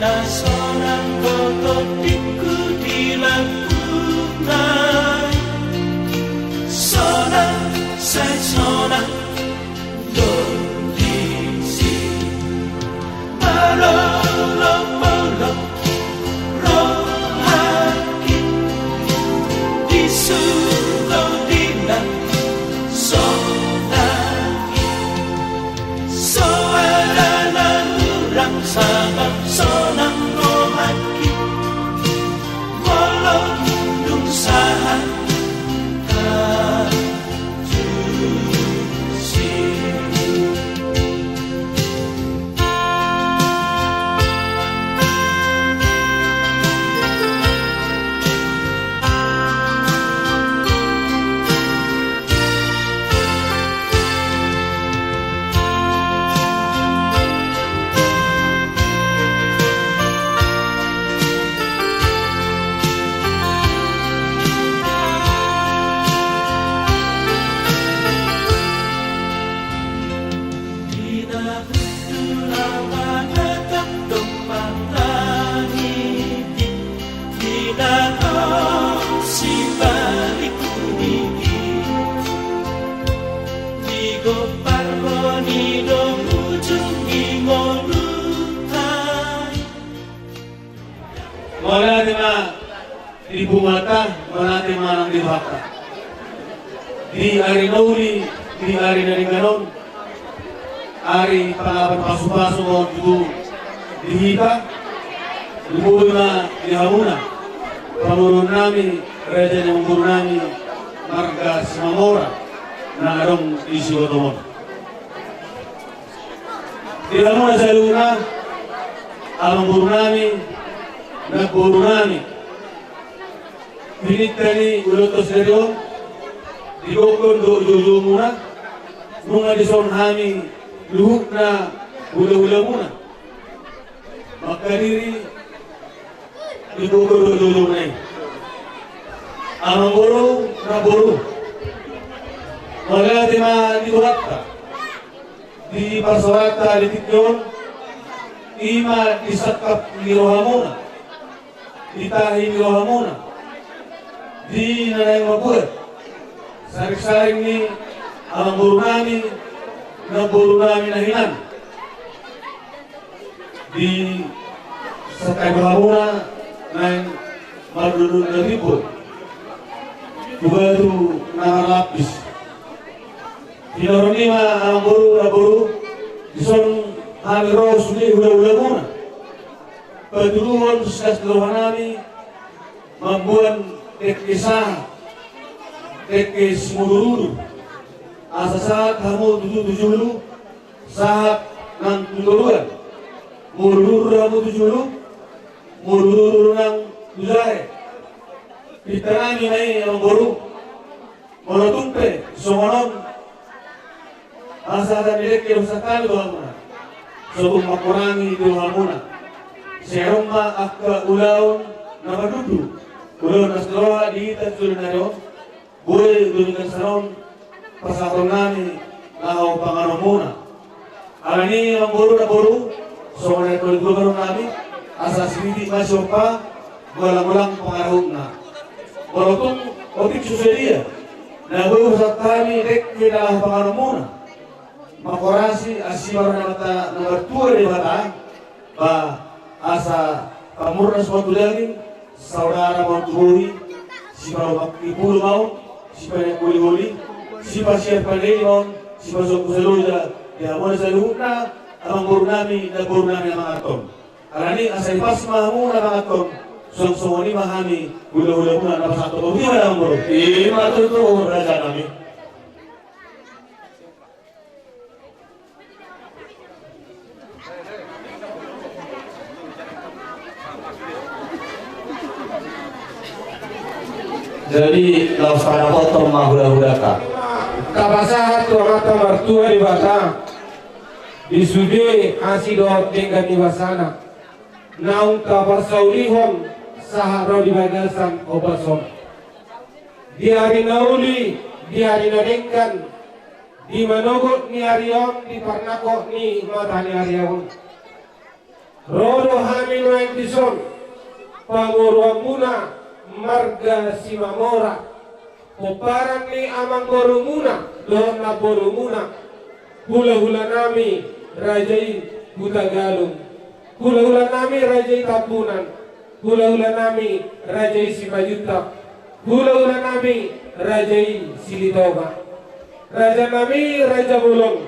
Nasonan kokotiku dilakukan Sonan saya sonan kondisi Malolo-molo rohaki Disulodina sonaki Soalala urang sabab sonang rohaki Walau dung sahat Wala na di bumata, wala natin manang di baka. Di ari nauli, di ari na rin ganon. Ari pangapan paso-paso mo dito dihita, lubulo na dihamuna. Pamurun namin, reja ng guru namin, Marga Simamora, na arong isyo otomon. Dihamuna sa luna, ang guru namin, nagburo namin. Pinitani ulotos deryo, digokon do muna, mga dison kami luhuk na hula-hula muna. Makadiri, digokon do muna. Ang boro na boro. Wala di dituhatta. Di parsawata di tikyon, ima isakap ni rohamuna. Ditahin ni rohamuna. Di nanay mabuhat. Saring-saring ni ang buru namin na buru namin na hinan. Di sa kaibahamuna ng marunod na ribot. Baru nakalapis. Pinaronima ang buru na buru. Dison hamiro suli hula-hula muna. Paduluan sa seluruh nami membuat tekisah tekis mudururu asa saat kamu tujuh saat nang tujuan mudururu kamu tujuh mudururu nang tujuh kita nami nai yang baru monotumpe somonon asa ada milik yang sakali doamuna sebelum makurangi doamuna Serumma akka ulaun na madudu. Ulaun na seloha di tajul na rin. Buhay dulikan saron pasakon nami nahaw panganom muna. Alani ang buru na buru. So na ito gubernur nami. Asa sinidi masyo pa. Walang pangarahog na. Walotong otik susedia. Na buhay sa kami dek kinahaw panganom muna. Makorasi asibar na mata nomor 2 di mata. Ba asa pamurna suatu daging saudara mau tuhi si bawa ipulu mau si banyak guli si pasien pandai mau si masuk seluruh ya mau seluruhna amang guru nami amang atom alani asa pas mahamu amang atom song-song ini mahami hula-hula muna na pasatu obi mana amang guru matur tu raja nami. Jadi laksana foto mahula-hulaka Kapasahat tu kata mertua di bata di sude asidot dengan di basana naung kaparsaulihon saharo di bagasan obason di hari nauli di hari nadengkan di manogot ni harion di parnako ni mata ni harion rodo hamil yang dison panguruan muna marga simamora Poparan ni amang borumuna doon na borumuna hula-hula nami rajai Butagalong hula-hula nami rajai Tapunan hula-hula nami rajai Simayutak hula-hula nami rajai Silitoga raja nami Raja Bulong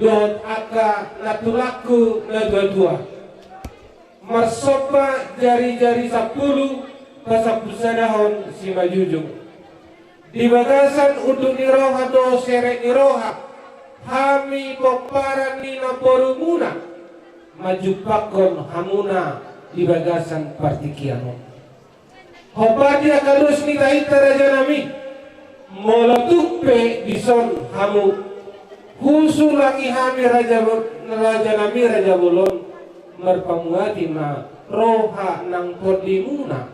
doon aka natulaku na dua-dua marsopa jari-jari 10 kasapusadahon si Majujung di bagasan untuk niroha do serek niroha hami poparan ni naporumuna majupakon hamuna di bagasan partikiano hopadia kalus ni kahita raja nami molatupe dison hamu husu lagi hami raja nami Raja Bolon merpamuati ma roha nang podimuna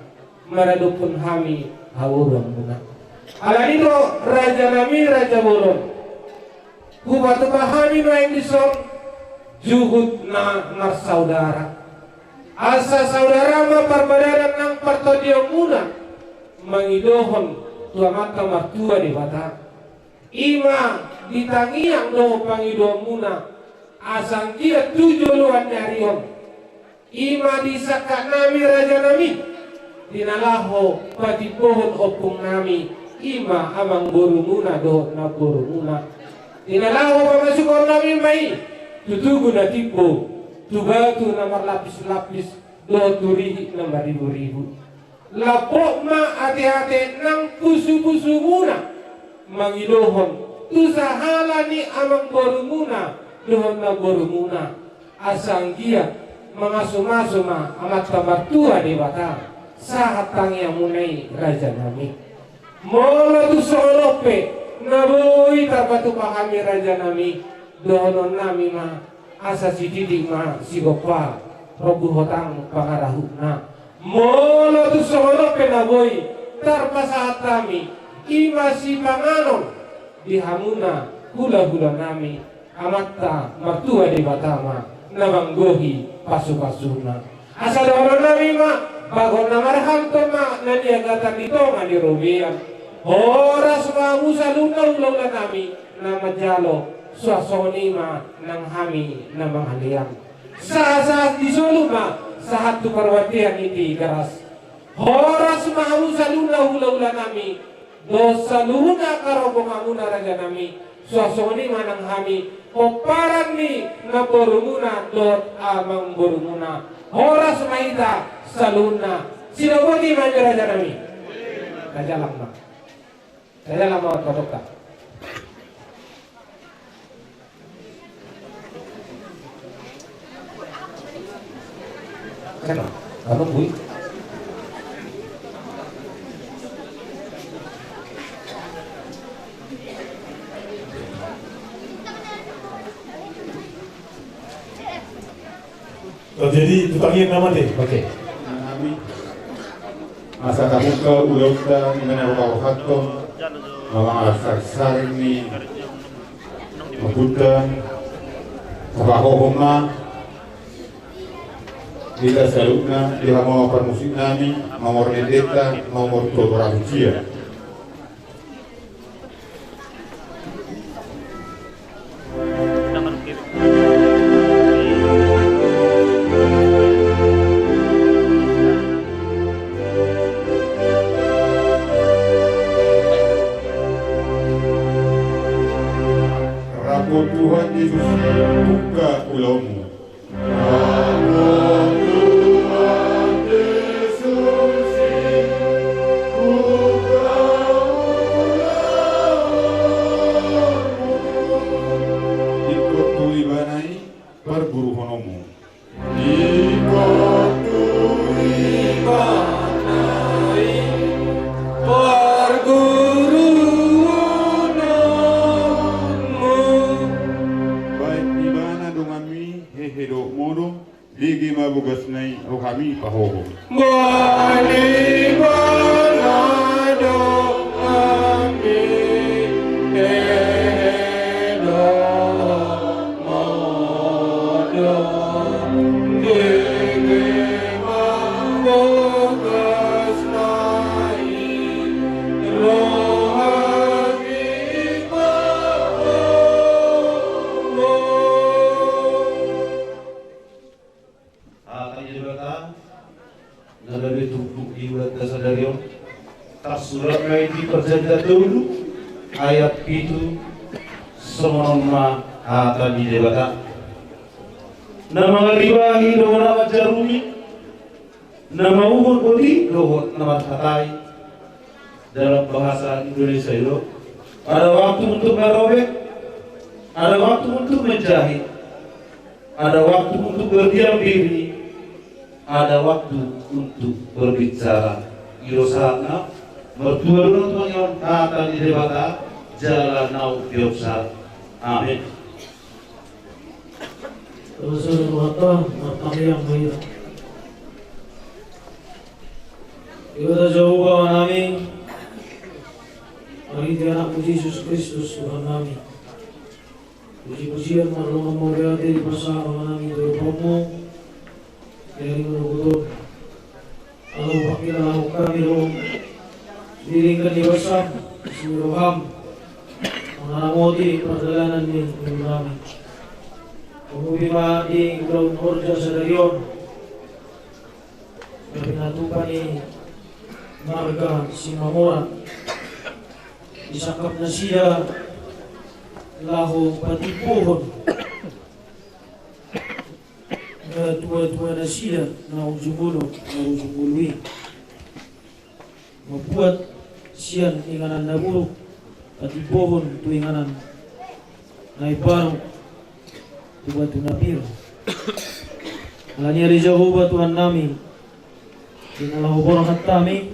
maradupun hami hawurang muna alanito Raja nami Raja Bolon hubatu bahami no yang dison juhud na marsaudara asa saudara ma perbadaran nang partodiong muna mangidohon tua mata martua di bata ima ditangiang do pangidohon muna asang dia 7 luan nyarion ima disaka nami raja nami dinalaho pati pohon opung nami ima amang borumuna do na borumuna dinalaho pamasukon nami mai tutugu na tipo tubatu namar lapis-lapis do turihi namar ribu-ribu lapok ma hati-hati nang pusu-pusu muna mangidohon tusahala ni amang borumuna dohon na borumuna asang dia mangasuma-suma amat kamartua di bata sahat tangi yang munai raja nami mola tu solope naboi tapatu pahami raja nami dohonon nami ma asa si didik ma si gopa robu hotang pangarahuna mola tu solope naboi tarpasahat kami ima si panganon di hamuna hula-hula nami amatta martua di batama nabanggohi pasu-pasuna asa dohonon nami ma bagon namarhanto ma naniagatan dito nga ni Rubian oras ma musaluna-ulaula nami na majalo suasoni ma nang hami na manghaliang sa disoluma sa hatu parwatian iti garas oras ma musaluna-ulaula nami dosa luna karobong amuna raja nami suasoni ma nang hami poparan ni na borumuna dot amang borumuna oras maita saluna sinaboti man raja nami kajalang ma kajalang ma otokta kan ano bui jadi tutangin nama deh. Oke. Nami masa kamu ke ulokta ingin aku hatom mawang asar sarni mabutan tabahohoma kita salutna dia mau permusik nami mau rendeta mau todorancia Tuhan Yesus buka pulaumu. Tuhan Yesus buka pulaumu. Ikut tulibanai perburu honomu. Ikut tulibanai perburu hedok modong ligi mabugas nai rohami pahoho bali banado kami hedok modong ligi tadi bata nagabe tubuh iwat dasadario tersurat di perjanjian dulu ayat itu semonoma tadi bata nama ribahi doa nama jarumi nama umur bodi doa nama hatai dalam bahasa Indonesia itu ada waktu untuk merobek, ada waktu untuk menjahit, ada waktu untuk berdiam diri, ada waktu untuk berbicara. Irosana mertua dulu tuan kata di debata jalan nau biopsa. Amin. Rasul Allah yang baik. Ibadah jauh kawan kami. Mari anak puji Yesus Kristus Tuhan kami. Puji-pujian marlong memoria dari pasar kami dari promo dari menunggu. Lalu pakailah kami dong. Diringkan di wasam, siroham, mengaramoti perjalanan ini kami. Pemubima di ground orja sadarion. Pinatupan ni marga Simamora. Isakap na siya laho patipuhon na tua-tua na siya na ujungului mabuat siya inganan na buruk patipuhon tu inganan na iparang tuwa tunapiro alanya di Jehovah Tuhan nami dinalahu barakat kami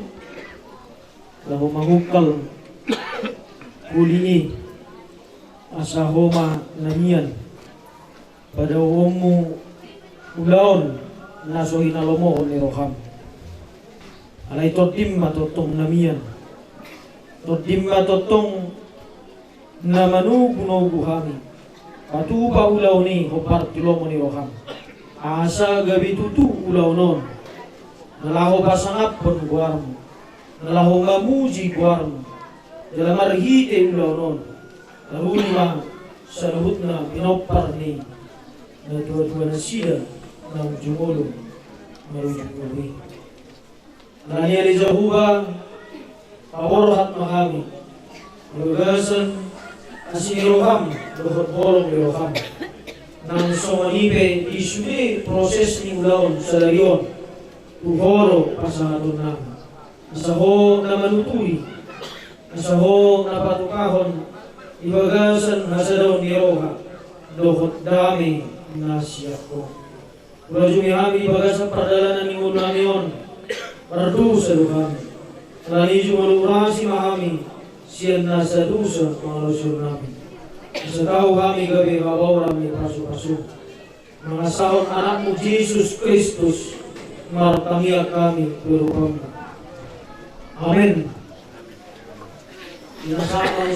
lahu mahukal kuli'i asahoma namian pada umu ulaon naso hinalomo ni roham alay totim matotong namian totim matotong namanu gunogu hami patuba ulaw ni hopar tilomo ni roham asa gabi tutu ulaw non nalaho pasangap pon guarmo nalaho mamuji guarmo dalam arhite ulaw non narunima sa lubot na pinopar ni na tuwa-tuwa na siya na ujumolo marujumuli nanya ni Jehovah paborhat makami lugasan asiroham luhot bolong liroham nang somanipe isume proses ni ulaw sa larion tuhoro pasangatun na nasaho na manuturi nasaho na patukahon ibagasan hasadaw ni Roha dohot dami nasya ko kula jumihami ibagasan perdalanan ni namion pardu sa luhami nani jumalurasi mahami siyan nasa dusa pangalusyon namin sa tao kami gabi kabaw rami pasu-pasu mga sahon anak mo Jesus Kristus martangya kami berupang amen. Isahalan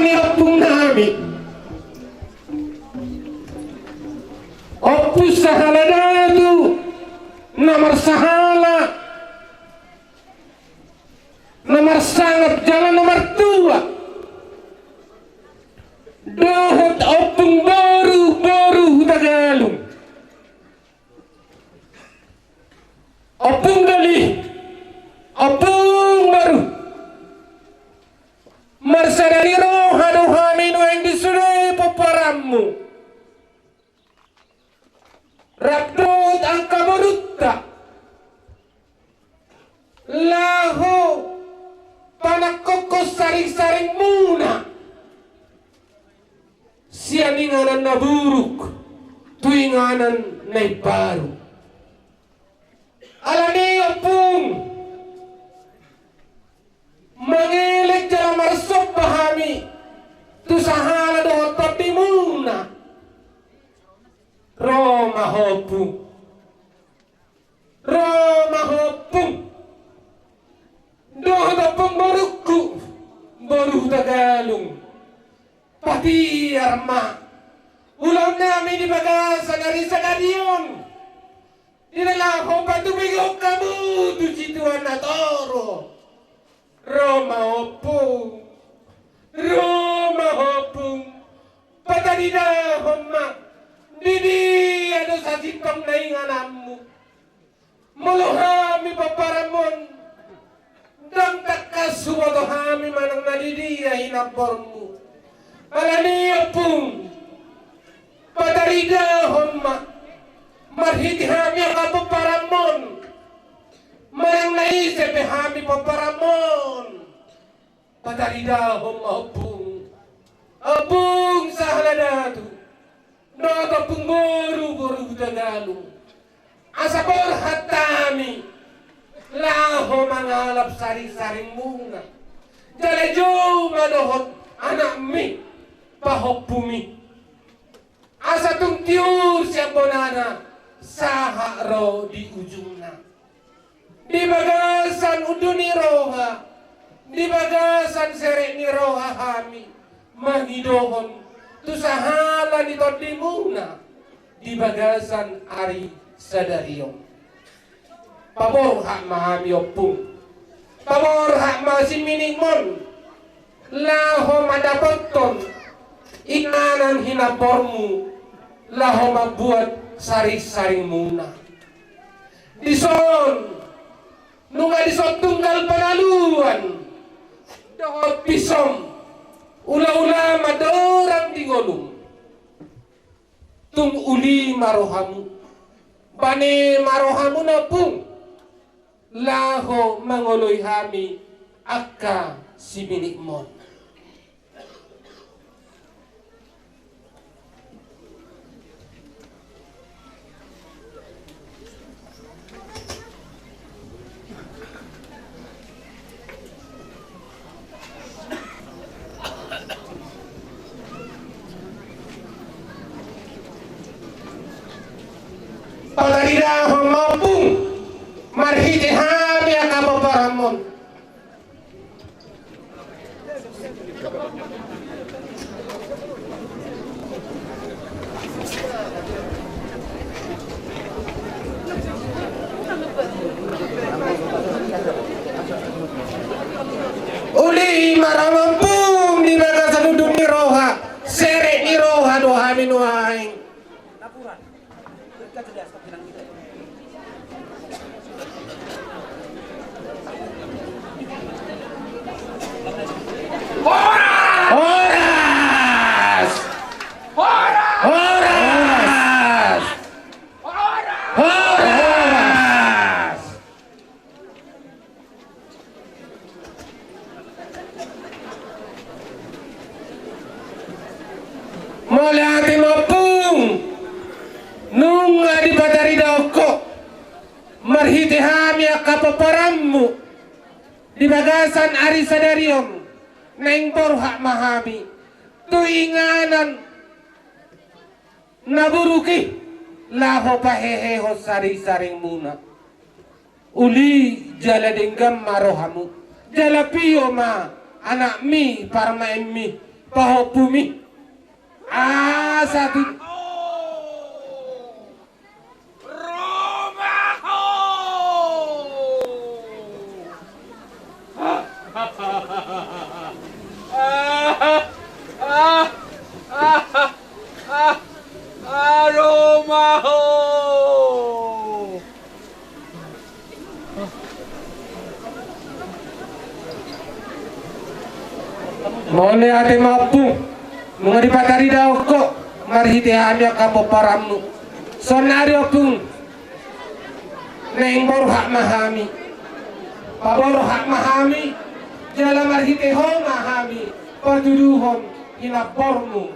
ni opung nami opus sahala datu nomor sahala nomor sangat jalan nomor 2 dohot opung baru Tagalog opung gali opung baru marsadari roha dohamin yang disuruh peparammu rakdot ang kabarutta laho panakokos saring-saring muna siyaninganan na buruk tuinganan na ibaru alani opung mangilik jalan marsop bahami tu sahala dohot patimuna Roma hopung dohot opung baru Tagalog pati arma ulang namin di bagasan dari Sagadion inalaho patubigok kamu tu situan na toro Roma hopung Patarida homma didi ada sasitong na inganamu Muluhami paparamon dang takasuwadohami manang nadidiya hinapormu Alaniya pung Patarida homma marhitihami ang paparamon manang naisip hami paparamon Patarida homma pung Abung sahaladatu Nota pungboru-boru Tagalog Asapor hatami Laho mangalap sari-saring bunga Jalejo madohot anak mi Pahopumi Asa tung tiur siaponana Saharo di ujungna Di bagasan uduni roha Di bagasan serek ni roha hami Magidohon tusahala ni todimuna di bagasan ari sadariyo pabor hak mahami opung pabor hak masiminimon laho madapoton inganan hinapormu laho mabuat sari-saring muna dison nunga dison tunggal panaluan dohot pisom ula-ula madorang di ngolong tung uli marohamu bane marohamu na pung laho mangoloy hami akka si minikmon Palarira homopung marhiti hami akapaparamon uli maramampung di bagasan udun ni roha sere ni roha dohami nuhaing Horas! Horas! Horas! Horas! Mula ati mapung nung di Patarida ko marhiti hami akapaparammu di bagasan ari sadariom neng hak mahami tuinganan naburuki laho paheheho sari-saring muna uli jala denggam marohamu jala piyo ma anak mi parma emmi pahopumi satu Aromaho. Mone ate mapu mga di Patarida ko marhiti hami akapaparammu sonario kung neng bor hak mahami pabor hak mahami jala marhiti ho mahami paduduhon hinapormu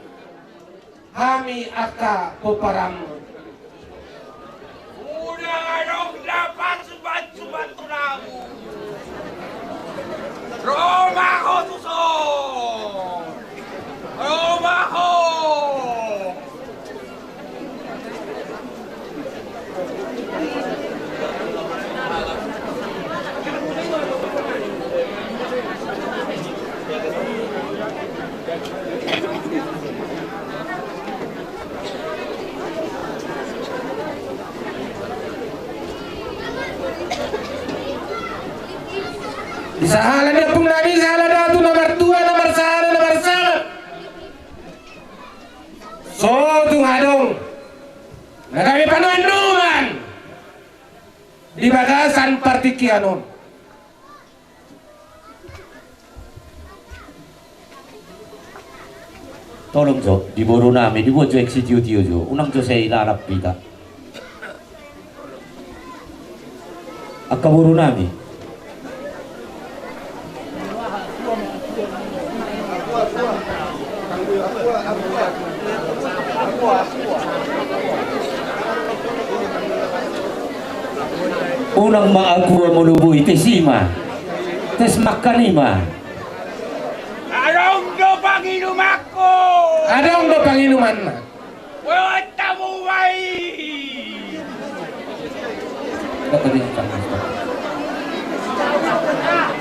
hami aka paparammu Udah ngadong dapat subat-subat turamu. Romaho tuso. Romaho. Sahala dia pun nabi sahala datu nomor 2 nomor 1 nomor 1 tung adong kami panuan di bagasan partikianon. Tolong Jo, di boro namin, di bojo eksitio tio Jo, unang Jo saya ilalap kita. Akka boro namin. Unang maagura mo luboy, tesima, tes makanima. Anong do panginom ako? Adong do panginuman na. Wala tamuway!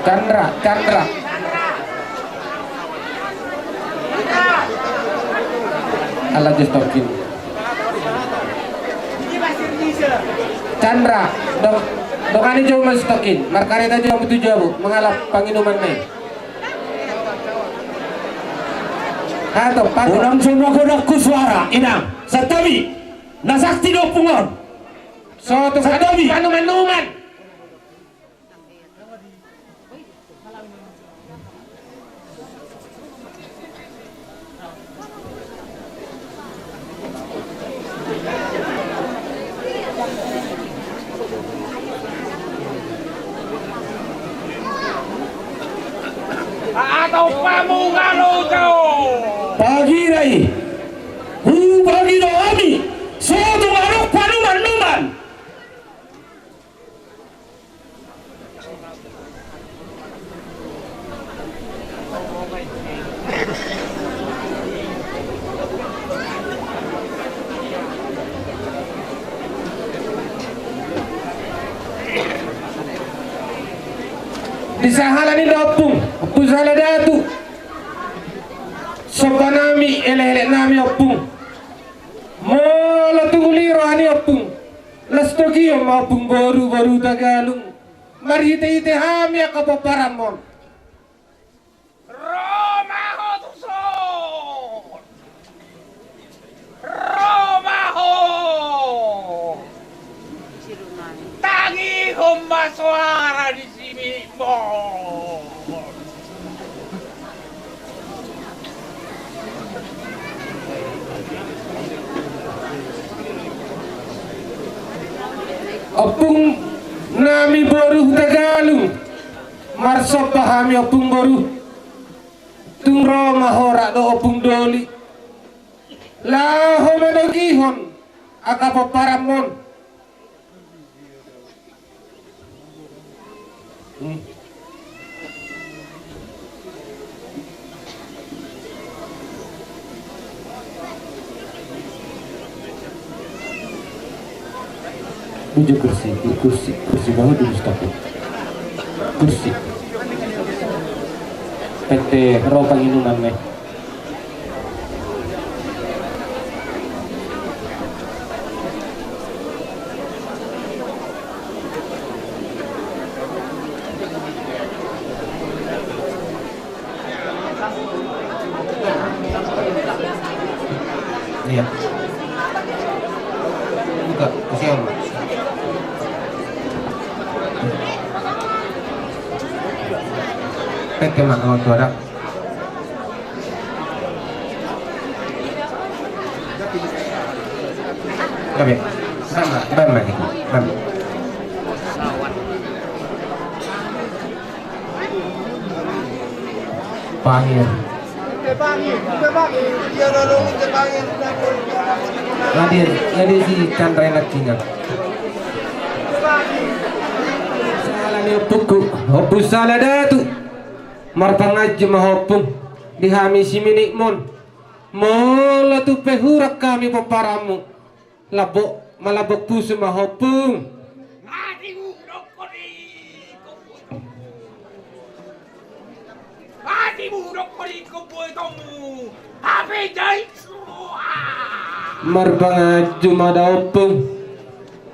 Chandra. Ala just talking. Chandra, dong ani jauh mas talking. Markareta jauh betul jauh mengalap panginuman nih. Atau Unang semua kodakku suara, inang, satabi, nasakti do pungon. so tu Satabi. panuman. Atau pamungalo to! Pagi rai, pagi do ami, suatu manuk panuman. Disahalani dapung, pusala datu. Sobanami elele nami opung. Mola tunguliro ani opung. Lastogi opung baru Tagalung. Mari ite hami akapaparamon. Roma Hotuson! Roma ho! Tangi humaswara di sini mo! Opung nami baru Tagalung. Marso pahami opung baru. Tungro mahora do opung doli. Laho menogihon akapaparamon. Tujuh kursi banget di Mustafa. Kursi. PT ro panginuman nih. Iya. Enggak, kasihan. PT Makau Tuara. Oke, bam lagi, bam. Pangir. Hadir si Chandra enak tinggal. Salah ni puku, hopus salah datu. Marpangaj mahopung dihami si minikmon. Mola tu pehurak kami paparamu. Labok malabok puso mahopung. Marbangaj madopung.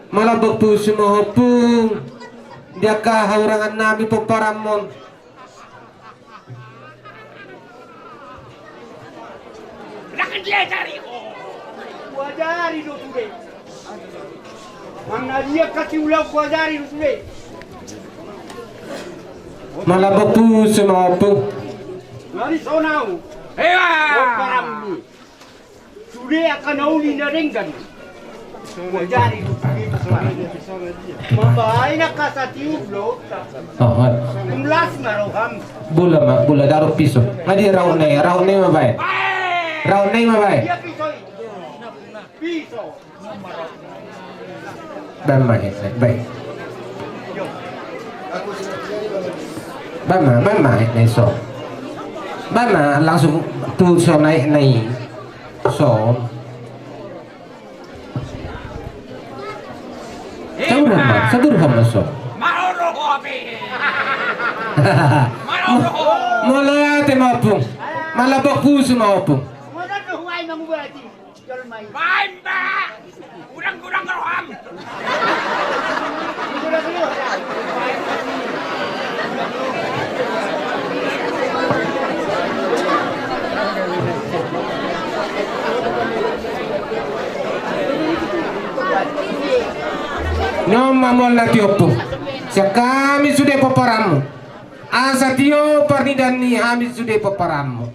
Malabok puso mahopung. Dia kahaurangan nabi paparamon. Dia cari kuajari do sude. Mana dia kasih ulang kuajari do sude. Malabapu semaupu. Nari sonau. Hewa. Karam ni. Sude akan nauli na ringgan. Kuajari do sude. Mambahay na kasatiub lo. Oh, Umlas maroham. bola daruh piso. Ngadi raun nei mabai. Raun nei mabai. Dia piso. Piso. Bamai, baik. Bama nei so. Bama langsung tu so naik so. Sadur masuk. Malah temapung. Malah baku semapung. Mana tu huai mangubati. Jual mai. Baik, Mbak. Kurang roham. Nyomamol na tiopung. Siya kami sudah paparamu. Asa tio parnidani kami sudah paparamu.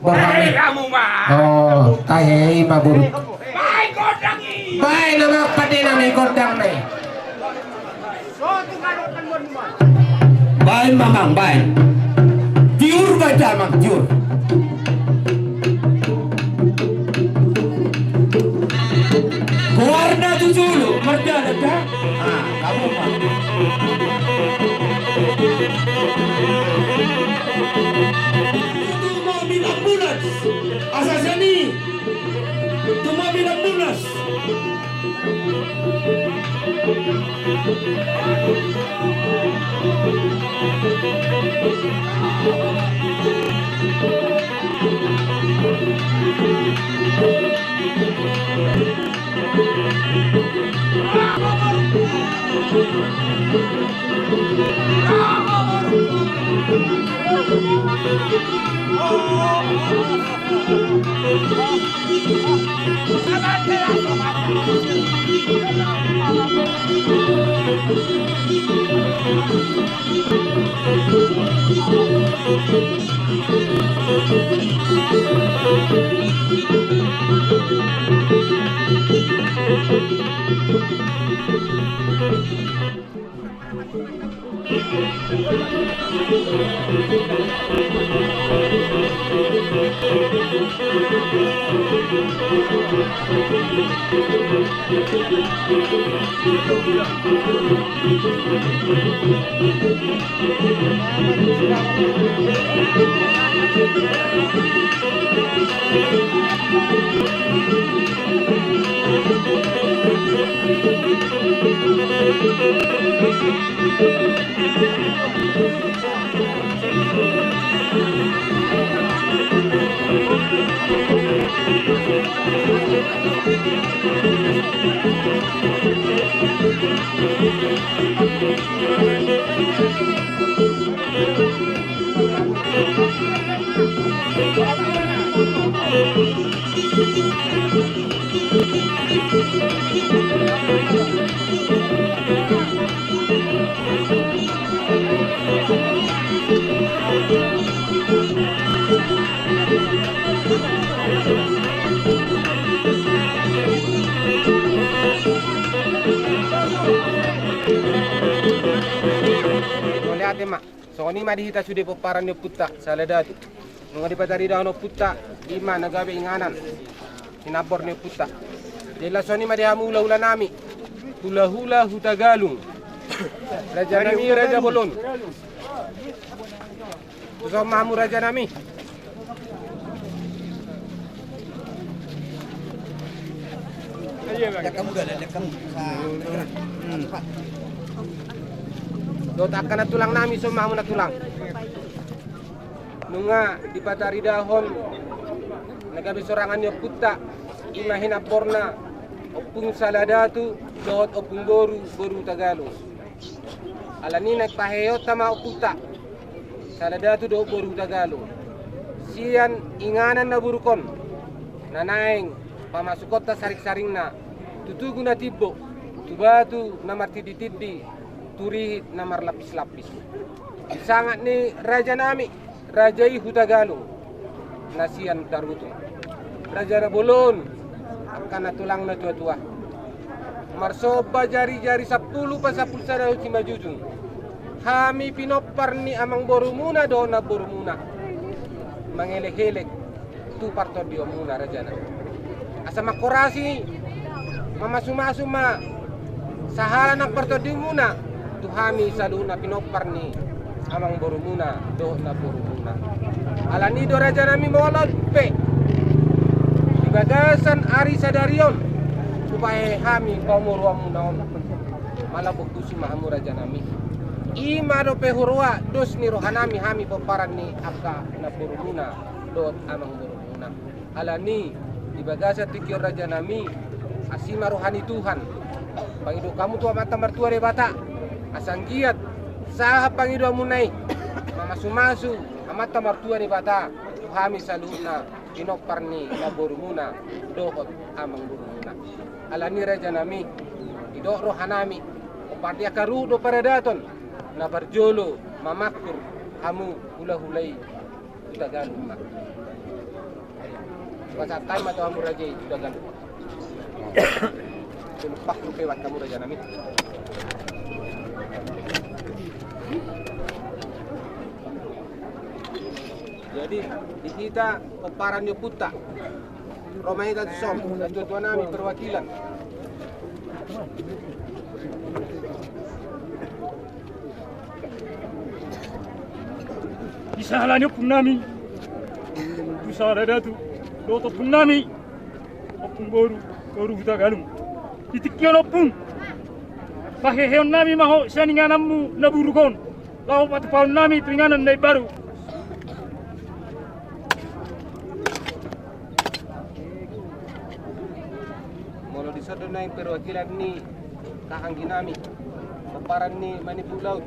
Hei, kamu, Mbak. Oh, tayo maburu. Baik, godangi. Baik nama pade nami kodang nai. So tu kalau kan mon. Baik mamang, baik. Tiur baca mang tiur. Warna tu dulu, merdeka dah. Kamu mah. Itu mau bilang munas, asasani. Itu mau bilang munas. Lihat mak, so ni mari kita sudah peparan ni putak saladat. Nung di patari dah no putak, lima nagabe inganan. Sinabor ni putak. Dela so ni mari hamu ula nami. Hula hutagalung. Raja nami raja bolon. So mamu raja nami. Do takkan na tulang nami so mamu na tulang. Nunga di patari dahon nagabi sorangan yo puta imahin aporna opung saladatu dohot opung boru Tagalog. Alani nagpaheyot tama oputa. saladatu do boru Tagalog. Sian inganan na burukon nanaing pamasukot ta sarik-saring na tutugo na tibbo tubatu na martidi-tidi turihit na marlapis-lapis. Sangat ni raja nami Raja Ihu Tagalog na sian daruto Raja na bolon akan natulang na tua-tua marsoba jari-jari 10 pa 10 sa si majujung kami pinopar ni amang boru muna do na boru muna mengelek-elek tu parto dio muna rajana asa makorasi mamasu-masu ma sahala nak parto dio muna tu hami saluna pinopar ni amang boru muna do na boru muna alani do rajana mi molot pe di bagasan ari sadarion supaya hami kaumur wamunaon malah bukusi mahamu rajana mi ima do pehurwa dos ni rohanami hami peparan ni aka na burumuna dot amang burumuna alani di bagasa tikir raja nami asima rohani Tuhan pangido kamu tua mata mertua de bata asanggiat saha pangido munai mamasu-masu amata mertua de bata hami saluna inoparni na burumuna dot amang burumuna alani raja nami ido rohanami opardia karu do paradaton na barjolo mamakur hamu hula-hulai Tagalog mak. Pasal time atau hamu raja Tagalog. Tumpak rupewat kamu raja nami. Jadi di kita peparan yo puta. Romai dan som dan tuan nami perwakilan. Isahalanyo pun nami, pusara datu, doto pun nami, opung boru Tagalog. Itikyon opung, paheheon nami maho saninganammu naburukon, lau patupahon nami tuinganan na baru. Molo disodo na yung perwakilan ni kahanggi nami, peparan ni Manipulaut.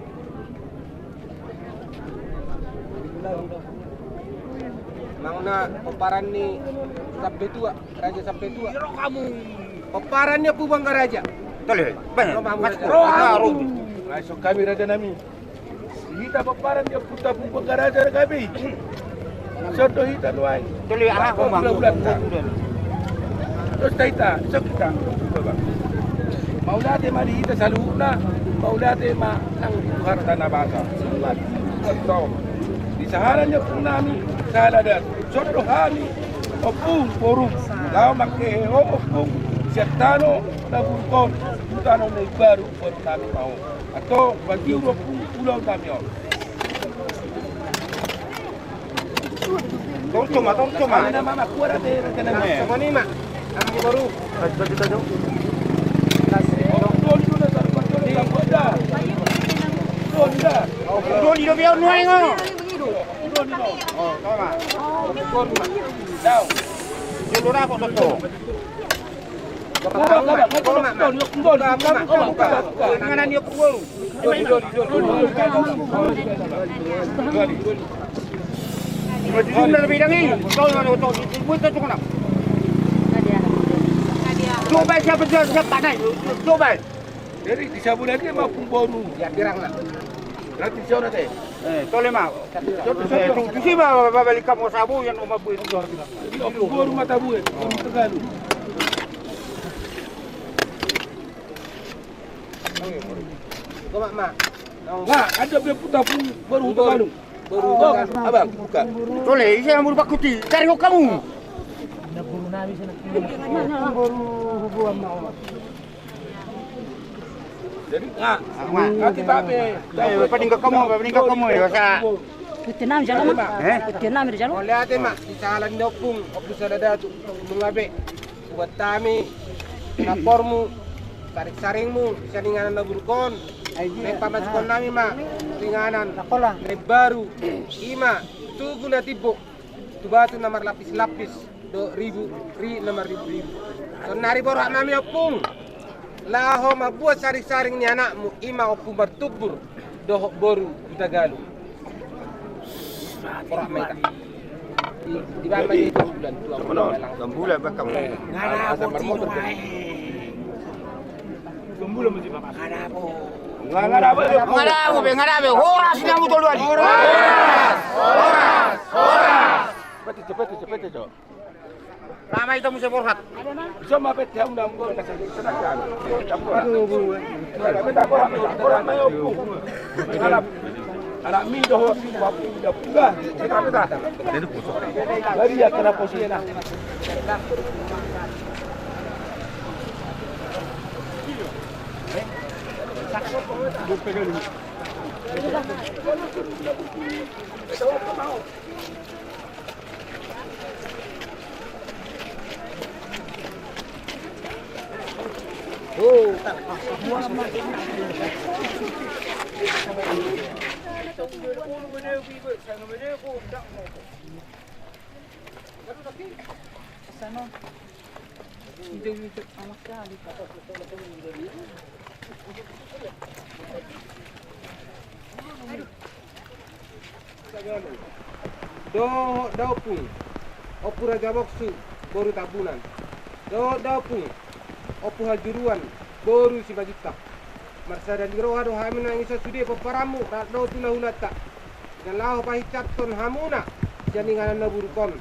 Mauna peparan ni sampai tua, raja sampai tua. Kamu peparannya Pubangga Raja. Toleh, Masuk kami raja nami. Kita peparan dia puta Pubangga Raja kami. Soto hita nuai. toleh aku bang. Terus kita, kita. Maulate mari hita saluna. Maulate ma nang Tuhan tanah basa. Selamat kita. Di saharannya pun nami saladat. Soto kami opung forum. Lau makeho opung sertano naburkon. Utano na baru buat kami mau. Atau bagi pulau kami. Tungcuma. Ada mama kuara de rencana. Sama ni mak, kami baru. Doni do biar nuai ngo. Jolora kok toto. Nganan yo kuwo. Jumlah lebih dangi. Kau nak toto buat tu kena. Coba siapa tak coba. Jadi di sabulan dia mau pemboru. Ya pirang lah. Nanti siapa nanti? Toleh mak. Tu si balik kamu sabu yang rumah bu itu. Jadi pemboru mata buat. Kamu Tegalu. Kau mak. Wah, ada dia putar pun baru Tegalu. Baru Tegalu. Abang buka. Toleh, saya mau bakuti. Cari kamu. Jadi nanti babe. Peninggal kamu ya sa. Vietnam jalan mak. Vietnam ada jalan. Oleh ate mak di sahalan nyopung opus ada tu mengabe buat kami lapormu tarik-saringmu saringanan naburkon. Nek pamasukon nami mak ringanan baru ima tugu na tibo tu batu nomor lapis-lapis 2,000 nomor 1,000. So nari borak nami opung. Laho mabuat saring-saring ni anakmu ima opung bertubur dohok boru Tagalog. Orang mereka. Di mana itu bulan bulan bakal. Ngada bermotor. Gembulan mesti bapak. Ngada apa? Horas yang betul dua. Horas. Cepet, Cok. Lama itu mesti borhat. Bisa mapet ya undang-undang kasih tenaga. Anak mi doh wapu dah pula. Kita datang. Lari ya kena posisi nak. Daupung, opu raja boksu, baru tabunan. Daupung, opu hajuruan, baru 5 juta. Marsa dan giro hado hamin nang isa sude paparamu, do tula hulata. Dan lahu pahicaton hamuna, janingan na burukon.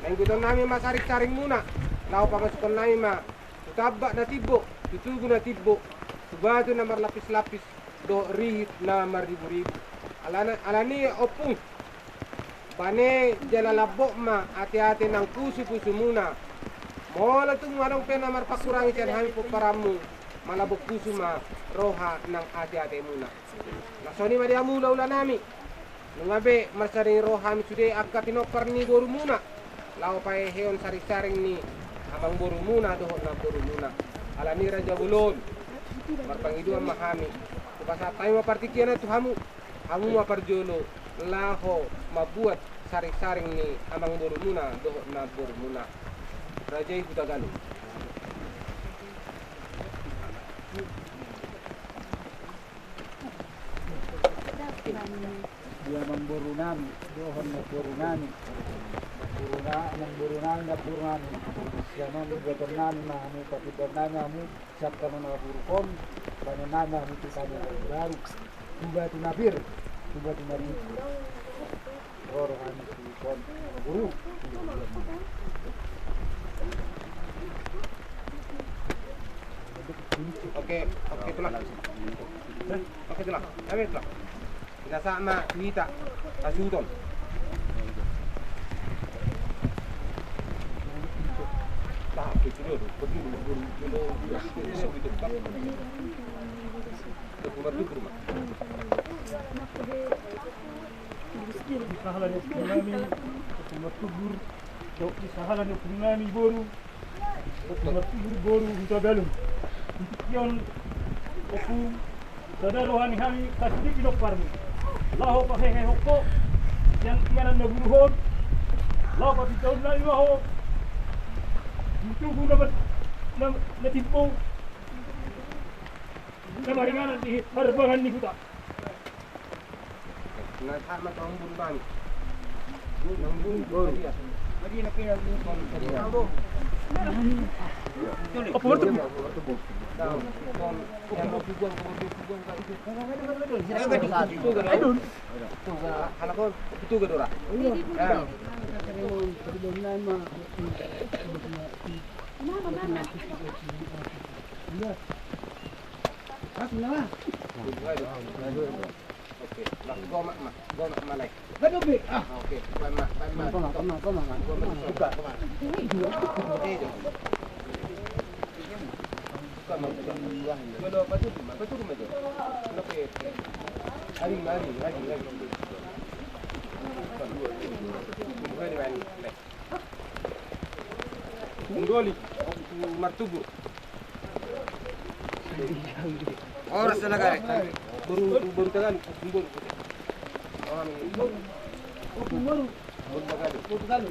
Nang guton nami masarik-saring muna, lahu pamasukon nami ma, tutabak na tibo, tutugu na tibo, subado na marlapis-lapis, do rihit na maribu-ribu. Alani opung, bane jalalabok ma, ati-ati ng pusu-pusu muna. Mola tumarang pena marpakurangi siyan hami paparamu, malabok puso ma, roha ng ati-ati muna. Nasoni madia mula ula nami. Nungabe masaring roha mi sude akka pinopar ni boru muna. Lao pae heon saring-saring ni abang boru muna dohon na boru muna. Alani raja bulon. Marpangiduan mahami. Kupasa tayo mapartikian na hamu. Hamu maparjolo. Laho mabuat saring-saring ni abang boru muna dohon na boru muna. Raja Ibu Tagalog. Dia memburunan, dohon na burunan. Burunan na burunan. Siya membuatan nami mahamu, pakipan nami siap kami burukon, banan nami itu kami baru. Tuba tu nabir, tuba tu nabir. Orang kami burukon, buru. Oke, itulah. Oke, itulah. Amin itulah. Kita sama Wita, Kasuton. Sahalan yang tsunami, matubur, sahalan yang tsunami boru, matubur boru untuk galung. Yon, aku sadar rohani kami kasih pinok parmi. Laho pahehe hoko, yang tiada naburuhon, laho pasti tahun lain laho. Tunggu na timpo, na maringanan di harbangan ni kuta. Sama tahun buru kami. Nambung baru. Lagi nak kena buru. Apa bertu? Undoli, martubu. Orang sana kare. Baru tagal, baru. Baru.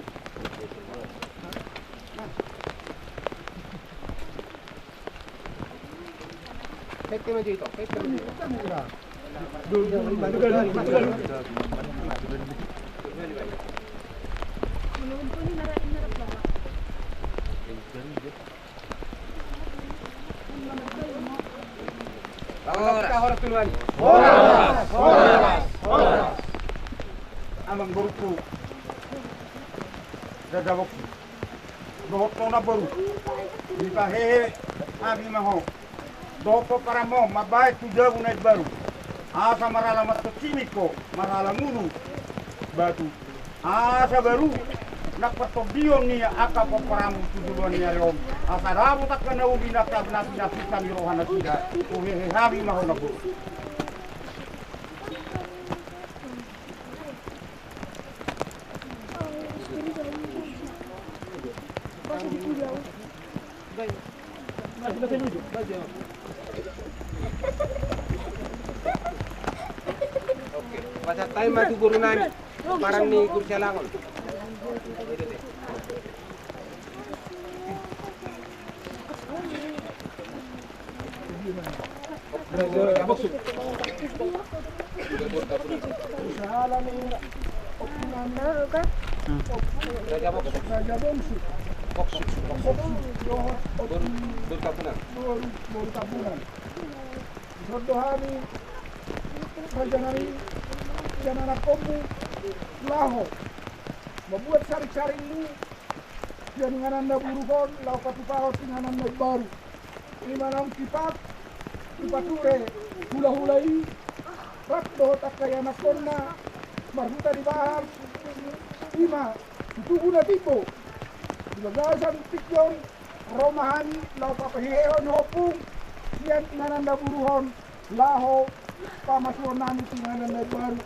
Pete me dito, pete me dito. horas tuluan. Horas. Amang buruku. Dadawok. Dohot mo na baru. Di pa hehe abi maho. Dopo para mo mabait tujuh unit baru. Asa maralamat to cimiko, maralamunu batu. Asa baru nakpatobdiyon niya aka po paramu tuduluan niya rom. Asa rabu tak kana ubi nakta kami rohana sida. Hehe abi maho na baru. Oke, pada time maju guru nani, parang ni guru Jalangon. Berdohani Rajanari Janana Kombu Laho membuat sari-sari ini dengan anda buruhon lau katupahot dengan anda baru lima nang kipat kipature hula-hulai rakdo takayana konna marhuta di bahar lima tutuguna tipo bagasan tikyon romahani lau papahihon hopung siyan dengan anda buruhon laho pamasuan nami dengan anda baru.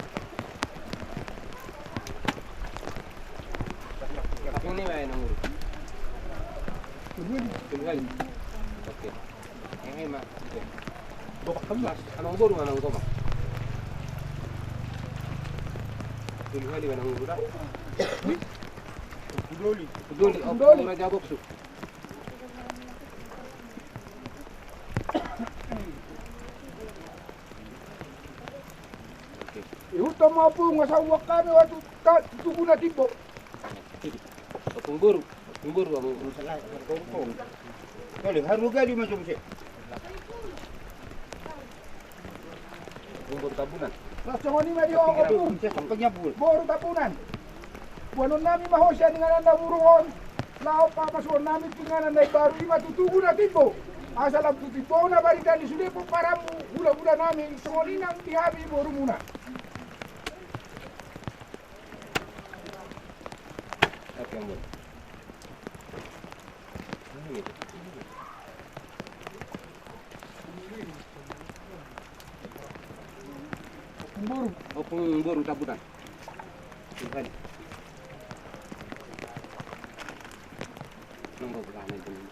Ini mana nomor? Tujuh. Oke. Ini mah. Bapak kemas. Anong baru anong koma? Tujuh kali mana nomor? Udoli. Oh, Raja Boksu. Utama po nga sa uwak kami wato tutuguna tipo. Pengburu ang salah. Boleh haruga di macam se. Pengburu tabunan. Rasong ni mari opung sampagnya bul. Boru tabunan. Buanon nami mahosya dengan anda buruhon. Lao pamasuan nami dengan anda baru lima tutuguna tipo. Asalam tutipo na barita ni sudah po paramu hula-hula nami songolinang dihabi boru muna. Oke, Mbak. Pengburu tabunan. Tuhan. Nunggu berani dulu.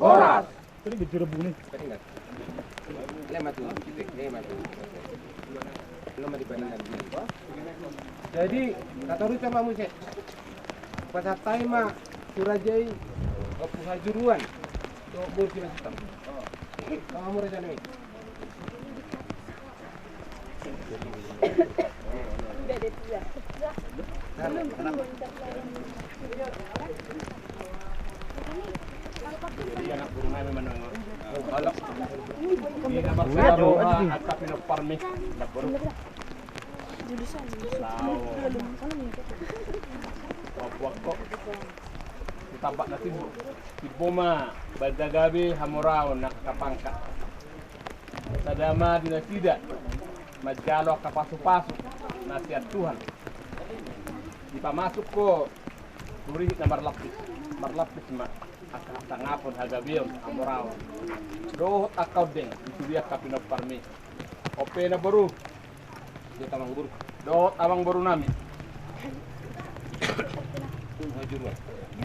Horas. Tadi bicara bunyi. Lema tu. Lema di bandar. Jadi kata Ruca mamu cek. Pada time surajai hajuruan. Do bor kira hitam. Kamu rencana ni. Jadi anak burung kami menang. Alak. Ini nama saya atap Pinoparmi. Anak burung. Waktu ditabak na tibo. Tibo ma badagabi hamurao nakapangka. Sadama dinasida. Majalo kapasu-pasu nasihat Tuhan. Dipamasuk ko turihit na marlapis ma asa ngapon hagabiyon amurao. Dohot akaw ding isubiyak ka Pinoparmi. Ope na baru. Dia tamang buru. Dohot awang baru nami. Hajuruan.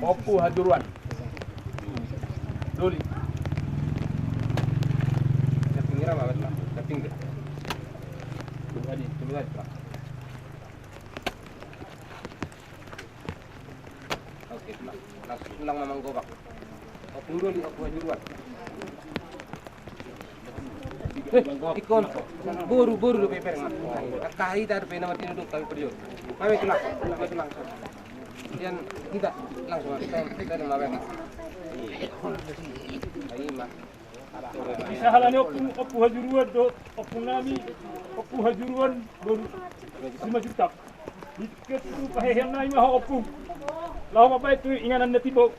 Opu hajuruan. Doli. Sa pinggir apa Pak? Sa pinggir. Tunggu aja, Pak. Oke, Pak. Langsung ulang mamang gobak. Opu doli, opu hajuruan. Ikon buru lu peper ngat. Kahit ada pena mati duduk kami perjo. Kami tulang. Yan kita langsung kita mabeka. Ay ma. Bisa halanya opung hajuruan do opung nami opung hajuruan baru 5 juta. Dikit tu pahehem nami mah opung. Lau apa itu inganan na tibo.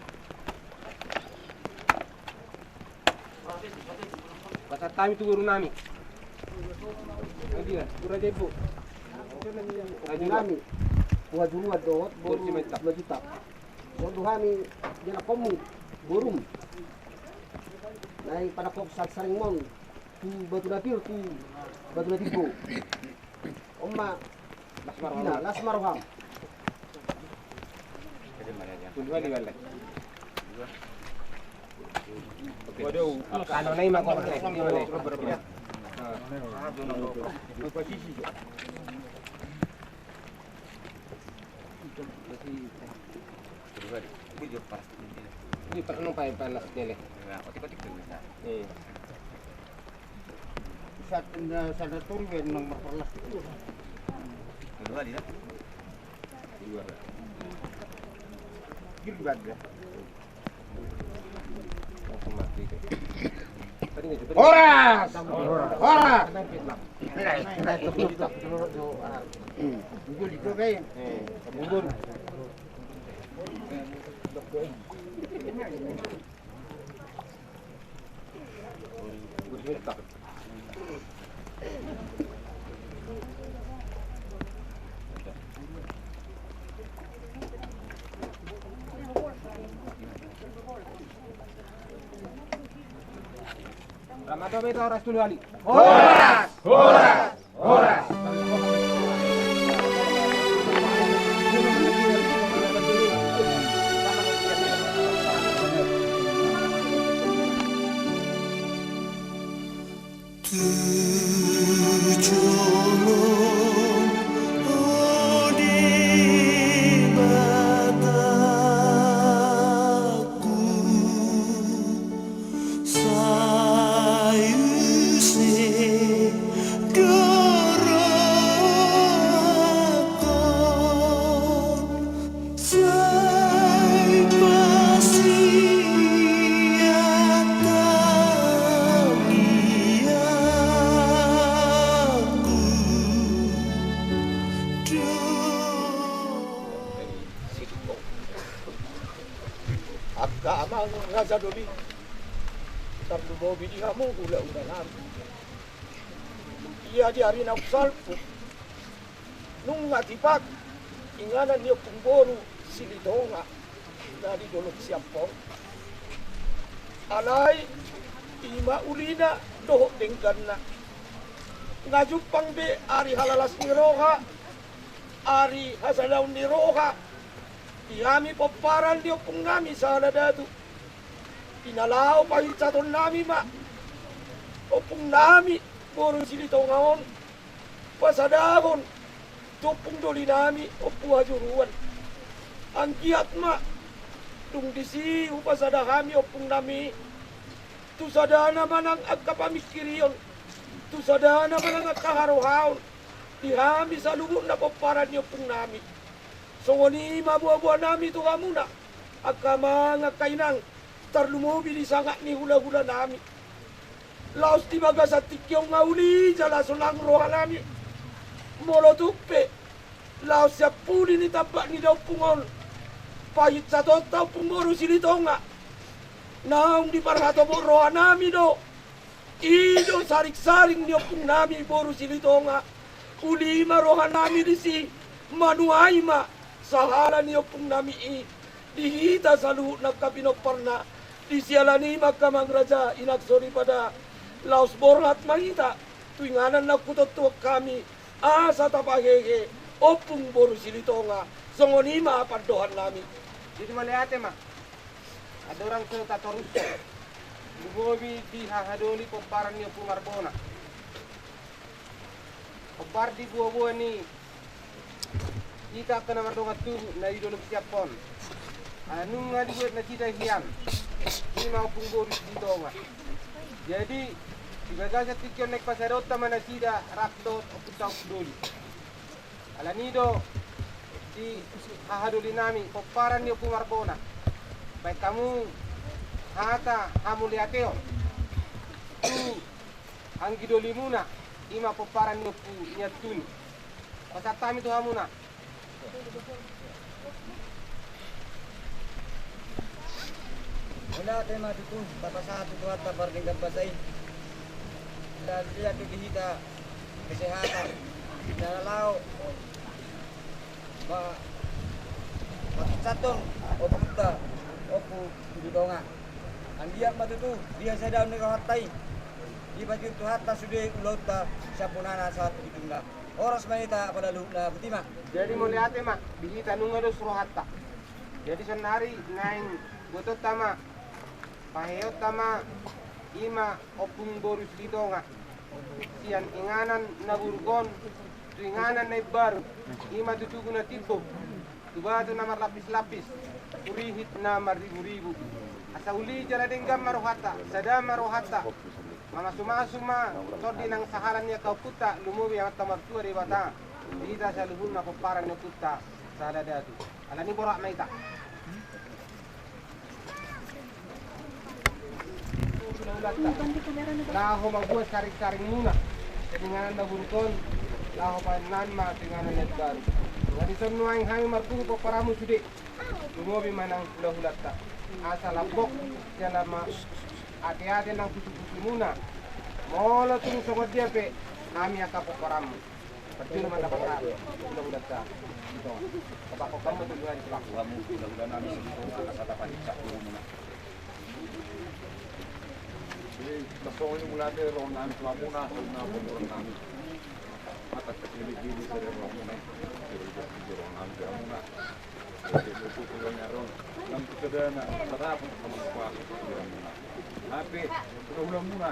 Basta tayo tuguro nami. Hindi na, pura debo. Nami, buat dulu adot, baru 2 juta. Baru kami dia komu, borum. Naik pada kok sering mon, tu batu dapir tu batu datibo. Oma, las marham. Dua di balik. Waduh, kalau naik mah kok di balik. Ini pernah panas nile. Sada turun nomor perlas. Dua dia. Dua. Girbad. Horas! Horas! Ramadan itu horas dulu Ali. Horas! Horas! Horas! Agama nga doli. Tardu mo bidi kamu ula-ulanan. Iya di hari na salpo. Nung ngatipak, inganan niyo pungboru silitonga dari dolok siampong. Alay, ima ulina dohok denggan na. Ngajupang be ari halalas ni roha, ari hasalaw ni roha. Kami paparan dia pun kami sana datu. Inalau pahit saton nami mak. Opung nami boru sili tongaon. Pasadahon. Tupung doli nami opu hajuruan. Angkiat mak. Tung disi upasada kami opung nami. Tu sadana manang agkapamikirion. Tu sadana manang agkaharohaon. Di kami salubuk na paparan dia opung nami. So ni mabuah-buah nami tu kamu nak agama ngakainang terlumubi di sangat ni hula-hula nami. Laos di bagas atikyong ngauli jala sonang roha nami. Molo tupe laos siap puli ni tapak ni daw pungon. Pahit sa totaw pungboru silitonga. Naong di parhato mo roha nami do. Ido sarik-saring ni opung nami boru silitonga. Ulima roha nami di si manuai ma. Sahala niyo pong nami dihita sa luhut na kapinoparna di sialani magkamang raja inagsori pada laos borhat mahita tuinganan na kutotuwag kami asa tapagege opung boru silitonga songonima apadohan nami. Jadi maliate ma ada orang ke tatoruso lugobi di hahadoli komparan niyo pong arbona kompar di buah-buah ni kita kena merdongat tu na idolok siapon. Anung nga dibuat na kita hiyan. Ini mau pungboru dito nga. Jadi dibaga sa tikyon nek pasarot naman na sida rakdot o putaw doli. Alanido di hahaduli nami poparan niyo pumarbona. Baik kamu hata hamuliateo tu anggidoli muna ima poparan niyo pu nyatun. Pasatami tu hamuna. Wala tayo matutun, papasahat ito at tabarning gabasay. Lihat kita kesehatan, nalalau, maksatun, oputa, opu di donga. Andiak matutu, dia sedang nekahatai. Di baju tu hatta sudah ulauta sapunana saat ditunda. Oras manita pada luhna butima. Jadi mau lihat mak, biji tanung ada suruh hatta. Jadi senari naing butot tama, paheyot tama, ima opung borus di donga. Sian inganan na burgon, tu inganan na baru, ima tutugu na tipo, tubado na marlapis-lapis, urihit na maribu-ribu. Asa uli jala denggam marohata, sada marohata. Mama suma-suma, todi nang saharan niya kau puta, lumuwi ang tamartua di bata. Dita sa luhun na kumparan niya puta, sa datu. Ala ni borak maita. Laho magbuhat karing-karing muna. Tinganan na burukon, laho pa nanma, tinganan na baru. Ngadison nuaing hami martuho pa paramu sudi. Lumuwi man ang hula-hulat ta. Asa labok, siya lama ate-ate ng puso-puso muna. Molo tung sangod dia pe, kami ang kapoparamu. Pati naman dapat rami, hula-hulat ta. Ito, kapako kamu tulungan sa kamu, hula-hulat namin sa dito, nakasatapan sa puro muna. Nasoon yung mula tayo roon namin, muna sa una po roon namin. At at kilig-kilig sa roon muna. Pero roon namin kaya muna. Kasi lututulan niya roon. Nang kusada na sarap ang mga muna. Happy, ulam muna.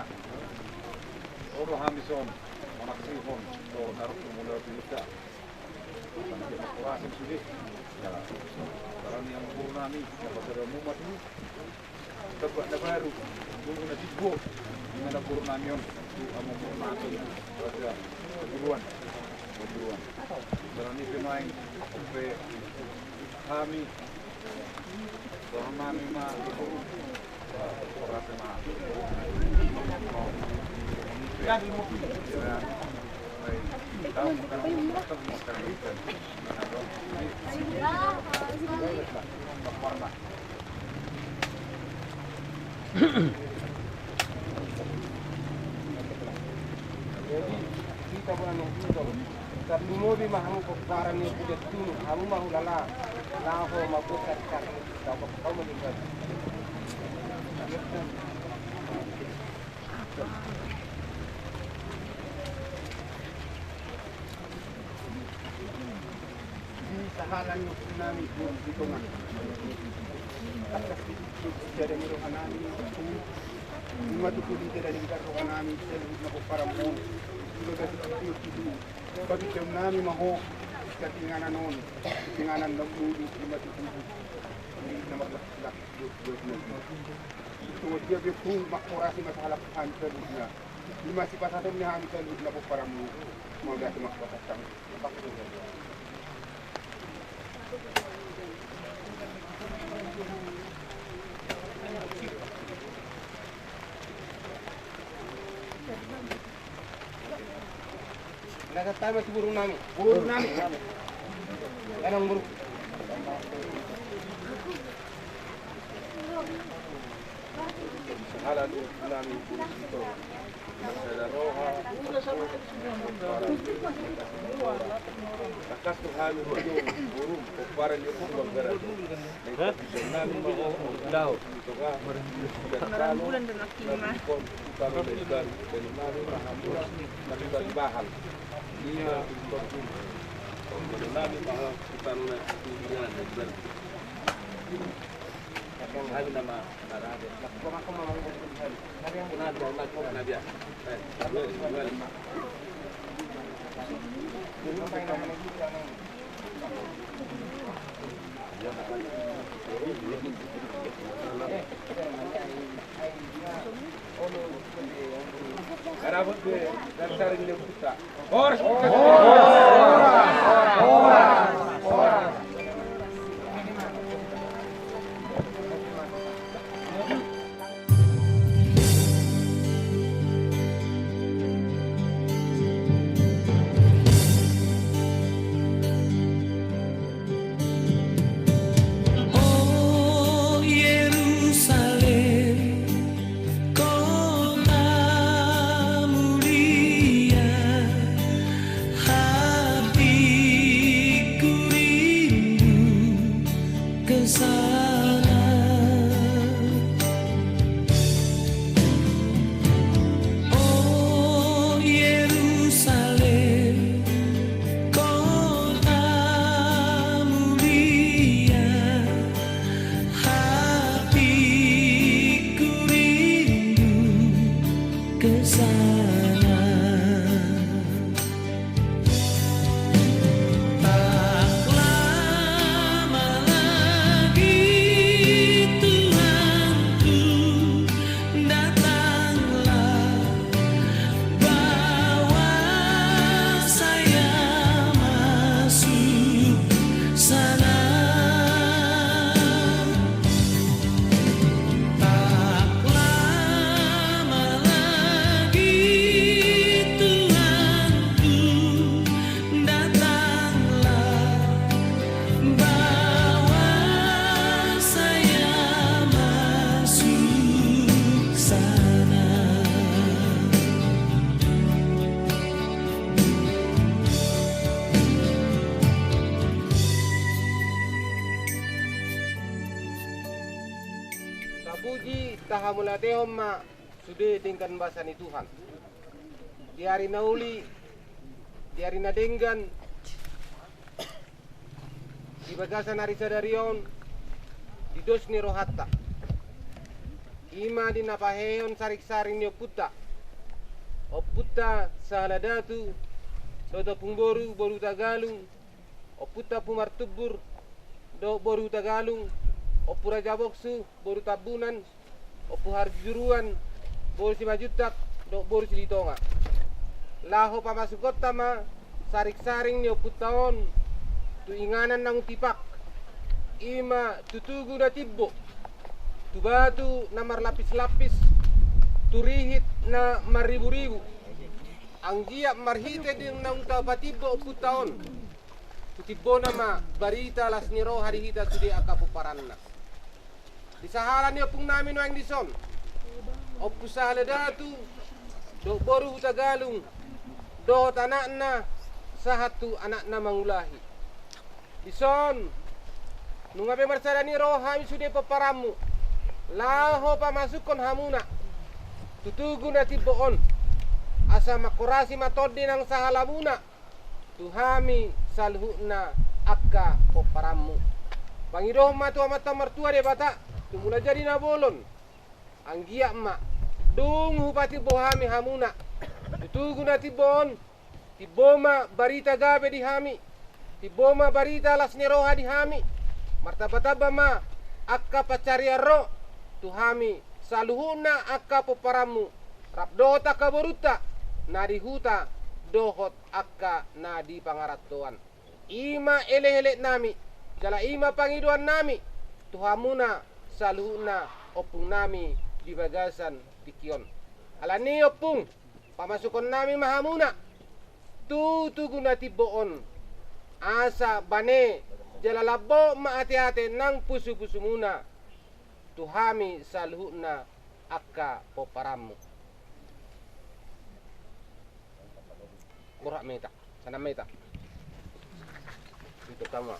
Oro hamison, manaksihon. So, narok mula pinita. Panagyan na kurasin sulit. Karang yang puro namin, napasara mo matu. Dapat na baru, dulu na tibo, yung naburo namin yun, ang mga nato yun, kasi buruan. Pero ni Pinoy, kape, kami, so namin ma-iburo, para sa mga. Yan, mo po. Tahu bukan matang makan ikan. Jadi kita bukan nunggu. Tapi mau di mahamu keparan ni punya tu, kamu mahu lala, laho mahu terkat, kau kau meninggal. Di sahalan nami pun di tengah. Jadi miro kanami, lima tu pun tidak ada rokan nami, jadi nak keparan pun. Bagi nami mahu ketinggalan non, ketinggalan lembu lima tu pun. Ini nama lak. Itu dia berpung makorasi masalah hancur dunia. Lima sifat satu ni hancur dunia keparan mu. Mau dah cuma pasang. Nasa tayo masih burung nami. Anong burung? Sahalan nami dito. Sa roha. Takas to halo burung. Para niyo po magdara. Nami mo daw. Ito ka. Bulan din akima. Kalau dan nami mahamura. Nami bahal. Iya, betul. Nabi maha kita nuna tujuan dan yang hari nama narade. Aku mau hari. Hari yang benar dan nak nabi ya. Apa yang namanya kita nih? Karabot ke dan cari dia kita. Horas. tahamulatehom ma sudah tingkan basani Tuhan. Di hari nauli, di hari nadenggan, di bagasan hari sadarion, di dosni rohatta. Ima di napaheon sarik-saring ni oputta. Oputta saladatu, dodo pungboru, boru tagalung, oputta pumartubur, do boru tagalung, opu raja boksu, boru tabunan, opu harjuruan, boru simajutak, do boru silitonga. Laho pamasukot tama, sarik-saring ni oputaon, tu inganan nang tipak, ima tutugu na tibbo, tu batu na marlapis-lapis, turihit na maribu-ribu, ang giyak marhite din nang tapatibo oputaon, tutibbo nama barita las niro hari hita sudi akapuparanna. Di saharan ni opung namin wang dison, opu sahaladatu, do boru hutagalung, do anakna sahatu anakna mangulahi. Dison, nungabe marsadani roh hami sude paparamu, laho pamasukon hamuna, tutugu na tiboon, asa makurasi matodi ng sahalamuna, tuhami salhuna akka paparamu. Pangidoh matu amata martua de bata, tumula jadi na bolon, ang giyak ma, dung hupati bohami hamuna, tutugu na tibon, tiboma barita gabe di hami, tiboma barita las neroha di hami, martabataba ma akka pacaria ro, tuhami saluhuna akka poparamu, rapdota kaboruta, nadi huta dohot akka nadi pangaratoan. Ima ele-ele nami, jala ima pangiduan nami, tuhamuna saluhuna opung nami di bagasan tikion. Alani opung, pamasukon nami mahamuna, tutuguna tiboon, asa bane, jala labo maate-ate nang pusu-pusu muna, tuhami saluhuna akka poparamu. Murah meta, sana meta. Itu kamu.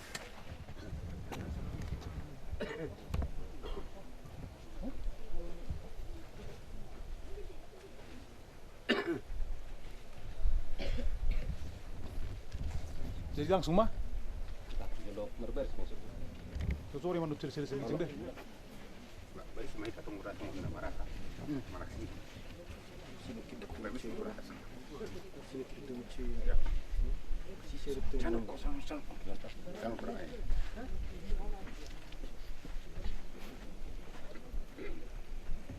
Jadi langsung mah? Kalau merber masuk. Tutori manut sel-sel deh. Baris mai katong urat mo na maraka. Maraki. Sino kita baris urat. Sino kita muci. Si serep tu. Chano kosong. Chano berai.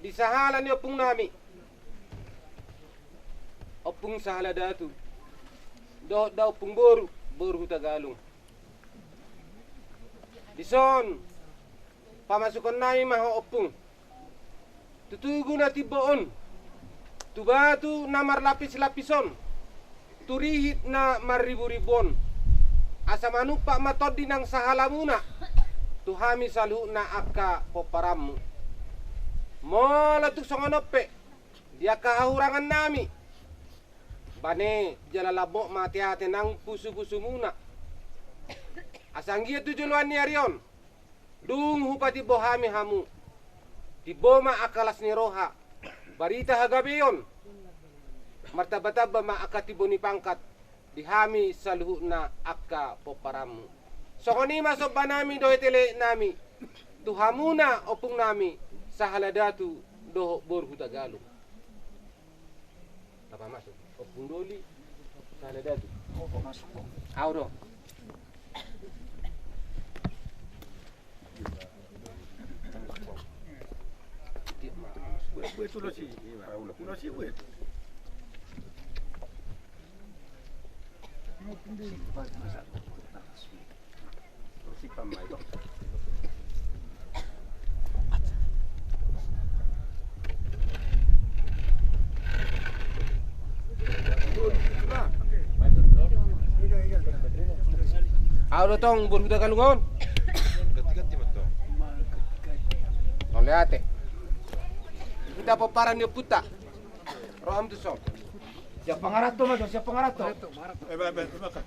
Di sahalan ni opung nami. Opung sahala datu. Do opung boru Tagalung. Dison, pamasukon nami maho opung. Tutugu na tiboon. Tubatu na marlapis-lapison. Turihit na maribu-ribon. Asa manupa matodi ng sahalamuna. Tuhami salu na akka poparamu. Mola tuk songonope. Dia kahurangan nami. Bane jalalabo mati-hati nang pusu-pusu muna. Asanggia tujuan ni arion. Dung hupati bohami hamu. Diboma akalas ni roha. Barita hagabeyon. Martabataba ma akatiboni pangkat. Dihami saluhu na akka poparamu. Sokoni masok ba nami dohetele nami. Tuhamuna opung nami. Sahaladatu doho borhu Tagalog. Apa masuk? Opung doli. Sahaladatu. Apa masuk? Auro. Buat tu losi. Losi buat. Losi pamai dok. Auro tong burung Tagalungon. Gati-gati betul. Oleh kita paparan ni puta. Roham tu sok. Siapa ngarato mas? Siapa ngarato? Makan.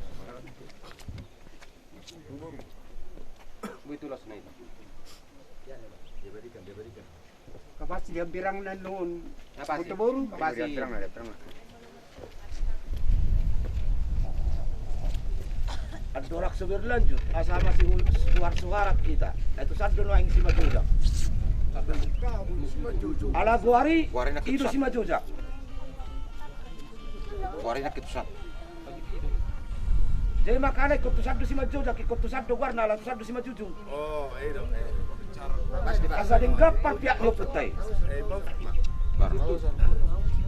Itulah senai. Dia berikan. Kapasi dia birang na noon. Kapasi. Kapasi. Birang na. At dorak sa berlanjut, asama si suar-suarak kita. Ito sa doon ang si Majoja. Ala Guari, itu si Majoja. Guari na kitusan. Jadi makanya ikut satu si Majoja, ikut satu warna, lalu satu si Majujung. Oh, itu. Asa denggapar pihak lo petai.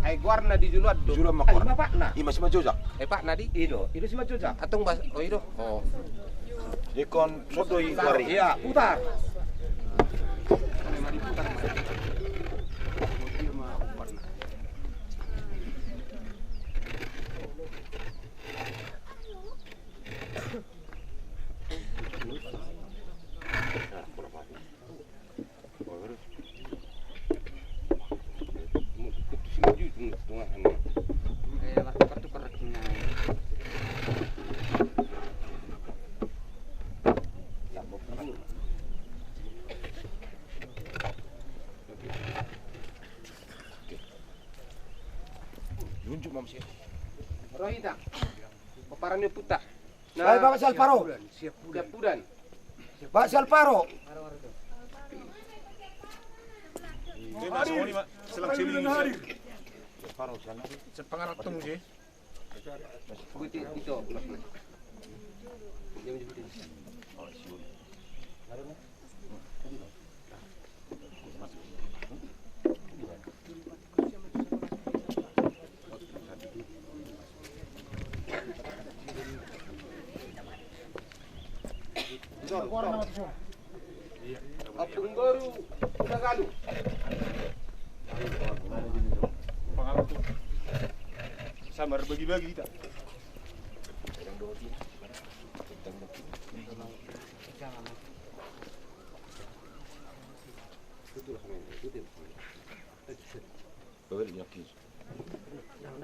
Ay guarna di juluat do. Jula makor. Ay pak na. Ima si Majoja. Pak na di. Itu si Majoja. Atong bas oh ido. Oh. Ikon sodoi Guari. Iya, putar. Junjuk mam siya. Rohita. Paparan ni puta. Ay, Bapak Salparo. Siap budan. Pak Salparo. Selang sili. Paro sana. Sepangaratong siya. Buti itu. Dia menjadi. Oh, siul. Opung baru Tagalu. Pangalat tuh. Samar bagi-bagi kita. Bawa dia kis.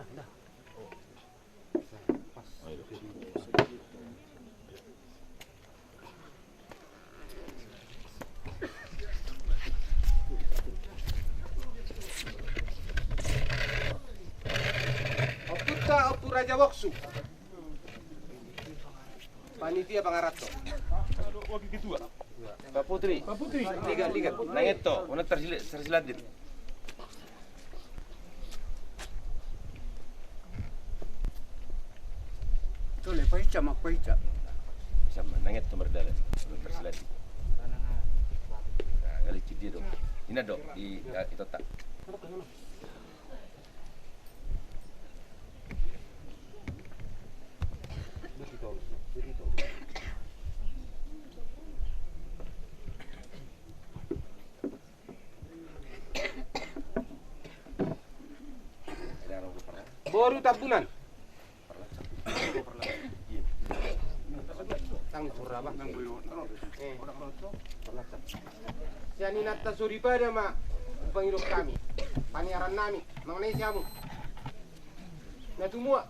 Nah. Ayo. Opu Raja Woksu. Panitia Pangarato. Wakil ketua. Pak Putri. Ligat. Nangeto, mana tersilatin. Tole paica mak paica. Sama nangeto berdala. Tersilatin. Nah, kali dia dong. Ini dong di itu tak. Baru tabunan. Tang suraba. Siani natta suri pada ma pangirok kami. Paniaran nami, mengenai siamu. Na tumua.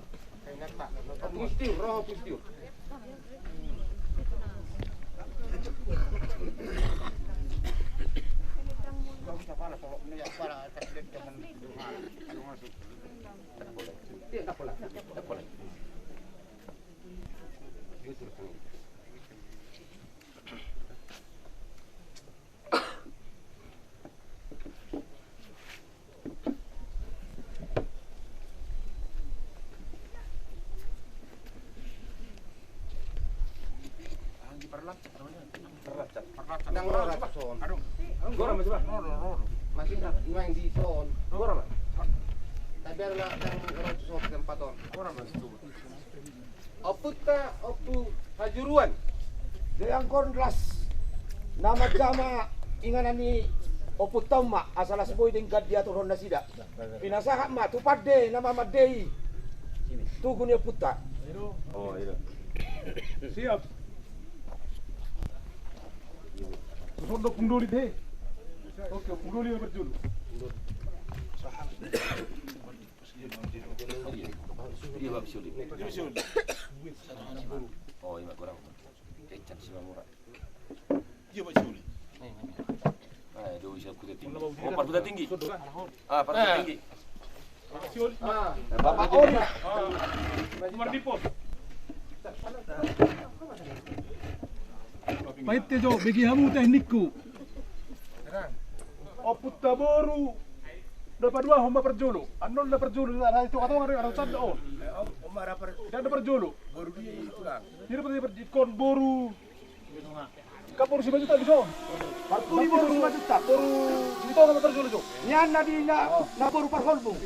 Kay natta. Pustiu, roho pustiu. Tak boleh. Nang rora son. Gora masih bah. Masih nang di son. Gora mah. Tapi ada nang rora son tempaton. Gora masih tu. Opu hajuruan. Deyangkon kelas nama jama inganani opu tama asal asboy ding gadia turun nasida. Pinasaha ma tu padde nama madei. Tugunya puta. Oh, iya. Siap. Susodok pungdoli deh. Oke, pungdoli berjulu. Dia bab siuli. Oh, iya kurang. Kecap sih murah. Dia bab siuli. Ayo, Doi siap kuda tinggi. Oh, parkuda tinggi. Ah, parkuda tinggi. Bapak Ori. Umar Dipo. Pahit jo, bagi kamu teknikku. Oputta boru. Dapat dua homba perjolo. Anol dapat perjolo. Ada itu atau ada satu on. Omar apa? Dan dapat perjolo. Baru dia itu lah. Jadi seperti ikon boru. Kapur si baju tak bisa. Parkuri baru 5 juta. Boru itu dapat perjolo jo. Nyan na di na baru parkolbu.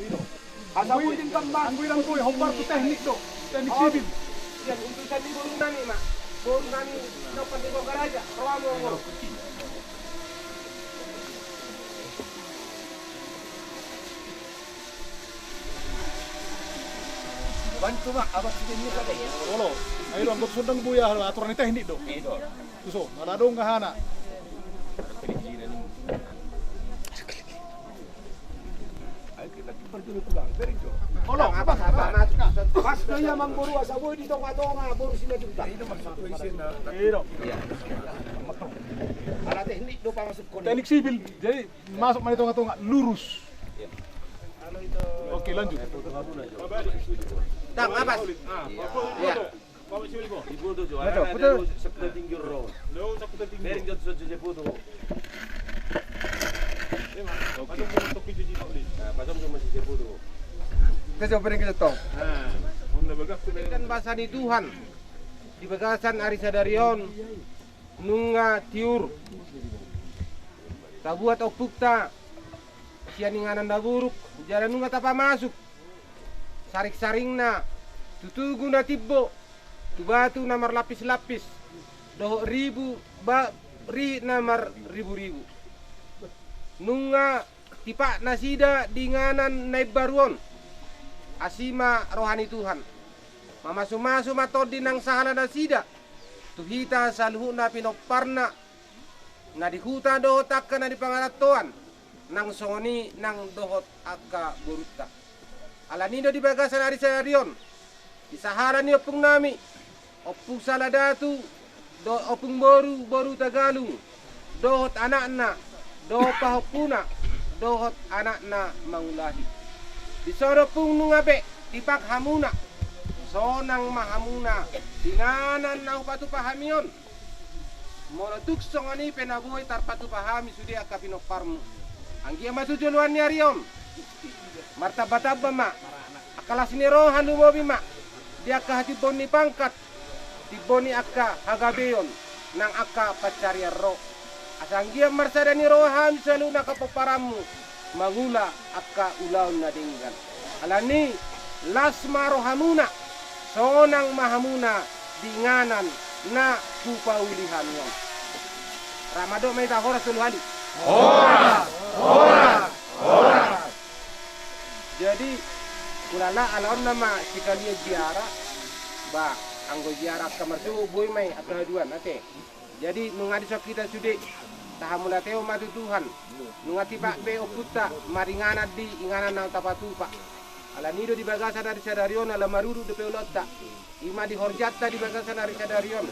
Asa mo din kambang. Ang wirang ko hombar ko teknik do. Teknik sipil. Ya, untuk tadi boru nami mak. Boru nami dapat di garaja. Ramu. Bantu mak, abang sudah ni kata. Olo. Ayo ang sundang buya aturan ni teknik do. Suso, naladong kahana. Olo, apa? Pas kaya mang boru asa boy di tonga-tonga boru 5 juta. Ini masuk isin na. Iya. Ala teknik do pa masuk kon. Teknik sipil. Jadi masuk mana tengah-tengah lurus. Oke, lanjut. Tang apa? Iya. Betul, betul. Seputar tinggi roh. Bering jatuh saja jeputu. Pasang cuma si jeputu. Kita coba bering kita tong. Kan bahasa di Tuhan. Di bagasan Arisa Darion. Nunga tiur. Tabuat okpukta. Sianinganan daburuk. Jalan nunga tapa masuk. Sarik-saring na. Tutugu na tibbo. Tubatu namar lapis-lapis. Doh ribu. Ri namar ribu-ribu. Nunga tipak nasida dinganan naib baruon. Asima rohani Tuhan. Mamasu-masu matodi nang sahala nasida. Tuhita salhuna pinoparna. Nadihuta dohot akka na di pangalatoan. Nang songoni nang dohot akka buruta. Alanido di bagasan Arisa Darion. Di sahara ni opung nami. Opung saladatu. Opung boru Tagalung. Dohot anakna. Dohot pahopuna. Dohot anakna mangulahi. Di soro pung nungabe. Tipak hamuna. Sonang mahamuna. Dinganan na upatu pahamion. Molotuk songoni penabuhay tarpatu pahami sudi akka pinoparmu. Anggia masujuluan ni Arion. Martabatabba ma. Akalas ni rohan lumobi ma. Dia akka hatibon ni pangkat. Tiboni akka hagabeyon. Nang akka pacarya roh. Asanggia marsada ni rohan selalu nakapaparamu. Mangula akka ulaun na dinggan. Alani lasma rohamuna. Sonang mahamuna dinganan na kupaulihan yon. Ramado may tahora suluhali. Ora. Jadi kulala alaon nama sikalia ziarah ba anggo ziarah kamar tu boy may akaduan ate. Jadi nungadi sok kita sude tahamulateo matu Tuhan. Nungati pak be okuta maringana di inganan na tapatupa. Alanido di bagasan Arisa Darion ala maruru de peulota. Ima di horjata di bagasan Arisa Darion.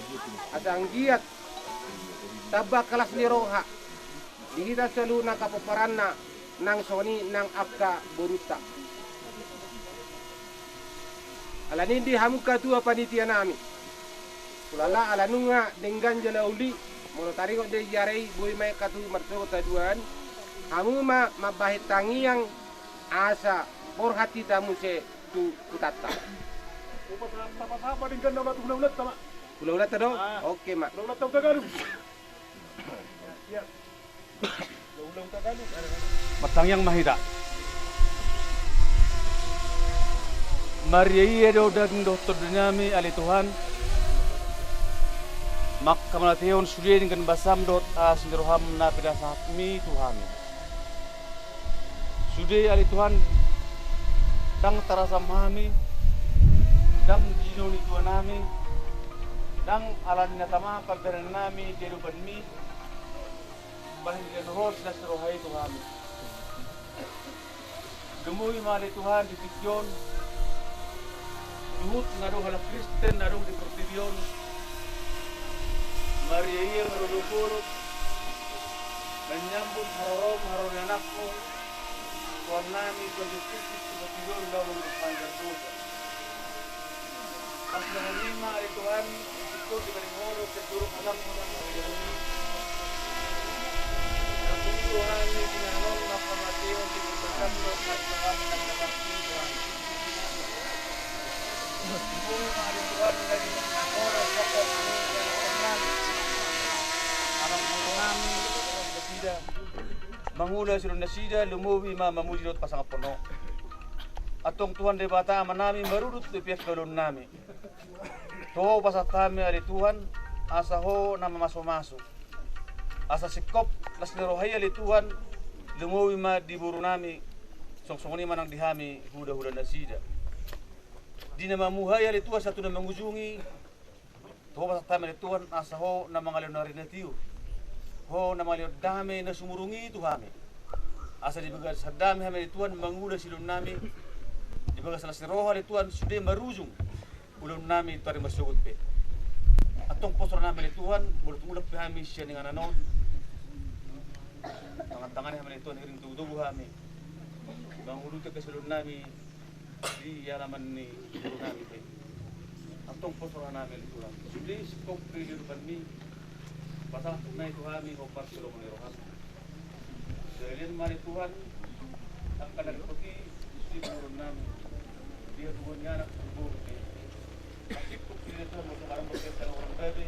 Asanggiat tabak kelas ni roha. Di kita selalu na kapaparanna nang soni nang akka boruta. Alani di hamuka tua panitia nami. Kulala alanunga dengan jalauli mono taringo de yarei boy mai katu marto taduan. Hamu mabahit tangiang asa por hati tamu se tu kutata. Apa dengan nama tu ulat sama? Ulat do? Oke mak. Ulat tahu Tagalog. Ya. Matang yang mahida. Mariya do daging doktor dinami ali Tuhan. Mak kamalation sudah dengan basam dot asniroham na pedasakmi Tuhan. Sudah ali Tuhan dang tarasam hami dang jinoni Tuhan nami dang alan natama pagdaran nami deruban mi bahin dan ros nasrohai Tuhan. Gemoy mali Tuhan di Tikyon. Duhut ngaruh ala Kristen ngaruh di Portirion. Maria iya marulukuro. menyambut harom anakmu Tuhan nami sebagai Kristus sebagai dalam panjang dosa. Pas menerima hari Tuhan itu diberi ngoro keturun anakmu dan hari ini. Aku Tuhan ini dinanon maka mati untuk berkat Tuhan dan dapat Tuhan. Ibu hari Tuhan dari ngoro pokok anak kami tidak mangula sila nasida lumuwi mamamujirot pasang pono atong Tuhan de bata manami marudut de pihak galon nami to pasatami ari Tuhan asa ho na maso-maso asa sikop las nerohaya li Tuhan lumuwi ma di buru nami songsongoni manang dihami huda-huda nasida di na mamuhaya li Tuhan satu na mangujungi to pasatami li Tuhan asa ho na mangalon na rinatiyo ho na mga dami na sumurungi itu kami. Asa dibaga sa dami kami Tuhan mangula silum nami. Dibaga sa roha ni Tuhan sudah marujung ulum nami tari masugot pe. Atong posro nami ni Tuhan mulak kami siya dengan anon. Tangan-tangan kami ni Tuhan iring tudugo kami. Manguluti ke silum nami di yalaman ni guru nami pe. Atong posro nami ni Tuhan. Sudah sikop kehidupan ni pasal tunai Tuhan ini opar selo mengirohan. Selain mari Tuhan akan ada pergi istri turun nami. Dia turunnya anak tubuh. Masih pun dia Tuhan mau sekarang berkata orang bebe.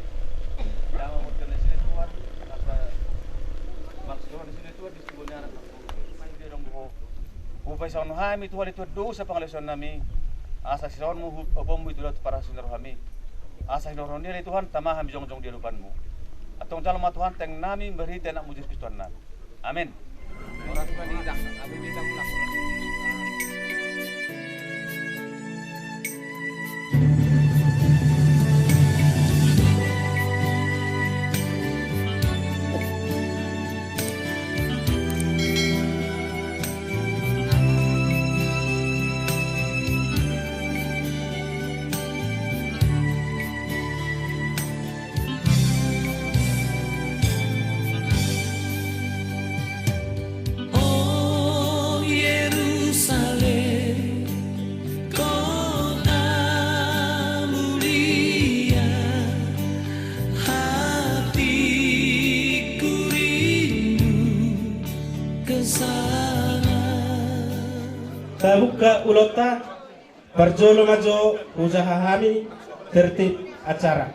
Jangan mau kena sini Tuhan. Apa maksudnya di sini Tuhan disebutnya anak tubuh. Main dia dong boh. Upay sa kami Tuhan itu dosa pangalasan nami. Asa sisawan mo upom itu lat para sinar kami. Asa hinoron dia Tuhan tamah kami jong-jong dia lupanmu. Atong dalam Tuhan teng nami berita nak mujud Kristus nami. Amin. Orang tua tidak, kami tidak mulak. Tabuka ulota berjolo majo usaha kami tertib acara.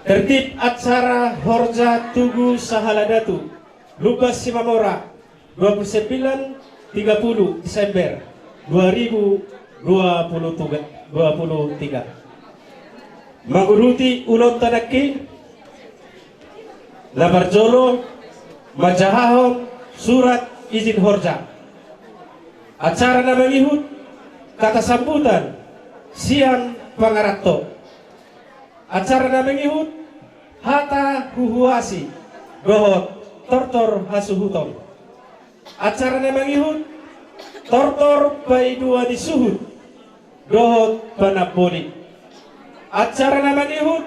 Tertib acara Horja Tugu Sahaladatu Lubas Simamora 29-30 Desember 2023. Menguruti ulot tanaki Labarjolo Majahahon surat izin Horja. Acara na mangihut kata sambutan siang pangaratto. Acara na mangihut hata huhuasi gohot tortor hasuhuton. Acara na mangihut tortor pai dua disuhut gohot panapoli. Acara na mangihut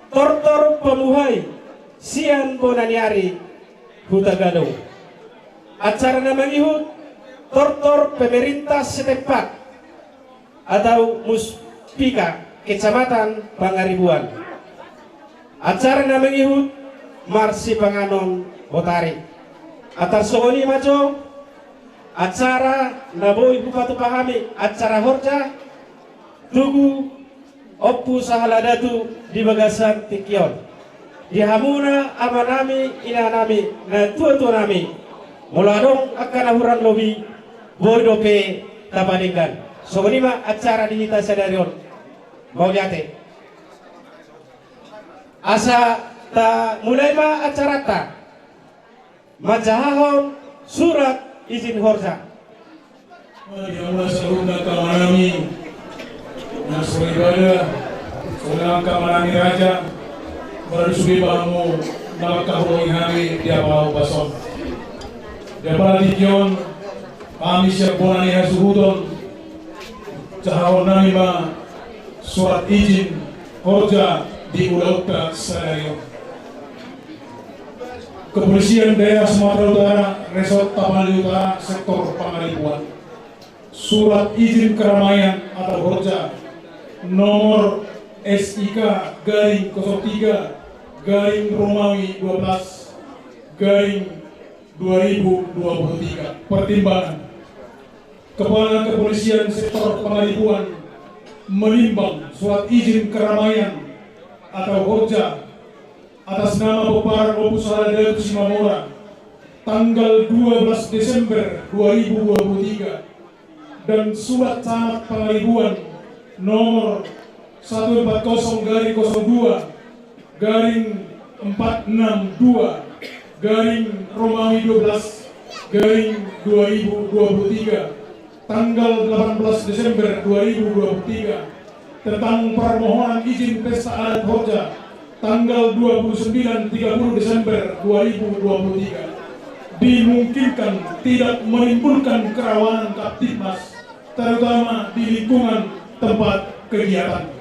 tortor pemuhai siang bonaniari hutagadong. Acara na mangihut tortor pemerintah setempat atau muspika kecamatan Pangaribuan. Acara na mangihut marsi panganon Botari. Atar sogoni majo acara na boy bupatu pahami acara Horja Tugu Oppu Sahaladatu di Bagasan Tikion. Di hamuna amanami inanami na tua-tua nami muladong akan ahuran lobi boy dope tapaningan. Sogoni ma acara di hita sadarion mau jate. Asa ta mulai ma acara ta majahahon surat izin Horja. Ya Allah sehingga kamanami nasri ibadah sulang kamanami raja baru subi bahamu nalakahu ihami dia bahu bason dia paradikyon kami siap bonani hasuhudon cahawon nami ma surat izin Horja di Ulauta Sadario Kepolisian Daerah Sumatera Utara, Resort Tapanuli Utara, Sektor Pangaribuan. Surat izin keramaian atau Horja nomor SIK garing 03 garing Romawi 12 garing 2023. Pertimbangan: Kepala Kepolisian Sektor Pangaribuan menimbang surat izin keramaian atau Horja atas nama Peparan Opus Haladatu Simamora tanggal 12 Desember 2023 dan surat Camat Pangaribuan nomor 140/02 garing 462 garing Romawi 12 garing 2023 tanggal 18 Desember 2023 tentang permohonan izin pesta adat Horja tanggal 29-30 Desember 2023 dimungkinkan tidak menimbulkan kerawanan Kaptibmas terutama di lingkungan tempat kegiatan.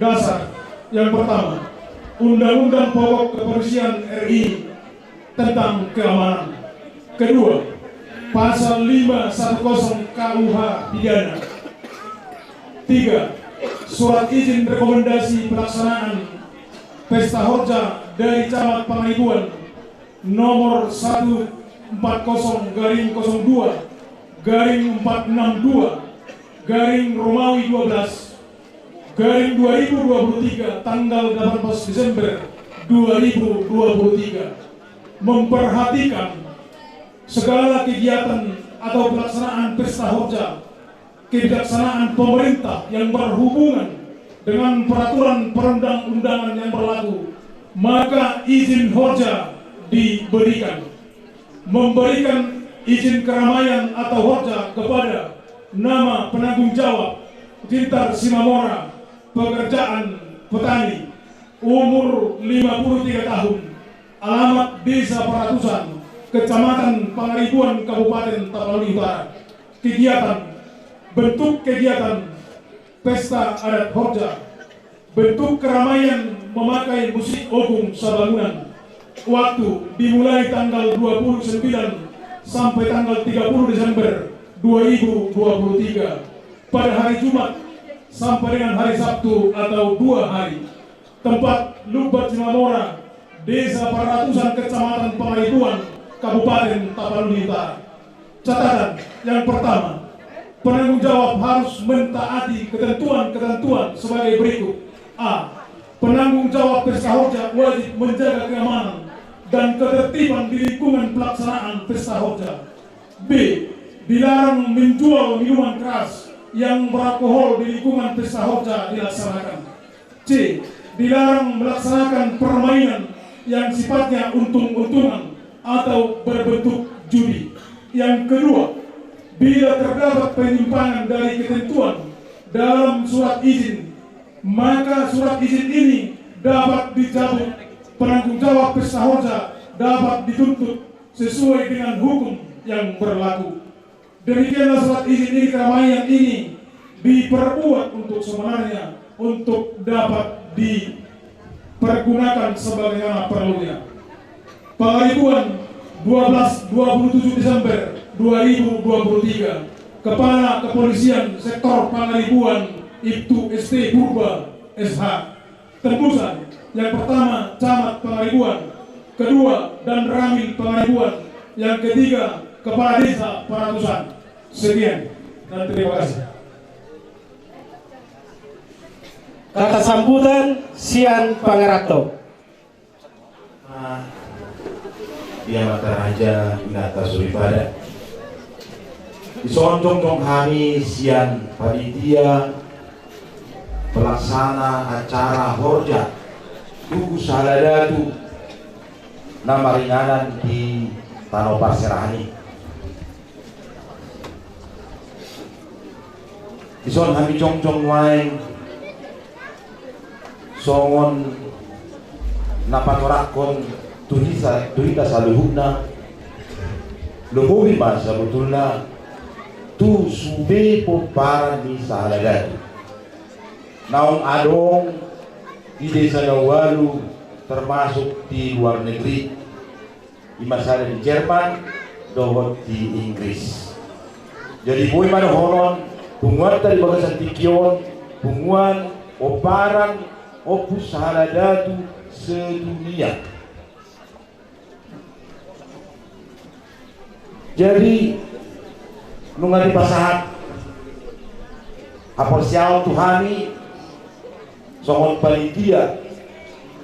Dasar yang pertama, Undang-Undang Pokok Kepolisian RI tentang keamanan. Kedua, Pasal 510 KUH pidana. 3. Surat izin rekomendasi pelaksanaan Pesta Horja dari Camat Pangaribuan nomor 140/02 garing 462 garing Romawi 12 garing 2023 tanggal 18 Desember 2023 memperhatikan segala kegiatan atau pelaksanaan Pesta Horja kebijaksanaan pemerintah yang berhubungan dengan peraturan perundang-undangan yang berlaku, maka izin Horja diberikan. Memberikan izin keramaian atau Horja kepada nama penanggung jawab Jintar Simamora, pekerjaan petani, umur 53 tahun, alamat Desa Peratusan, Kecamatan Pangaribuan, Kabupaten Tapanuli Utara. Kegiatan, bentuk kegiatan Pesta Adat Horja, bentuk keramaian memakai musik ogung sabangunan. Waktu dimulai tanggal 29 sampai tanggal 30 Desember 2023 pada hari Jumat sampai dengan hari Sabtu atau 2 hari. Tempat Lubat Simamora, Desa Peratusan, Kecamatan Pangaribuan, Kabupaten Tapanuli Utara. Catatan yang pertama, penanggung jawab harus mentaati ketentuan-ketentuan sebagai berikut. A. Penanggung jawab Pesta Horja wajib menjaga keamanan dan ketertiban di lingkungan pelaksanaan Pesta Horja. B. Dilarang menjual minuman keras yang beralkohol di lingkungan Pesta Horja dilaksanakan. C. Dilarang melaksanakan permainan yang sifatnya untung-untungan atau berbentuk judi. Yang kedua, bila terdapat penyimpangan dari ketentuan dalam surat izin, maka surat izin ini dapat dicabut. Penanggung jawab Pesta Horja dapat dituntut sesuai dengan hukum yang berlaku. Demikianlah surat izin ini keramaian ini diperbuat untuk sebenarnya untuk dapat dipergunakan sebagaimana perlunya. Pangaribuan 12-27 Desember 2023. Kepala Kepolisian Sektor Pangaribuan Ibtu ST Purba SH. Tembusan yang pertama Camat Pangaribuan, kedua Dan Ramil Pangaribuan, yang ketiga Kepala Desa Peratusan. Sekian dan terima kasih. Kata sambutan Sian Pangeratto. Dia mata raja inata suribada. Disonjong kami Sian panitia pelaksana acara Horja Tugu Saladatu nama ringanan di Tanopar Serani. Ison kami cong wain songon napatorakon tuhita saluhuna luhubi ba sebetulnya tu sube Peparan di Saladatu naung adong di desa Dawalu termasuk di luar negeri Imasada di Jerman, dohot di Inggris. Jadi boy mana honon, bunguan tadi bagasan tikion, bunguan, oparan, opus haladatu sedunia. Jadi nungan di pasahat, apor siaw Tuhani, songon panitia,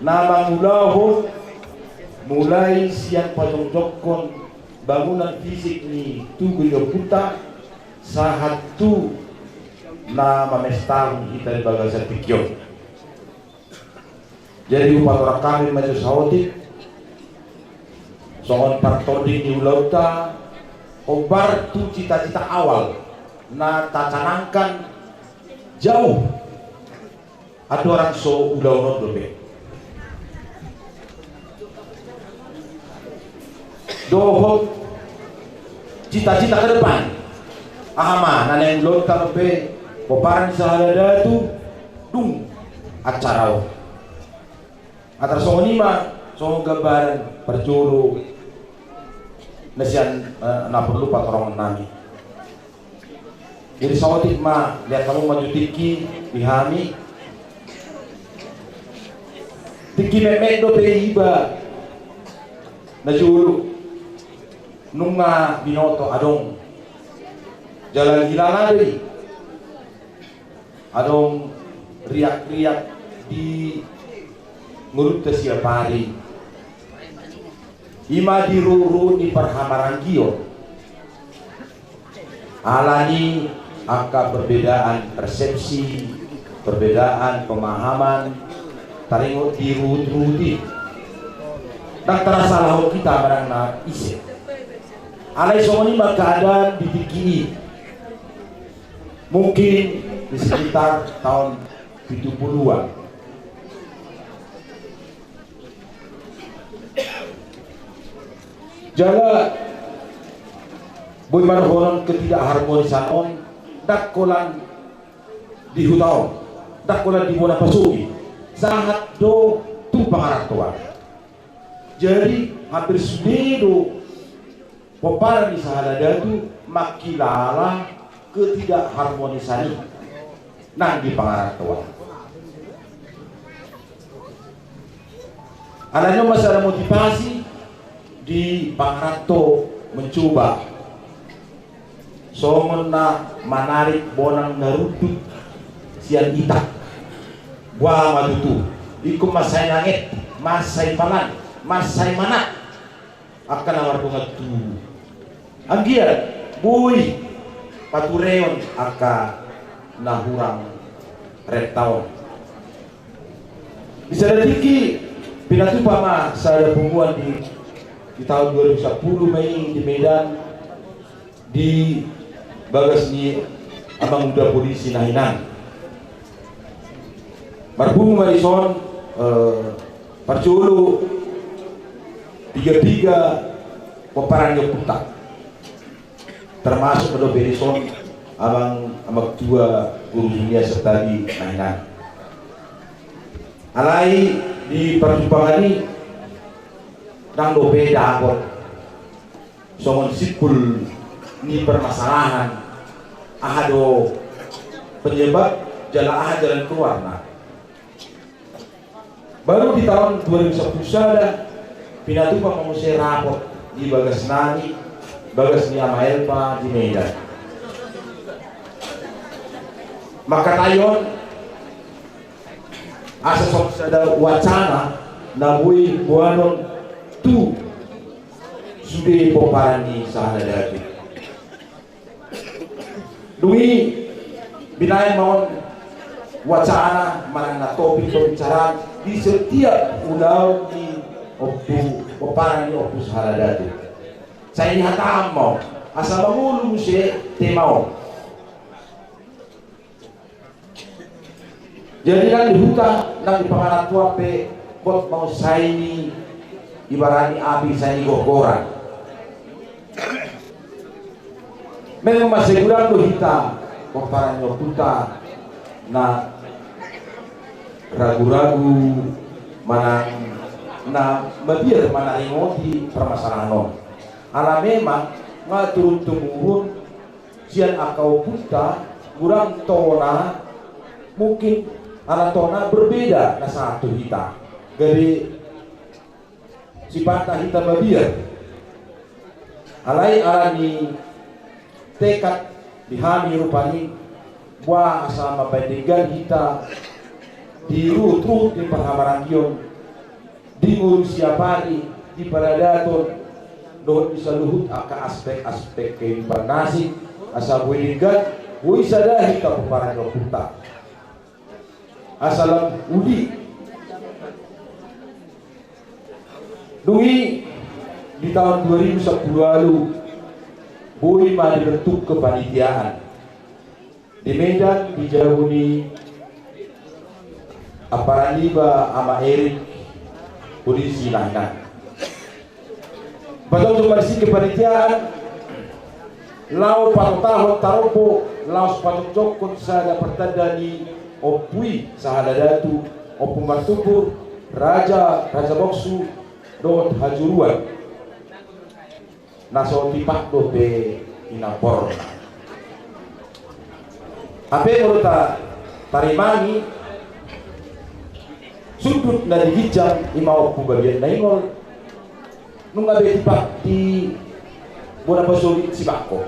nama mulahon, mulai siang pajongjokon bangunan fisik ni tugu puta sahatu nama mestang kita di bagasan tikyon. Jadi upatora kami maju sahotik songon partoding di ulauta obar tu cita-cita awal na tacanangkan jauh ada orang so udah dobe dohot cita-cita ke depan ahama nana yang lontar dobe koparan sahalada tu dung acara atar songo nima songo gambaran perjuru nasian na perlu patorong nami. Jadi sawatik ma lihat kamu maju tiki dihami tiki memek do iba na julu nunga binoto adong jalan hilala deui adong riak-riak di ngurut ke siapa hari ima diruru di perhamarangkio alani angka perbedaan persepsi, perbedaan pemahaman taringot dirut-ruti dan terasa lahu kita barang na isi alai songoni keadaan di TKI mungkin di sekitar tahun 70-an. Jala boy manhonon ketidakharmonisan on dakolan di hutaon dakolan di bona pasuki sangat do tu pangaratuan. Jadi hampir semedo peparan di sahaladatu makilala ketidakharmonisan nang di pangaratuan. Adanya masalah motivasi di Pangarato mencoba somena menarik bonang narutut sian itak buah madutu iku masai nangit masai palan masai mana akan awar pengatu anggiar boy patureon aka nahurang retaon bisa datiki pinatupa ma saya pungguan di tahun 2010 Mei di Medan di bagas ni abang muda polisi Nahinan marhum Marison Parculu 33 peperan Yoputak termasuk pada Berison abang tua guru dunia serta di Nahinan alai di perjumpaan ini nang do beda akor songon sipul ni permasalahan ahado penyebab jalan keluar nah. Baru di tahun 2010 ada pinatupa memusir rapor di bagas nani bagas ni Amaelpa di Medan maka tayon asa sok ada wacana nabui buanon tu sudah poparani sahadat dui binayan mohon wacana mana topik pembicaraan di setiap pulau di poparani opus sahadat saya lihat mau asal mengulu musik temau jadi kan di hutan nang di pangaran tua pe bot mau saya ini ibarani api saya gogoran memang masih kurang tuh kita peparan Yoputa na ragu-ragu manang na mabir manaingo di permasalahan ala memang ngaturun temurun sian akau puta kurang tona mungkin ala tona berbeda na satu hita dari sifatnya hita mabir alai alani tekad dihami rupani buah sama pendidikan kita dirut-rut di penghamaran kion di usia pari di paradaton doh bisa luhut aka aspek-aspek kehidupan nasi asal pendidikan bisa dah kita peparan kita asal udi dungi di tahun 2010 lalu Boy mah dibentuk kepanitiaan di Medan dijauhi Aparaniba ama Erik polisi lainnya. Betul cuma di kepanitiaan lau patutahot taropo lau sepatu cokot sada pertanda di opui sahada datu opung martupur raja boksu dot hajuruan naso tipak do be inapor ape menurut tarimani sudut dari hijab imau ku bagian naingol nunga be tipak di bona pasoli sibako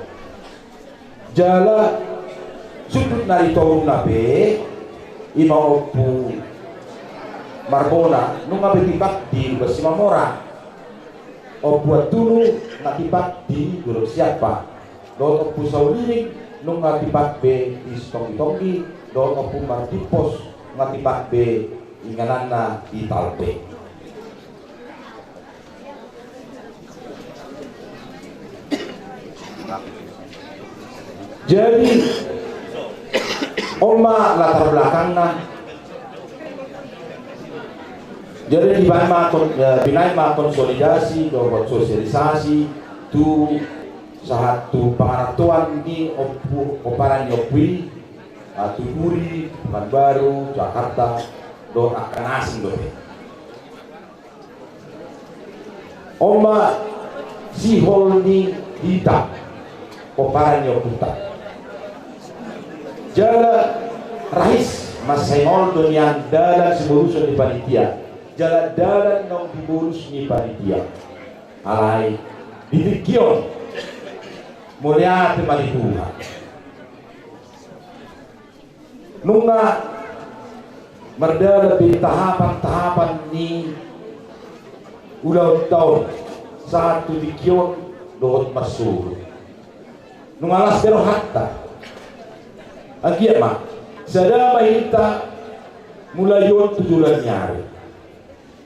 jala sudut dari torun nabe imau ku marbona nunga be tipak di Basimamora o buat dulu ngatipat di guru siapa do opu sauliring nung ngatipat be istong-tongi do opu martipos ngatipat be inganana di talpe jadi oma latar belakangnya jadi di bina konsolidasi dan sosialisasi tu satu pengatuan ini oparan yopui tu Puri, Baru, Jakarta do akan asing do oma si holni hitam oparan yoputa jala rahis mas hengol dunia dalam seburusan di panitia jalan-jalan nong diurus ni panitia alai didikion mulia temali Tuhan nunga merdada di tahapan-tahapan ni ulang tahun satu dikion dohot masuk nunga las pero hatta agia mak sada mahita mulayon tujulan nyari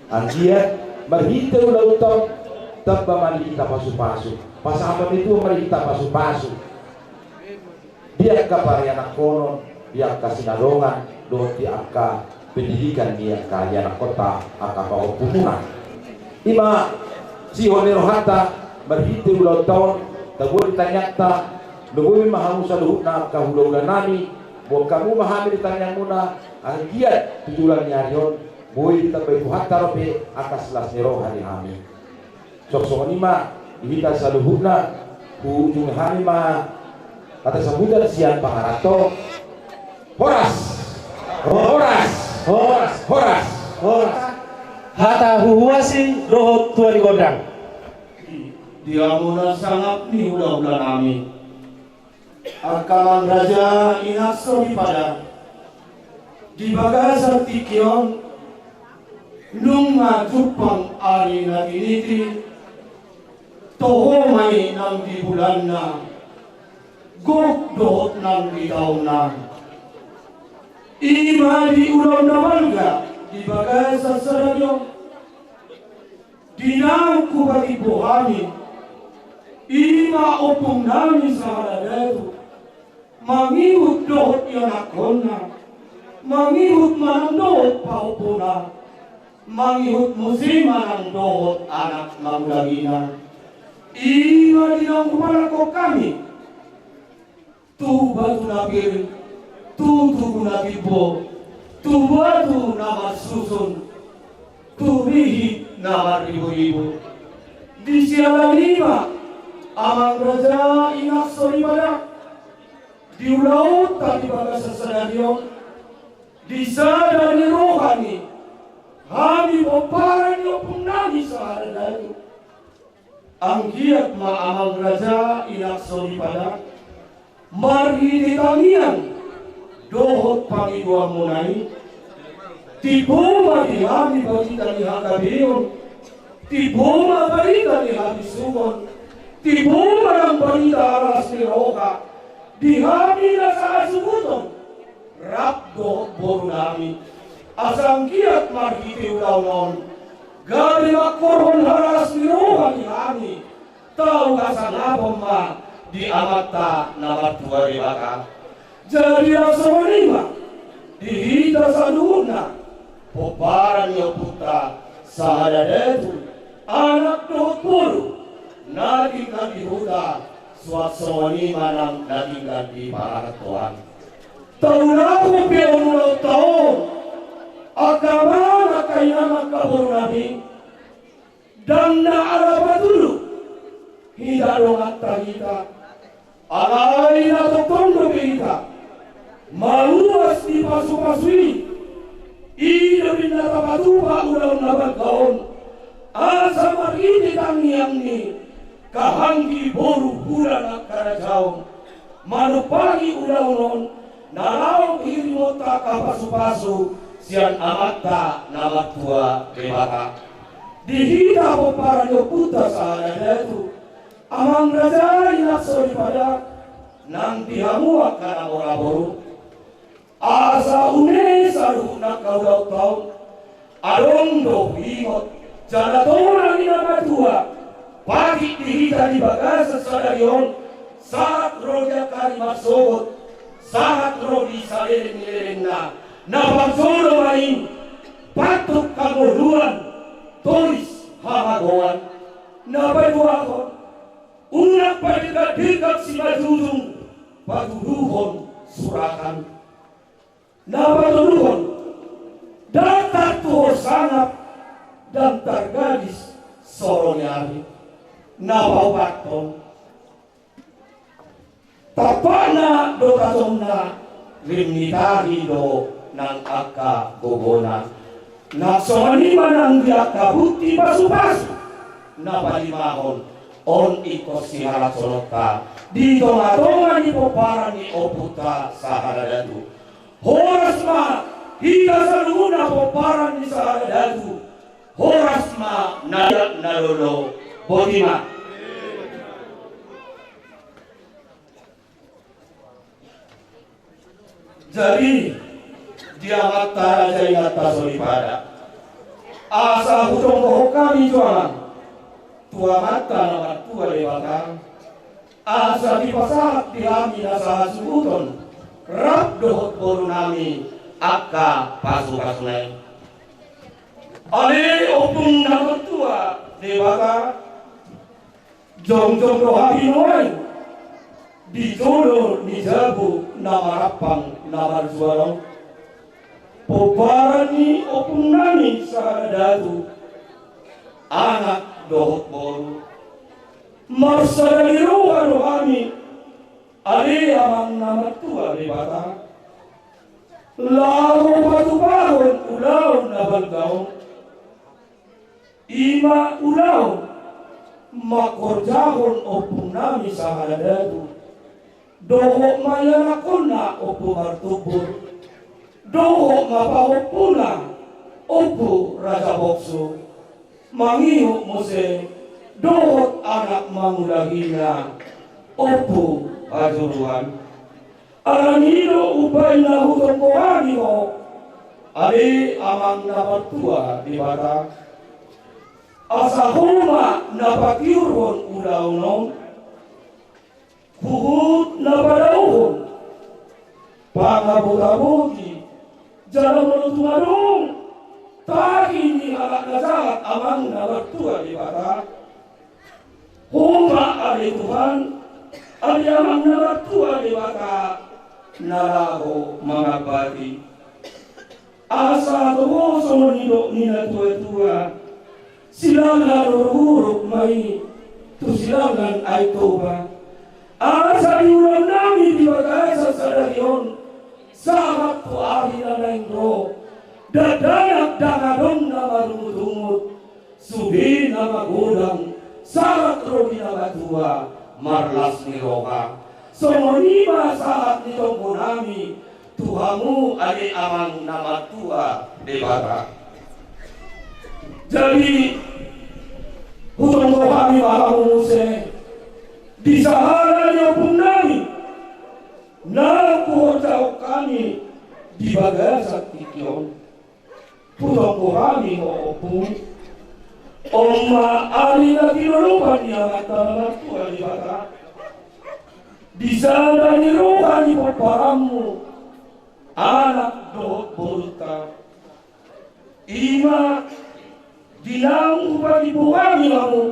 Anjia marhita ulau tau tabba mari kita pasu-pasu pasaman itu mari kita pasu-pasu dia kapari anak konon dia kasih sinadongan do ti aka pendidikan dia ka anak kota aka paupunan ima si honero hata marhita ulau tau tabu ditanya ta dogo mahamu saluhna ka hulau nami bo kamu mahami ditanya muna anjia tujulan nyarion boy kita berbuat tarope atas las nero hari kami. Sok-sok ini mah kita saluhuna ujung hari mah kata sambutan sian pangarato horas hata huwasi rohot tua di godang dia muna sangat ni ulah-ulah nami akaman raja inaso di pada di bagasan tikion nunga jupang ari na tiniti toho may nang di bulan na gokdot nang bitaw na ima di ulaw na malga di bagay sa saradyo dinang kubati buhani ima opong namin sa haladeto mangihut dohot yon akon na mangihut manandot paupo na mangihut musima ng dohot anak mamulagina. Iwa dinang kumalako kami. Tuba tu nabir, tutu nabibo, tuba tu namasusun, tubihi nama ribu-ribu. Di siang lima, amang raja inak sori pada. Di laut tadi bagas sesenarion. Di sadari rohani, kami peparan opung nagi sehari-hari. Anggiat ma amang raja inak sori pada. Marhi di tangian, dohot pangi dua munai. Tiboma di kami bagita ni hakabiyon. Tiboma bagita ni habis sugon. Tiboma ang bagita aras ni roka. Di kami nasa asubuton. Rap dohot boru nami. Asang kiat marhiti ulaw non. Gabi makorhon haras ni roka ni kami. Tau kasang apong ma. Di amata namat tua di baka. Jadi rasa lima dihita sa luna poparan niyo puta sa hadadetu anak dohot puru naging dihuta suat lima ng naging di parakatuan. Taon ako piyong taon agama na kaya magkaburo namin dan naarapa dulu hidalong at tagita. Alay na totondo kita, maluas di pasu-pasui, idabin na tapatupa ulaw na bagkaon, asa margiti tangiang ni, kahanggi boru hula na karajaon, manupagi ulaw non, nalaw irimota kapasu-pasu, siyan amata na matua bebaka. Dihita po para nyo puta sa haladetu, amang raja inak sori pada nang dihamuak ka ng oraboro. Asa une saru na kaudaw taon arondo ingot jalaton ang inapatua pagi dihita di bagas sa dayon saat roja kari masogot saat rodi salering-lereng na napagsolo main patok kamuluan toris hamagoan napaduakon. Unak pagdekat si majujung patuduhon surakan. Napatuduhon datar tuhor sanap dan targadis soronyari. Napaupaton tapana dokatomna rimnitahi do ng akka gogona. Naksonima ng diaka buti pasu-pasu napalimahon. On iko si halat solota di tonga-tonga ni popara ni oputa sa haladatu. Horas ma hita sa luna popara ni sa haladatu. Horas ma nayak nalolo botima. Jadi dia mata raja ingata solipada. Asa hutong bohong kami jualan. Tua mata naman tua lewatang asa di pasak di kami nasa subuton rap dohot boru nami akka pasu-pasunay ale opung naman tua lewata jong-jong rohabi noy di jodoh ni jabu namarapang namarsuarong pobarani opung nami sa datu anak dohot boru marsadaliru rohani ali amang namatua di bata lago batu bahon ulaw na balgaon ima ulaw makorjahon opung nami sa haladatu doho mayanakon na opo martubur doho mapahopuna opo raja bokso mangiho mo se dohot anak mangulagina opo ajuruan aranido upay na hutong kohani mo ali amang napatua di bata asahuma napakiurhon ulaw non huhut napadauhon pangabugabugi jalan menutumadong taki ni anak nasahat amang nabatua di bata huma ali Tuhan ali amang nabatua di bata nalaho mangabati asa tuwo sono nina tua-tua silangan uruk mai tu silangan ay toba asa diulang nami di bagasa sadarion sahat tu ari na nengro dadayak dangadong na marumut-umut subi na magudang sahat rogi na batua marlas ni roka songonima sahat ni tongko nami Tuhamu adi amang nama tua debata. Jadi hutong ko kami makamuse di saharanya pun nami nakuhotao kami di bagasa tikyon hutong ko kami maupun Oma ali na kinulupan niya mata nama tua debata di sana nirukan ni paparamu anak dohot boruta ima dinang bagi buwangi kamu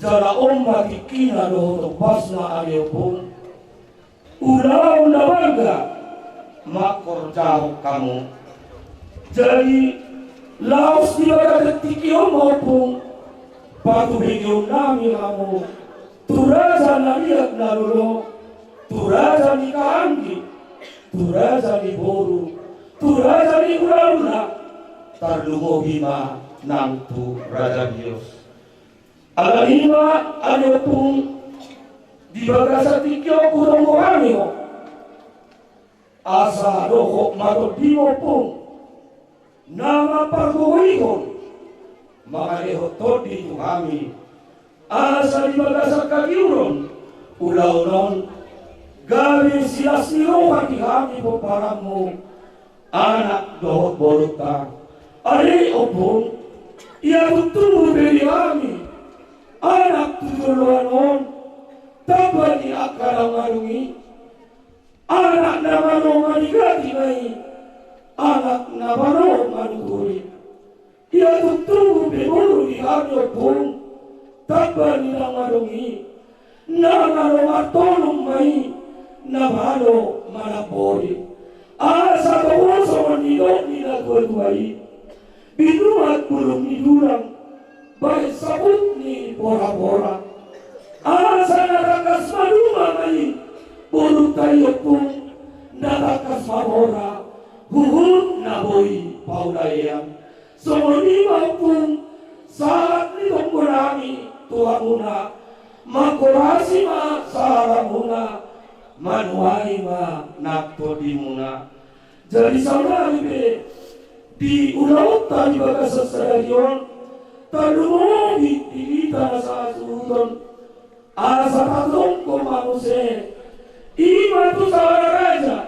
jala omba kikina dohot pasna ariopun ulau na warga makor jauh kamu jadi laos di baga detikio maupun batu begio nami kamu turaza na liat na lolo turaza ni kaanggi turaza ni boru, turaza ni ula-ula, tarlumo bima nang tu raja Dios. Alalima ano pun di bagasa tikyo kurang mo asa roko matodimo pun nama pargoihon makareho todi tu kami asa di bagasa kagiuron ulau-non gabi silas nirohan di kami po paramu anak dohot boruta ari opong ia betul dari kami anak tujuan tabani akalang ngalungi anak namano manigati nai anak namano manuturi ia betul bebolu di kami opong tabani ngalungi nangalo matolong mai namalo manapori asa tawoso manido nila tuai binuat bulung ni durang baik sabut ni bora-bora asa narakas maduma mai bulu tayo pun narakas mabora huhut naboi paulayan somoni maupun saat ni tongkurami tuamuna makorasi ma saramuna manuai ma nakto di muna jadi saudari be di ulauta di bagasa stadion talumogi di tanah sasuton asa katong ko manuse ima tu sahara raja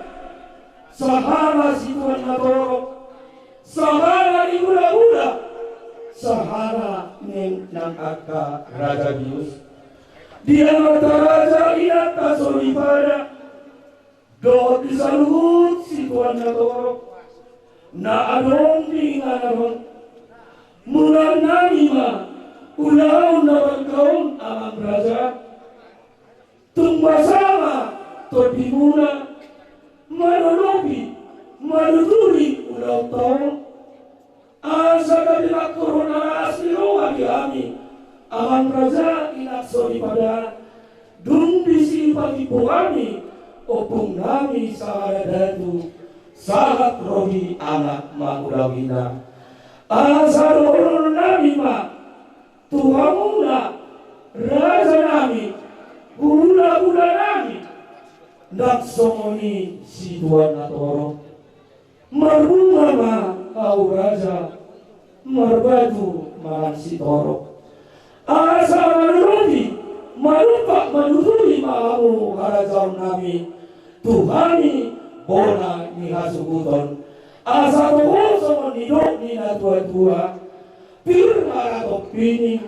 sahara situan natorok sahara di ula-ula sahara neng nang aka raja Dios dia mata raja inata solipara do disaluhut si tuan natorok na adong di nganaron mulan nanima ulau na berkaun amang raja tumbasama topi muna manolobi manuturi ulau taon asa kabila korona asli roha kami amang raja inaksoni pada dumbisi pagi kami opung nami saradatu sahat rohi anak mangulawina asa rohon nami ma tuhamuna raja nami gula-gula nami naksongoni si tuan natoro marbunga ma kau raja marbatu marang si toro asa manuruti malupak manuturi maamu harajaw nami tuhani bona ni hasuguton asa tohoso nidok ni natua-tua pir ngaratok pining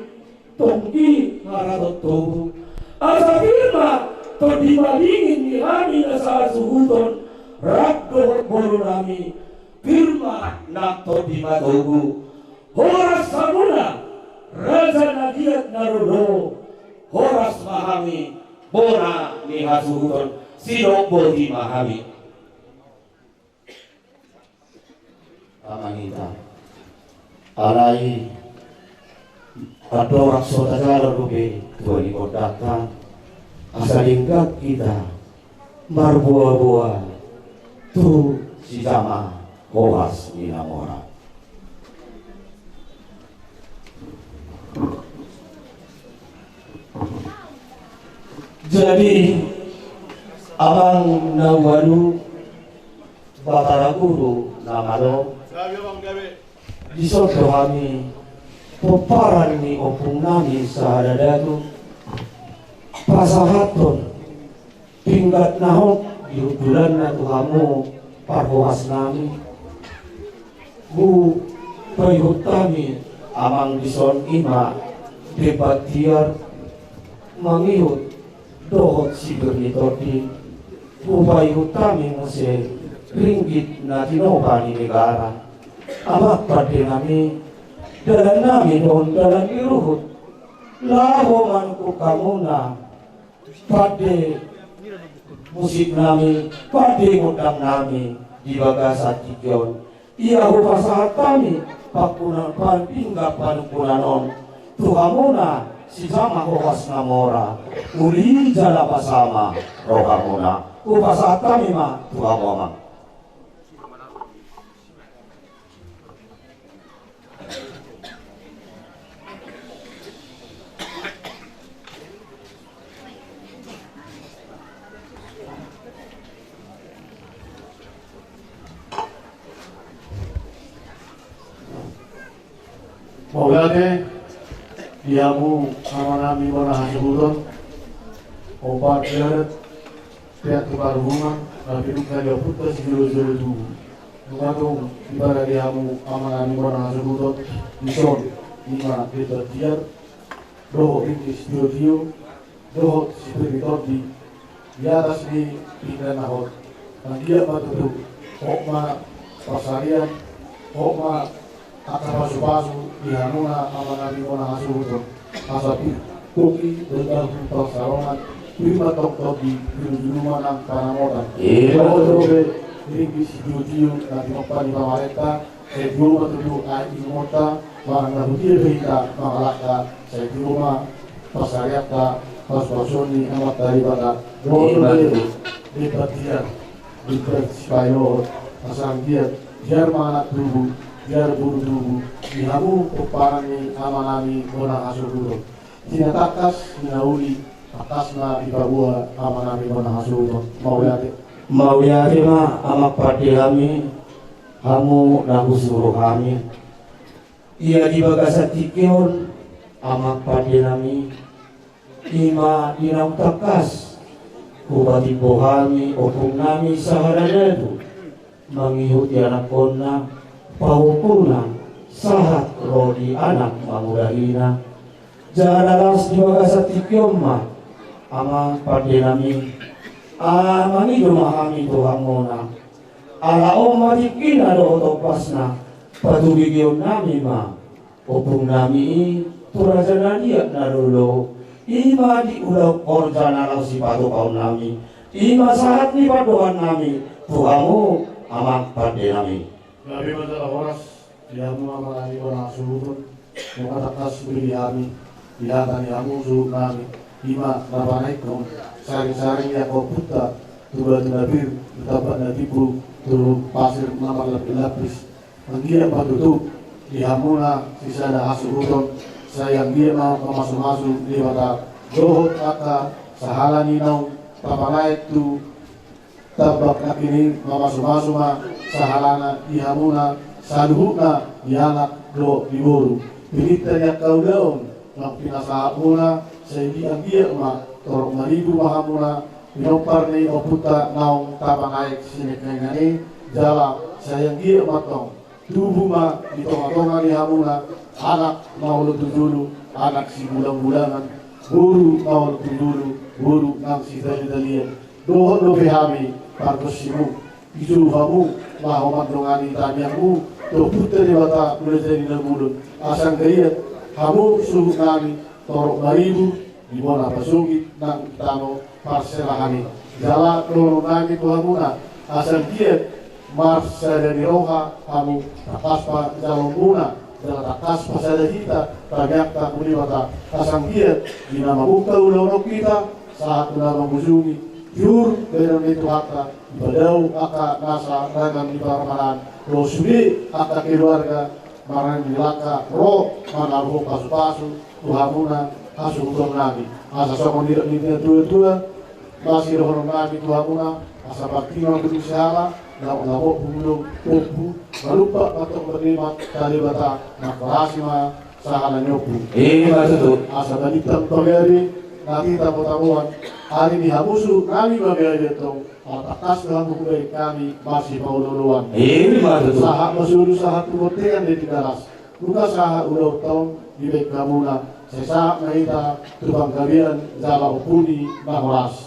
tongki ngaratok tobu asa firma to dibalingin ni kami nasa hasuguton rakdo bolu nami firma nakto di matogu horas samuna raja nadiat narudo horas mahami bona ni hasuguton sino bodi mahami Pamangita arai Adorak saudara rubi tua di datang asalingkat kita marbuah-buah tu si sama hoas di namora. Jadi abang nawadu batara guru namalo disoto kami peparan ni opung nami sahadadatu pasahaton tingkat nahok diudulan na tuhamu parhoas nami bu payhut kami amang dison ima debat tiar mangihut dohot sigur ni todi payhut kami muse ringgit na tinoba ni negara amat pade nami dalam nami don dalam iruhut laho man ku kamuna pade musik nami pade ngundang nami di Bagasat Cikyon ia hupasahat kami pakunan pantingga panukunanon tuhamuna si sama hokas namora uli jala pasama rohamuna hupasahat kami ma tuhamoma. Maulate diamu sama nami mana hasiludon obat jaret tiap tukar bunga tapi duka dia putus juru-juru tu duka tu ibarat diamu sama nami mana hasiludon dison lima kita tiar doh ini studio doh spiritor di atas di pindah nahor dan dia batu tu okma pasarian okma akan pasu-pasu dihamuna amanami kona hasuhuton asapi koki dengan persarongan prima tok-tok di juru-juru manang panamotan dobe ringgis jiu-jiu nanti nopan di pamareta saya juru matuju aji mota barang nahutir kita mangalaka saya juru ma pasariata pas-pasoni amat dari bata dobe dipatian dipersipayo asang dia biar mana tubuh biar buru-buru dihamu peparani amanami kona hasuhuton tinatakas minauli atasna ibabua amanami kona hasuhuton mau yate ma amak pade kami hamu nahu suruh kami ia di Bagasat Cikyon amak pade nami ima dinau takas kubati bohami opung nami saharadadu mangihut anak kona paupunan sahat rodi anak mangudahina jalalas di Bagasat Cikyon ma amang pade nami amang ido mahami Tuhan mona ala omati kina do topasna patubigyon nami ma opung nami turajanan dia narulo ima di ulau korja nalau si patu kaum nami ima sahat ni padoan nami Tuhamu amang pade nami Nabi masalah horas diamu amanami kona hasuhuton mengatakas beri kami dihatani hamu suruh kami ima napanai kong saring-saring ya kau puta tuba nabir tabat natibu turu pasir namar lapis menggiam patutup dihamuna sisa ada hasuhuton sayang dia mau masuk-masuk di mata dohot aka sahala ninau tapanai tu tabak nak ini masuk-masuk ma sahalana dihamuna saluhuna dianak do diburu pilitanya kau daun lang pinasahapuna sayang dia ma torok maribu mahamuna pinopar ni oputa naung tapanai sinekengani jala sayang dia matong tubuh ma di tonga-tonga dihamuna anak mau lebih dulu anak si bulang-bulangan guru mau lebih dulu guru nang si dali-dalian dohon do behami parkosimu ijuru kamu mahomat dongani tanyangmu to puter di bata mulai dari nabulun asang kayat kamu suhu nami torok maribu di bona pasugit nang tano parselahani jala loro nami tuhamuna asang kiat marsa dari roha kamu tapaspa jalong muna Datakas pasada kita, tagyak tak muli mata kasangkiat, di nama buka ulang kita, saat nama musuhi, jur dengan itu hata, badau aka nasa dengan di paramanan, lo sudi aka keluarga, marang di laka, ro manaruh pasu-pasu, tuhamuna, hasu utang nabi, asa sama tidak tua-tua, masih rohong nabi tuhamuna, asa bakti orang berusaha, Lawak bumulong kubu malupa atau berlima kali bata nakarasi ma sahalan nyobu. Maksud asa balitang pagari nakita po tamuan hari ni hamusu kami bagay itong atakas ng hukay kami masih paululuan. Maksud saha masulu saha tumotean di tigaras. Buka saha ulaw taong bibig kamuna sesa mahita tubang kabian zala upuni mahoras.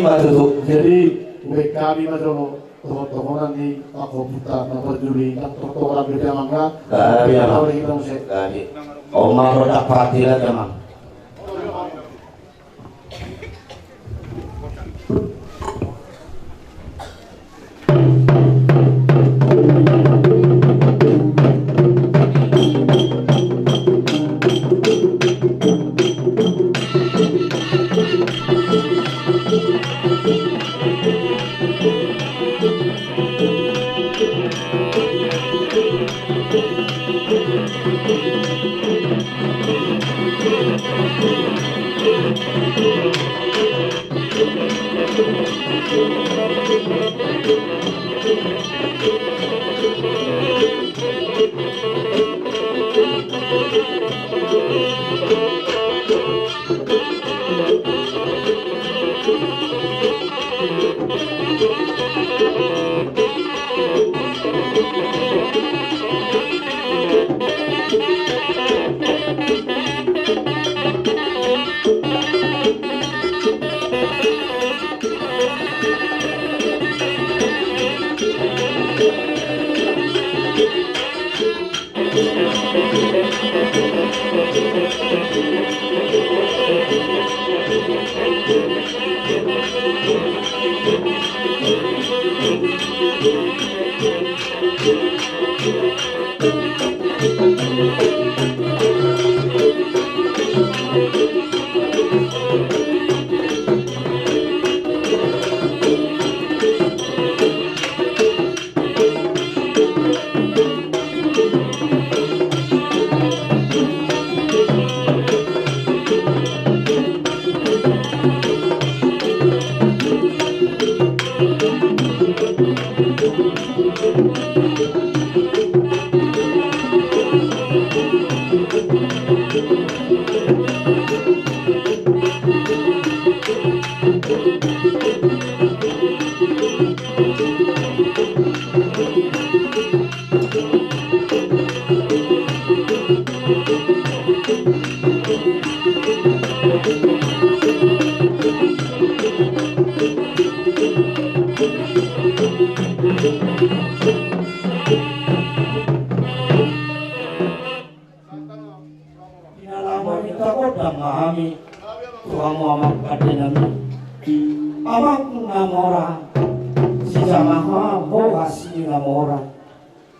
Maksud jadi bibig kami madono tokoh-tokohan ni ako puta na peduli at tokoh-tokohan beda mangga Kami Omar rodak patilan teman.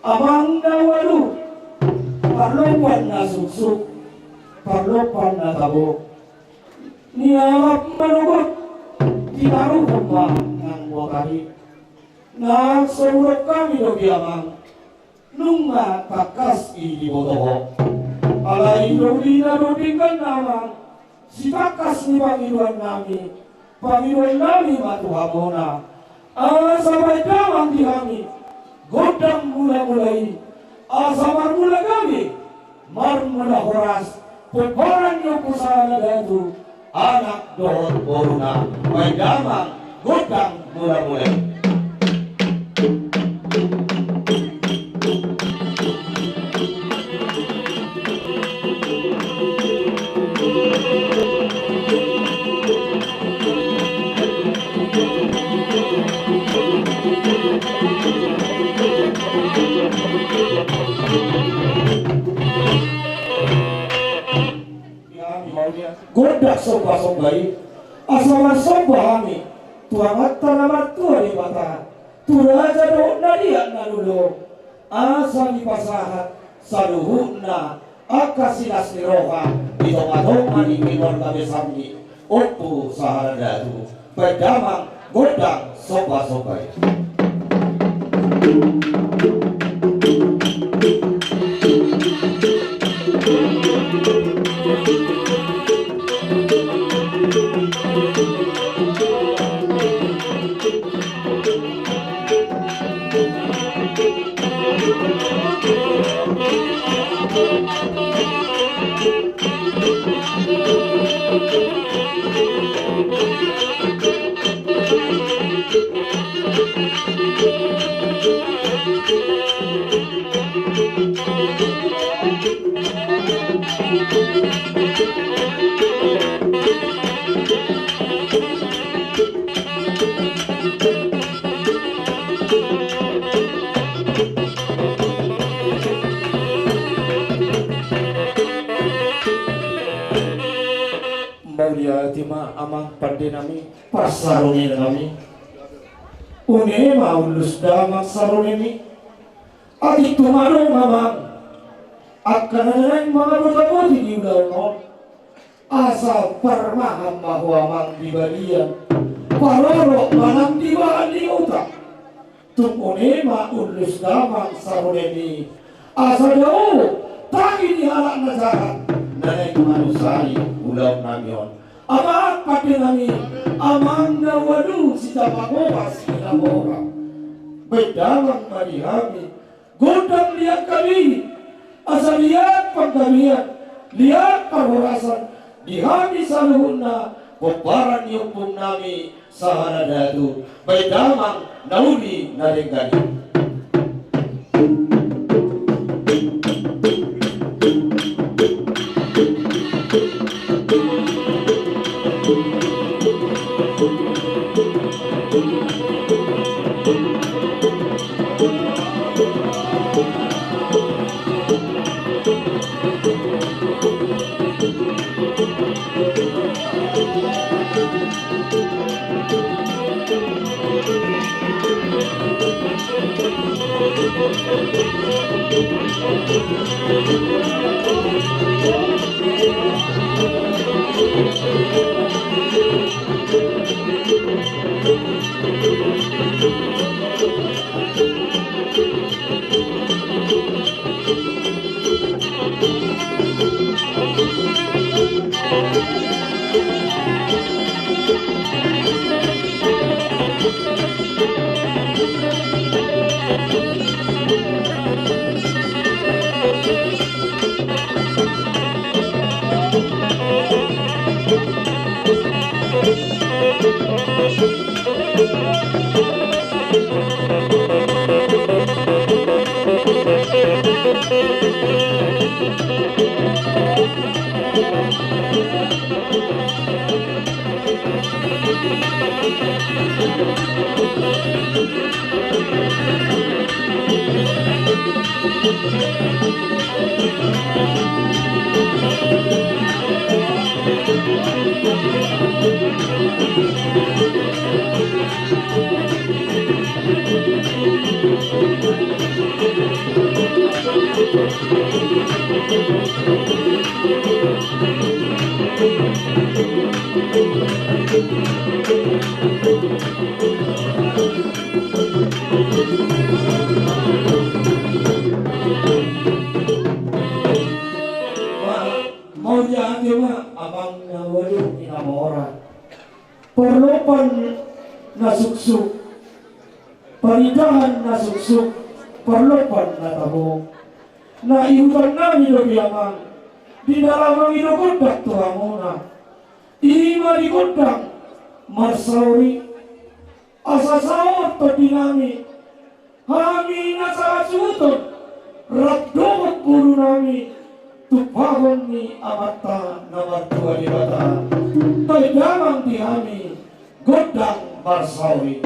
Amang dawalu, parlopan na suksuk, parlopan na tabo. Niarap manugot, tinaruhan ba ng wakari. Nagsaulog kami do biyamang, nung matakas ilibotoho. Alay do dinarudingkan namang, si takas ni Panginoon namin, Panginoon namin matuhamona. Sabay damang di kami, godang mula-mulai, asamar mula kami, mar mula horas, peporan yung pusana datu, anak dohot boruna, may damang, godang mula-mulai. Godak soba-sobai, asama soba kami, tuangat tanamat tua di bata, turaja do nadiak nalulo, asa di pasahat, saluhuna akasilas ni roha ito-atongan ikiwan kami samni opo sa haradatu pedamang godang sopa-sopay. Maulia tima amang pande nami pasaruni nami une maulus damang saruni mi adi tumaro mamang akan nang mga buta-buti di udaw asa parmaham bahwa mang dibalian paroro manang diwaan di utak tumune maulus damang saruni mi asa jauh tangi di anak nazahat nanay manusari ulam namion ama pati nami amang nawadu si tapakoha si nabora bedamang marihami godang lihat kami asa lihat pagkamian lihat perhorasan dihami saluhuna peparan yumpung nami saharadatu bedamang nauli narengani. Perlopan na suksuk, paridahan na suksuk, perlopan na tamo, na iutan namin lobiyaman, di dalam ang inukundak tuhamuna, ima dikundak, marsauri, asasawat pati nami, hami nasa asuton, rabdokot guru nami, tupahon ni amata na martua di bata, taidamang di hami, godang marsauri.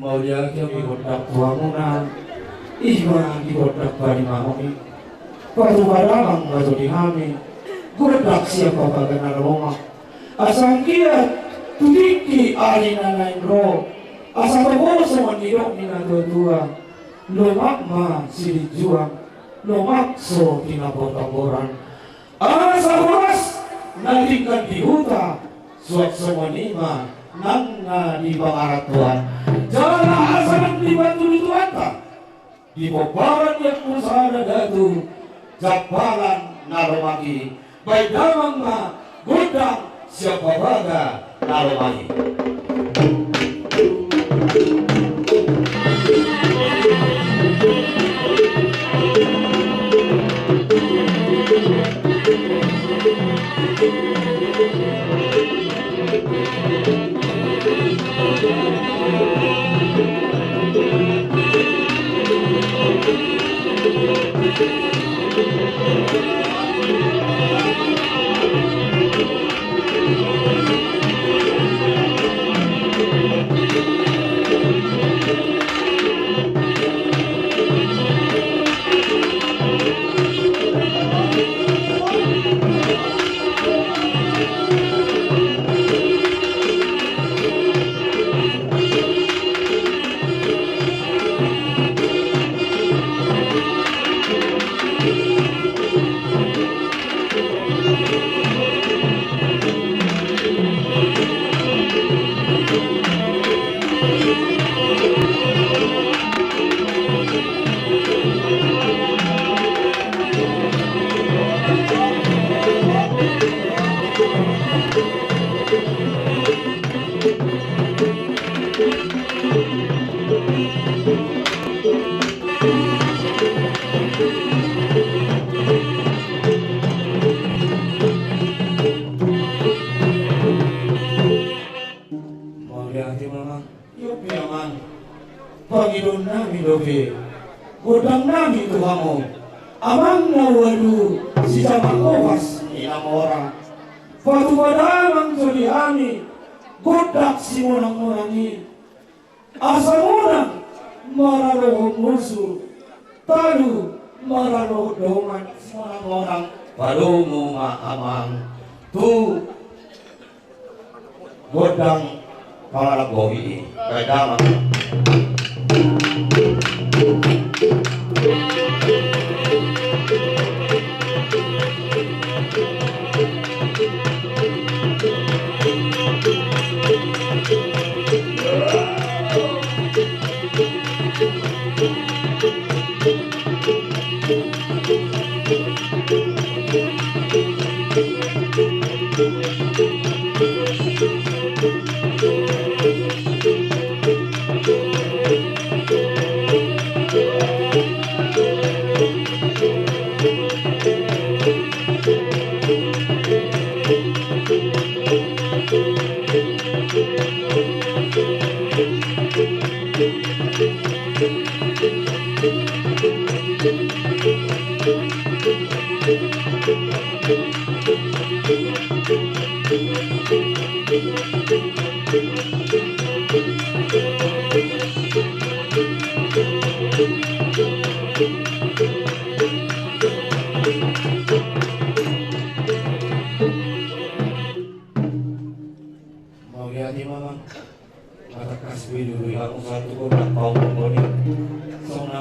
Mau dia kami kotak tuamunan, iman di kotak bani mahoni. Patu barang patu di kami, kotak siapa bagian rumah. Asal kia tudiki alina naik roh, asal bawa semua nidok nina tua. Lo makma sili juang, lo makso tina botaboran. Asal was natingkan di huta, suat semua nima. Nangna di bangarat Tuhan, jangan asal dibantu di Tuhan tak. Di bobaran yang pusara datu, japalan naromaki, baik damang ma, godang siapa baga naromaki. Panginoon namin, Lobe, godang namin Tuhan amang nawadu si Jamakowas ilang orang. Patu padamang jodi ami, godak si monang-monangi. Asa monang maralohong musuh, talu maralohong dongan si monang-monang. Palumu amang tu godang pangalagohi kadamang.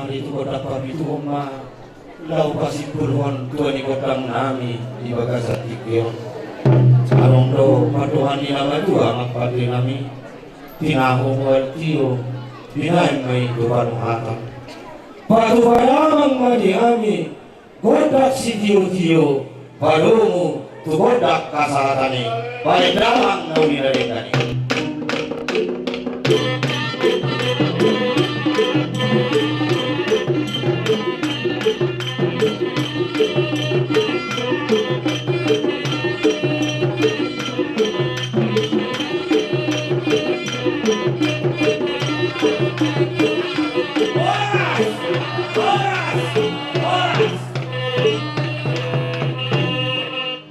nari itu dapat itu oma lau pasti puluhan tua ni kodang nami di bagasa tikir arong do patuhan ni nama tu amat pati nami tinahong waltio binain may duwan hatang patu padamang madi ami godak si tiyo-tiyo palumu tu godak kasahatani paedamang nauni naringani.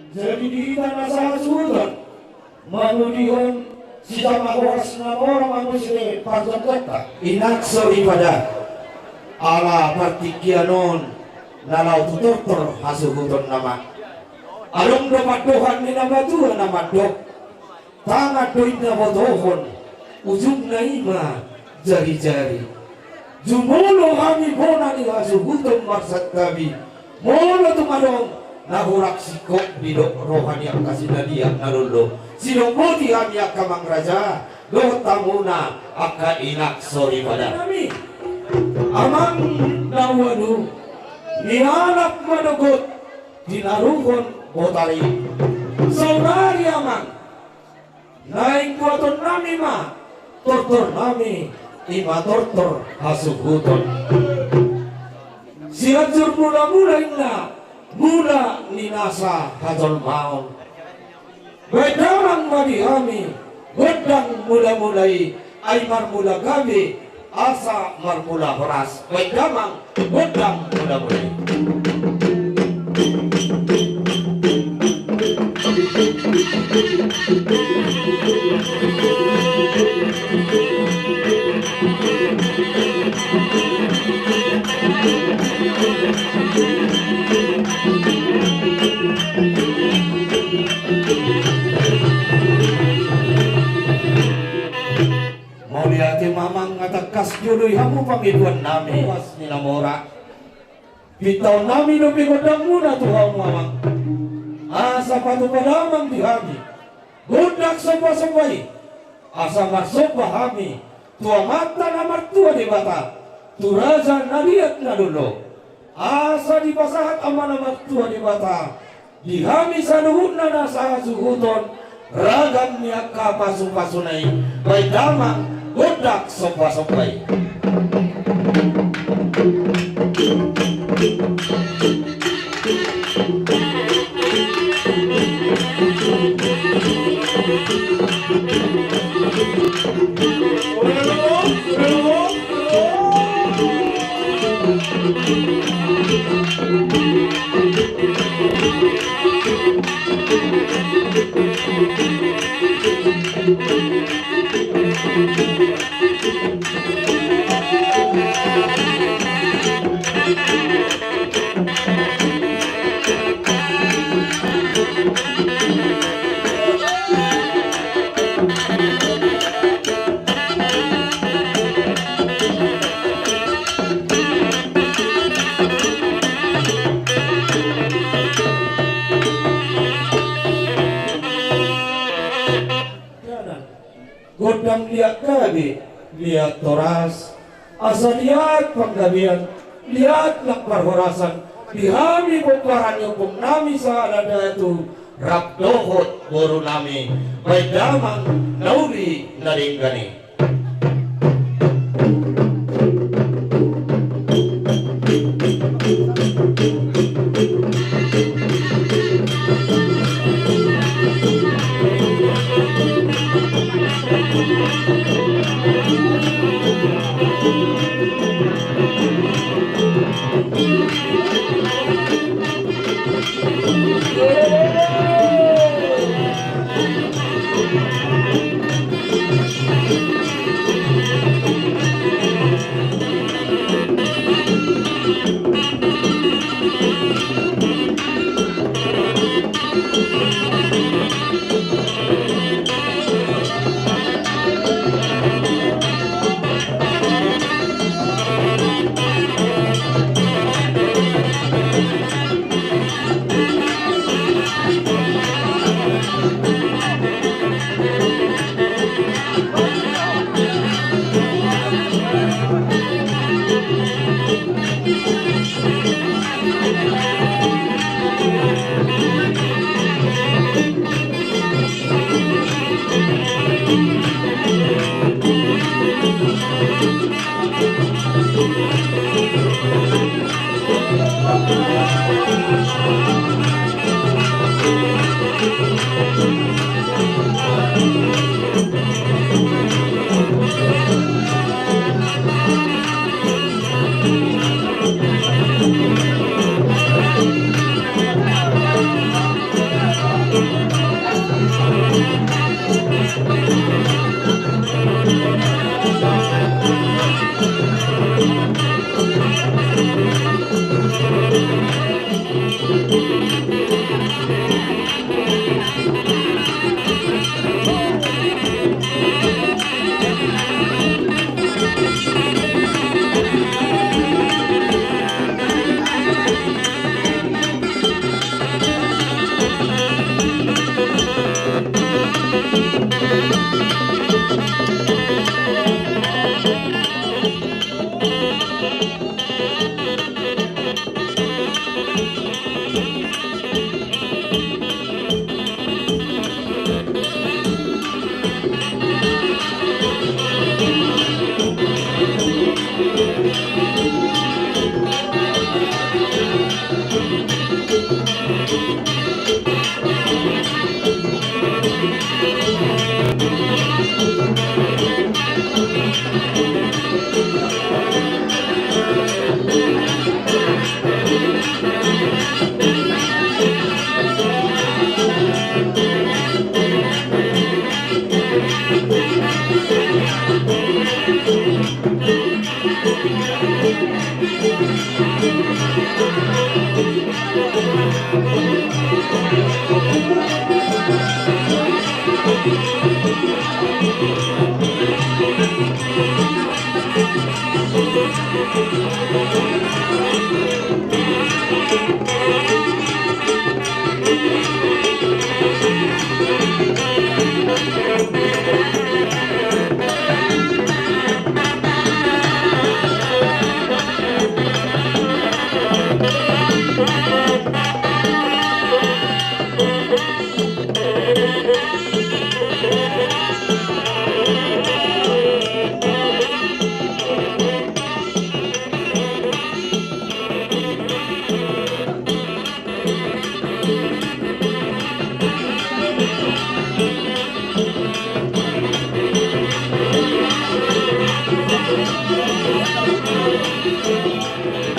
Jadi di tanah sangat sultan, manudion sita makuas na orang manusia pasang kota. Inakso ibadah ala partikianon nalau tutor hasuguton nama along dapat Tuhan ni nama Tuhan nama dok tangan doit na botohon ujung na ima jari-jari jumulo kami bona ni hasuguton marsat kami mono tumadong nahurak sikok di dok rohani yang kasih nadiak nalulo sidong bodi kami akamang raja do tamuna aka inakso ibadah amang nawanu nihanap manugot dinaruhon botari saudari amang naing buaton nami ma tortor nami ima tortor hasuguton siajur mula-mula inna mula ninasa hajol maon bedamang madi kami godang mula-mulai aymar mula kami asa marmula horas wedamang godang mula-mulai mau lihat mamang ngatakas juluy hamu pangiduan nami was nilamora bitaw nami no bigodang muna tuhaw mamang asa patu padamang di kami godak sopa-sopay asa marsopa kami tua mata na martua di bata turaja naliat na dulo asa di pasahat amana martua di bata di kami sa nuhun na nasa suhuton ragam niya kapasu-pasunay bay damang godak sopa-sopay godang lihat kami lihat toras asa lihat panggabian lihat lakpar horasan dihami pembaran hukum nami saadada itu rakdohot boru nami baik damang nauli naringgani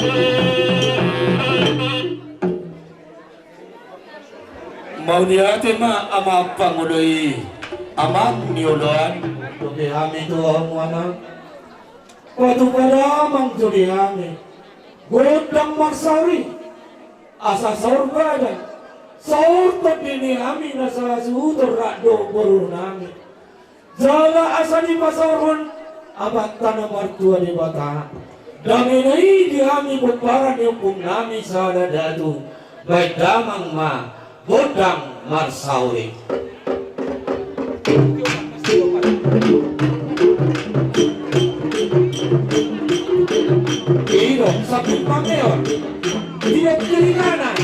Mau niate ma ama pangudoi amang niodoan toke hami to amana waktu pada amang toke hami godang marsari asa saur badan saur tadini hami nasa suutor rakdo boru nami jala asa di pasarun abat tanah martua di bata daminai di hami beparan hukum nami sada datu baik damang ma godang marsauri Iro sapi pameon tidak kiri kanan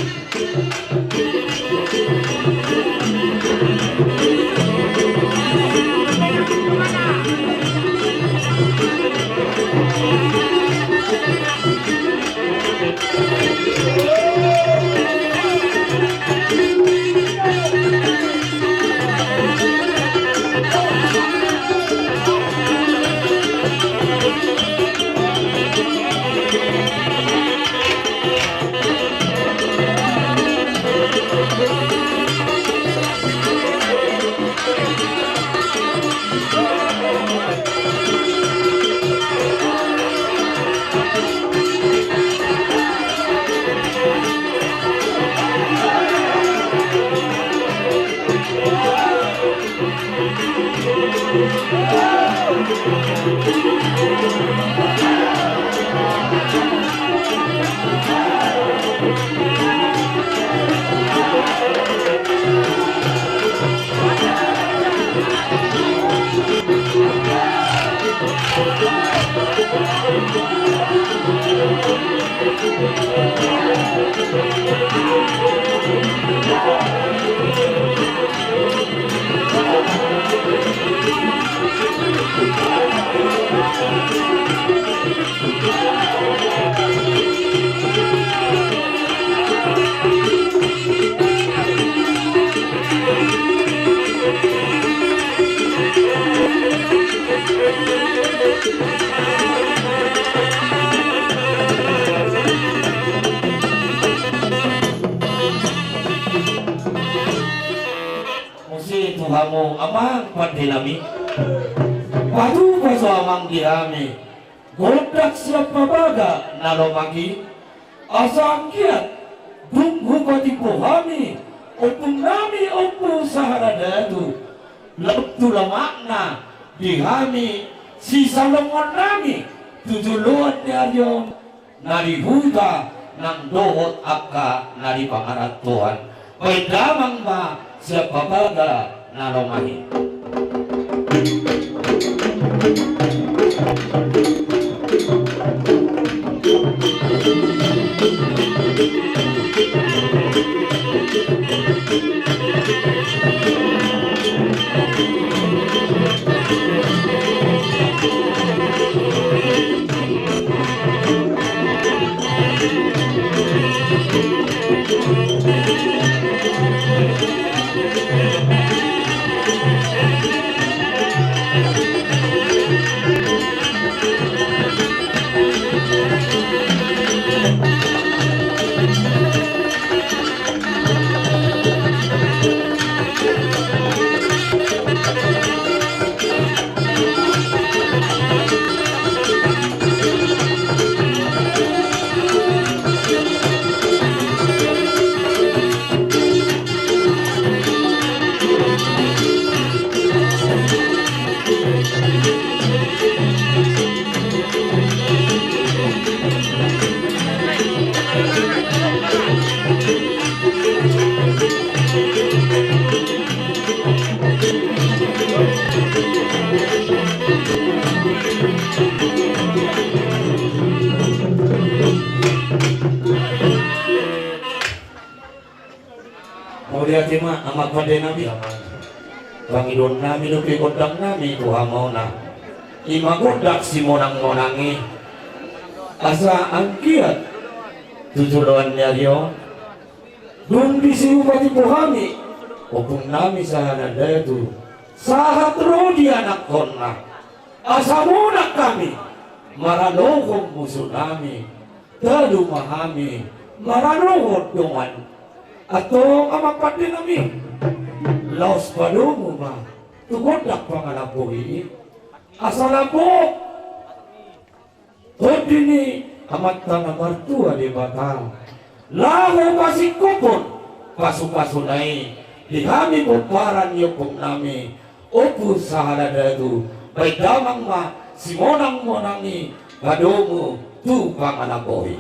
Kamu amang pandinami padu paso amang dirami godak siap mabaga nalomagi asang kiat bunggu pati pohami opung nami opung saharadadu lebtu makna dihami si salongon nami tutuluan diaryo nari huda nang dohot akka nari pangarat Tuhan baik damang ba siap mabaga nalomahi Muriati ma amat pada nabi Pangidon nami nupi kodang nami Tuhan mau na ima kodak si monang-monangi asa angkiat tujuan nyaryo dun bisi upati pohami opung nami sahana datu sahat rodi anak konna asa munak kami maranokong musuh nami dalu mahami maranuhod dongan atong amapat din kami laos padumo ma tugodak pangalapoy asalabok todi ni amat na martua di bata laho pasikupon pasu-pasunay di kami bumparan yukong nami opo sa haladadu bay damang ma simonang-monangi padumo tu pangalapoy.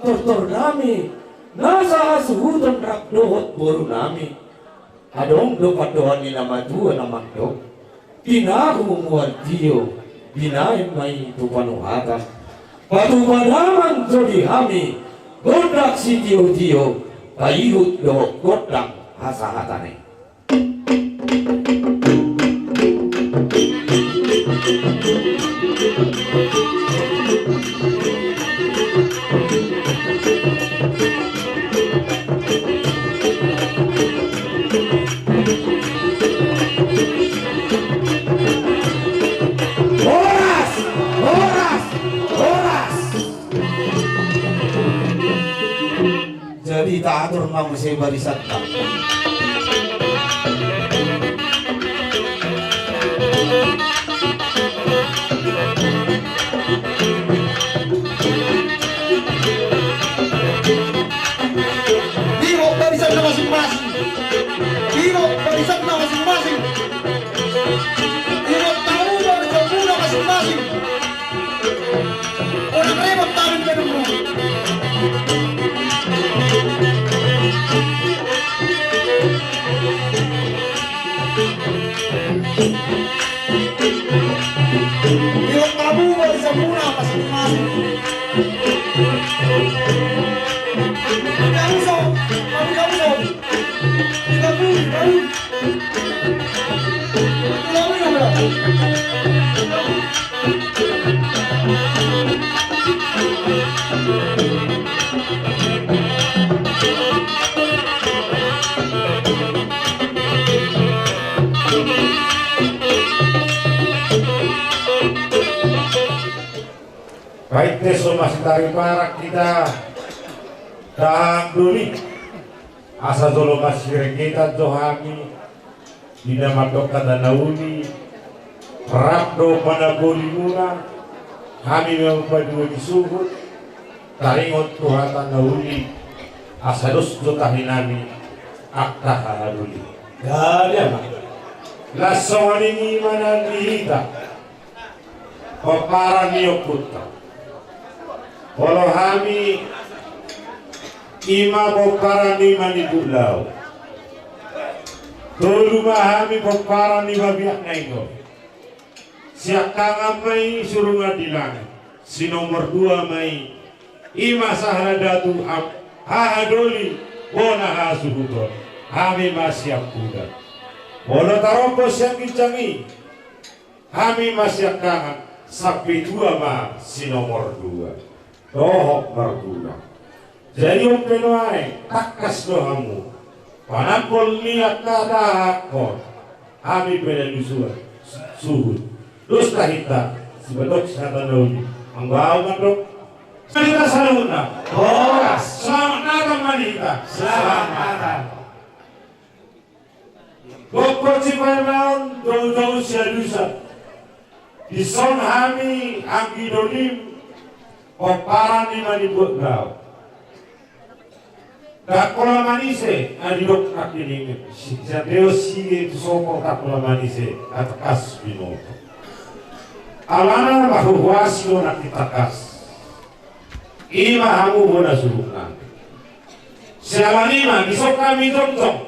Tortor nami nasa suhutan rakdohot boru nami adong do padohan nila madua na magdog pinakumuan tiyo binayin may tupanuhatan patupadaman jodi hami godak si tiyo-tiyo payihut do godak hasahatane. Jadi tak atur ngam saya barisan tak. Biro barisan masing-masing. Biro barisan masing-masing. Biro tahu barisan masing-masing. Orang repot tahu ke dulu. Yung kamu bisa muna masing-masing. Kamu so, kamu so. Kamu. Baik teso masih dari parak kita dahang duli asa dolo masih kita johami dina matoka danauni rapdo managoli muna kami mempadua disuhut taringot tuhatan nauli asa dos tahinami akta haraduli gada lasawani ni manandihita paparan niyokutta walau kami ima paparan ni manibulaw tolu mahami paparan ni mabiak na ito siya kangamay suruh ngadilan si nomor 2 may ima sahaladatu hahadoli bona hasuhuto kami masyap kuda walau taropos yang kicangi kami masih kangen sapi dua mah si nomor 2 dohok berguna. Jadi umpenuai takas dohamu panapun niat kadakon kami beda dusua suhud dusta hita sebedok sehatan dauni anggau mandok kita saluna selamat datang manita selamat datang Bokor Cipainaon jauh-jauh siadusa di son kami anggi dolim koparan lima dibuat gau kakola manise adidok kakini siateo sige tu soko kakola manise atakas binoto alana mahuhuasi do nakitakas ima hamu bona surukna sialanima bisok kami jom-jom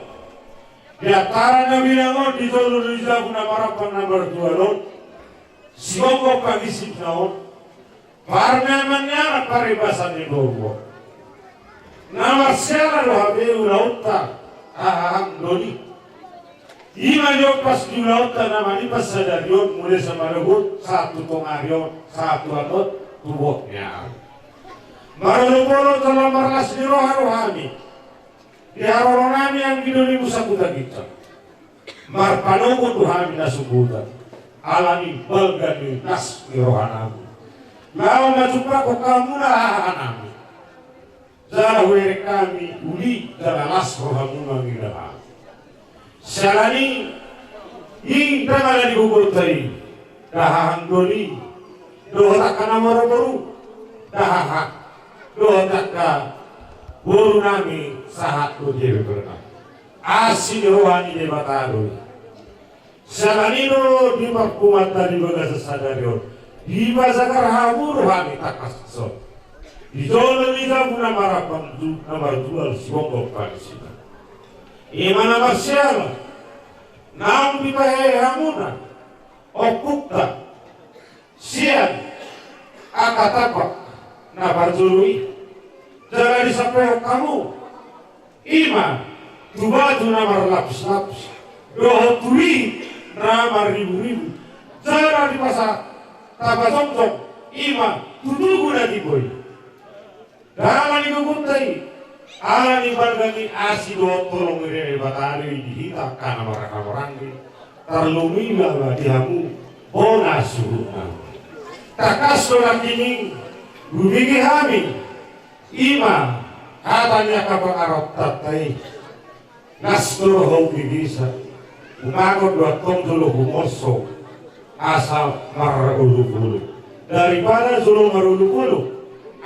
di antara nabi nangon di tolu riza guna marapan nomor 2 lon sigongko pagisip naon parmemannya paribasan di gogo nama siapa lo habe ulauta aham doni ima yo pas di ulauta nama ni pas sadarion mulai sama rebut satu tongarion satu atot tuboknya marulupolo telah marlas di rohani di haroronami yang gidoni musakuta kita marpanogo tuhami nasukuta alani balgani nas di rohanami lao majupa ko kamu nahanami Zara were kami uli dalalas rohamu mangira. Salani ing tamala di gugur tari. Dahang doni dohak kana moro-moro. Dahak dohak ka boru nami sahat ko jebe berna. Asin rohani de bataro. Salani no di makumata di bagas sadario. Di bazakar hamu rohani takasso. Di zona liga guna marapan nomor 2 sibongko panisita. Imana marsiala naam di pahe hamuna opukta sian akatapa na barzului jara di sampai kamu ima tubatu namar laps-laps doho tuli namar ribu-ribu jara di pasar tabasong-song ima tutugu na di boy Dalam ni kukuntai, ala ni bargani asido tolong ire batari dihita kana maraka-marangi terlumi lah dihamu bonas suruna. Takas orang kini gubigi hami ima katanya kapal arot tatai nastur hau gigisa umago dua tong dulu humoso asal marulu-ulu daripada zulung marulu-ulu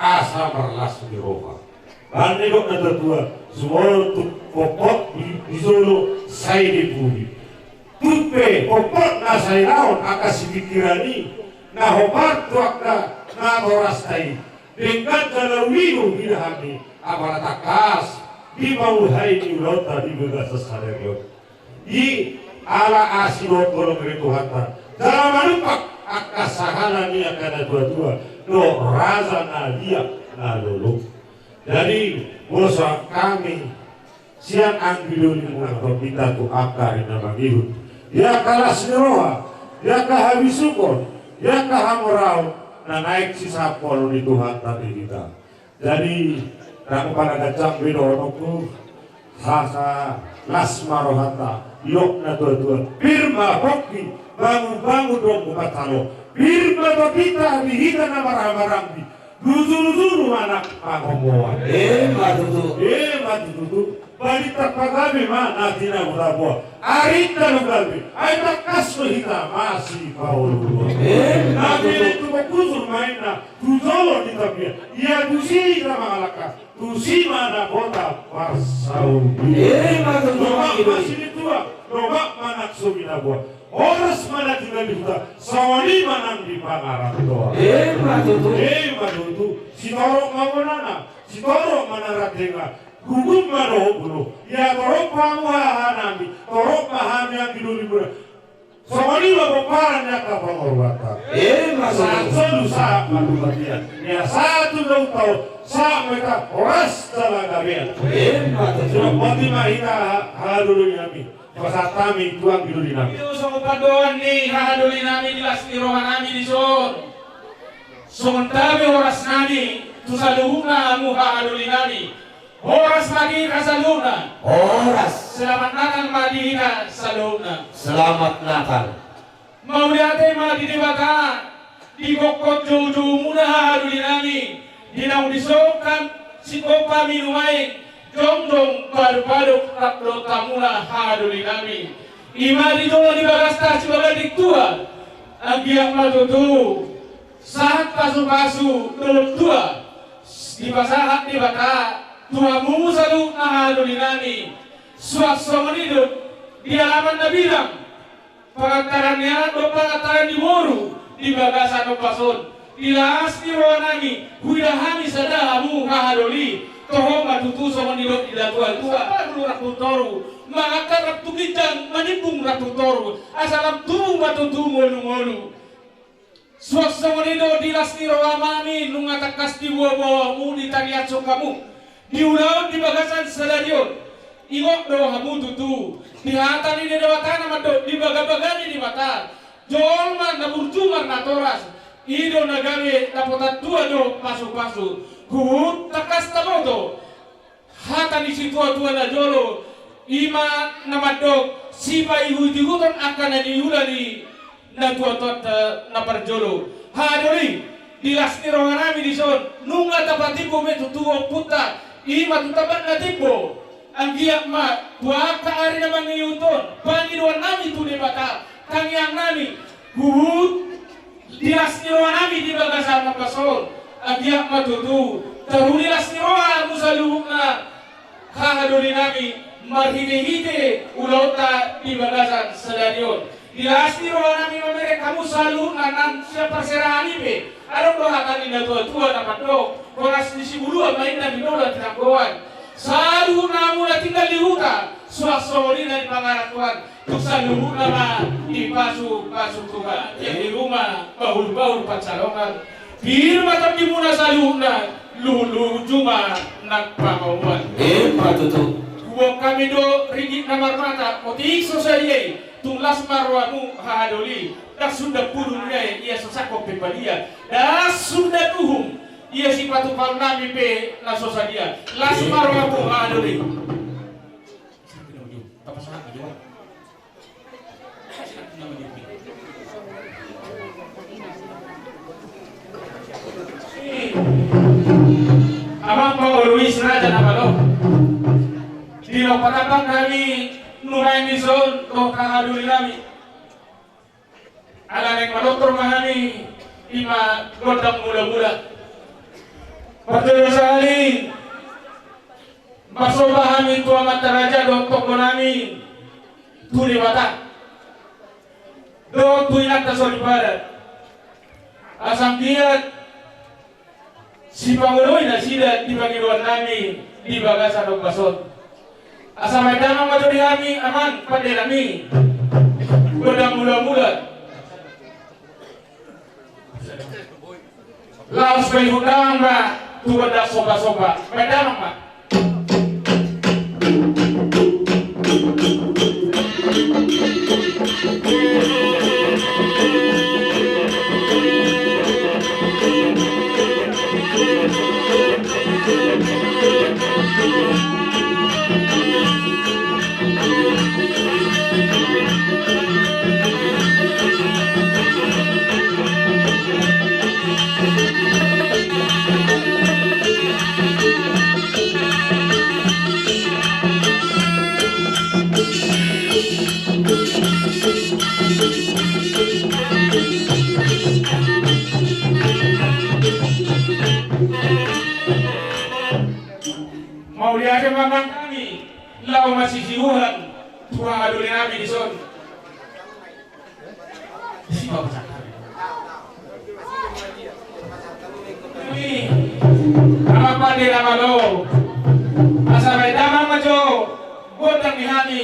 asa merlas di roha. Bandegok na tatua semua tu popot di solo saya dipuli. Tupe popot na saya naon akas pikirani na hobat tuakna na torastai. Dengan jalan wiru hidahami apala takas di mauhai di ulota di begas sasarerio. Di ala asino tolong retuhata. Dalam manumpak akasahanan ni akan dua-dua. No raza na dia na lolo. Jadi bosa kami siang anggiluni muna kita tu akari na magihut. Ya kalas niroha, ya kahabisukon, ya kahamorao na naik si sapol ni Tuhan tadi kita. Jadi aku pada gacang bidoroku hasa lasmarohata yok na tua-tua. Firma hoki bangun-bangun dong buka talo. Birma kita dihita na marah-marahmi. Duzuru-zuru anak pangomoan. Matutu. Balita pagabi ma natina murabua. Arita lugabi. Ay takas hita masih paulu. Nabi itu kusur mainna. Tuzolo di tapia. Ia dusi na mangalaka. Dusi mana kota Warsaudi. Nobak masih ditua. Nobak manak subinabua. Oras mana tinggal di hutan, sawali manang di pangarap doa. Matutu. Si torok mamunana, si torok manaratenga, gugup mano bulu. Ya torok pamuhanami, torok mahami yang dilulibura. Sawali mabuparannya kapal orbata. Satu sa manubatia. Ya satu tahu sa mereka oras talaga biar. Sudah pati mahita halulu yami. pasatami tuang dulu nami. Itu so padoan ni haduli nami jelas ni rohan nami di son. Sontabi oras nami tu saluhuna mu haduli nami. Oras lagi kasaluna. Oras. Selamat natal madina saluna. Selamat Natal. Mau lihat madi di baka di kokot jojo muna haduli nami. Dinau disokan si kopa minumai. Jong baru-baru rakdo tamuna haduli nami. Imari dolo di bagasta cibaga tua. Agiak matutu. Saat pasu-pasu dolo tua. Di pasahat di baka. Tua mumu salu haduli nami. Suasana hidup di halaman nabilang. Pengantarannya do pengantaran di moru. Di bagasan do pason. Dilas di roh nami. Huidahami sadahamu haduli. Toho matutu sama nilot ila tua baru ratu toru maka ratu kijang manibung ratu toru asalam tumung matutu ngolu suasana nido dilas niro amami nungatakas di bawa mu di tariatso kamu di ulawan di bagasan stadion ingok do hamu tutu di hatan ini dewatan amado di baga-bagani di mata jolman naburjumar natoras ido nagame dapotat tua do pasu-pasu Hut takas tamoto hatan di situ tua na jolo ima namadok sipa ihu dihutan akan diulani na tua na parjolo hadori dilasni rohanami di son nunga tapatipo metu tuo puta ima tutaban na tipo anggiak ma tua kaari na mangiyuton pangiduan nami tu di bata kangyang nami hut dilasni rohanami di bagasan na pason agiak matutu terunilas ni roha musaluhna kahaduli nami marhide-hide ulauta di bagasan stadion dilas ni roha nami mamere kamu saluhna nan siapa serani be arong doha kali na tua na mandok koras di sibulua main na binola tinanggoan saluhna mula tinggal di huta suasori na di pangaratuan saluhna ma di pasu Tuhan yang di rumah bahul-bahul pansalongan Firma tapi muna saluna lulu cuma nak pamauan. Patutu. Kuwak kami do rigit namar mata motik sosai tulas marwamu hadoli. Dah sudah purunnya ia sesako pepadia. Dah sudah tuhum ia sifatu palnami pe na sosadia. Las marwamu hadoli. Apa salah dia? Abang mau Luis raja nama lo. Di lo patapang kami nurai nison to kahaduli kami. Ala neng maloktor mahani ima godang mula-mula. Betul sekali. Masoba kami tua mata raja do toko nami tuli bata. Do tuinak tasori barat. Asam kiat si panguloy na sila di Panginoon namin di bagasan o basot. Asa may damang matuli kami aman pati nami godang mula-mula. Laos may hutang ba tuwad na soba-soba. May damang ba? Mau lihat memang kami lau masih siuhan tuang aduli kami di son. Apa dia nama lo? Asa may damang majo godang ni kami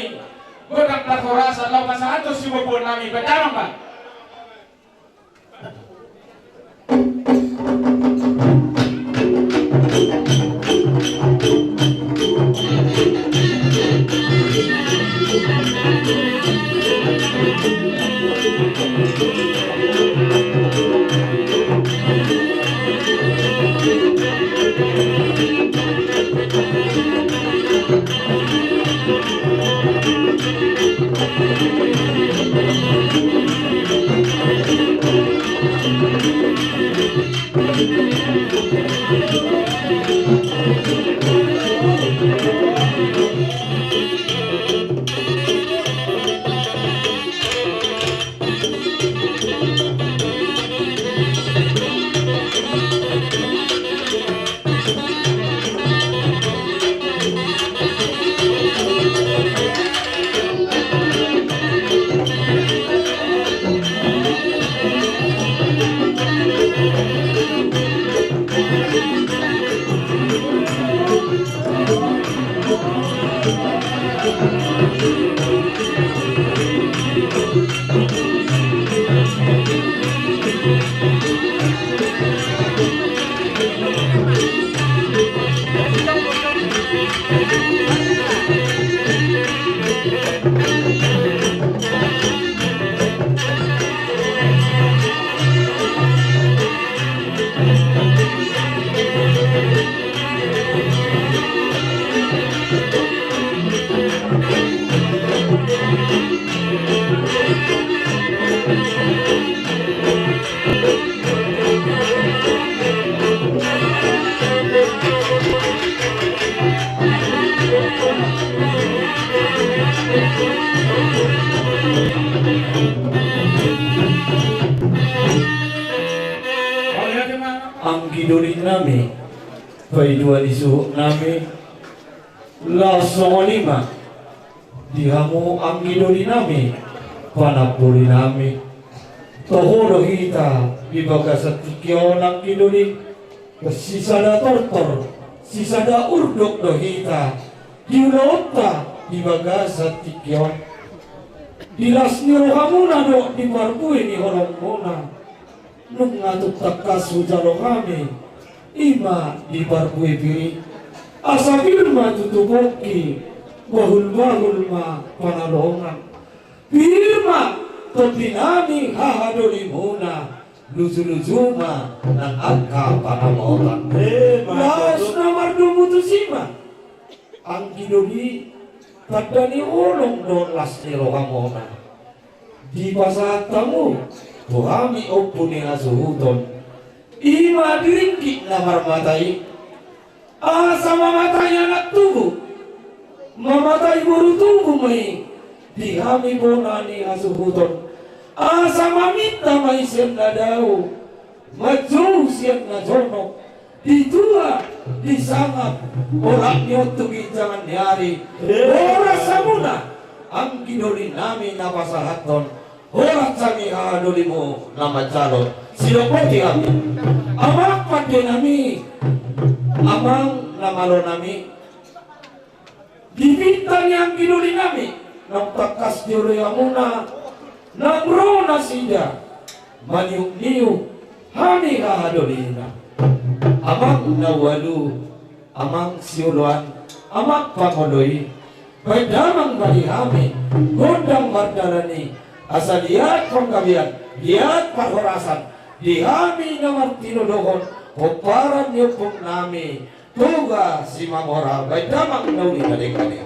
godang plakorasa lau pasahato si bubon nami badamang ba? Ang gidorin nami, paidua disuhuk nami, lasongonima, dihamu ang gidorin nami, panapuri nami, tohoro hita, ibaga sa tikyo ng gidori, sisada tortor, sisada urdok do hita, diulaota, ibaga sa tikyo, dilas ni rohamuna do, di marbui ni horong muna, nung ngatuk takas hujalo kami ima di barbui piri asa firma tutuboki bahul ma panalongan firma totinami hahadoli muna luzu-luzuma ng angka panamotan laos na mardumu tusima ang gidoli tadani ulong don las ni rohamona di pasat tamu Tuhami opuni asuhuton ima diringki na marmatai asa mamatay anak tubuh mamatay buru tubuh mai dihami bonani asuhuton asa mamita mai siap na daw maju siap na jono ditua disangap orang nyotugi jangan nyari ora samuna ang gidoli nami napasahaton orang kami adolimu nama calon silopoti kami amang pade nami amang nama lo nami dibintang yang gidoli nami nang takas diolo yamuna nang rona sida maniuk-niuk kami adolina amang nawalu amang siuluan amang pangoloi pedamang bali kami gondang mardarani asal lihat pengkabian, lihat perhorasan, dihami nomor tinudohon, koparan nyupung nami, tuga si mangora, baik damang nauli kali-kali.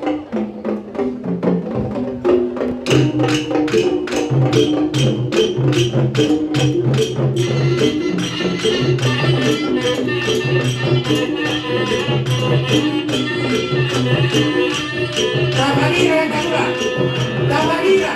Tamanira, Tamanira.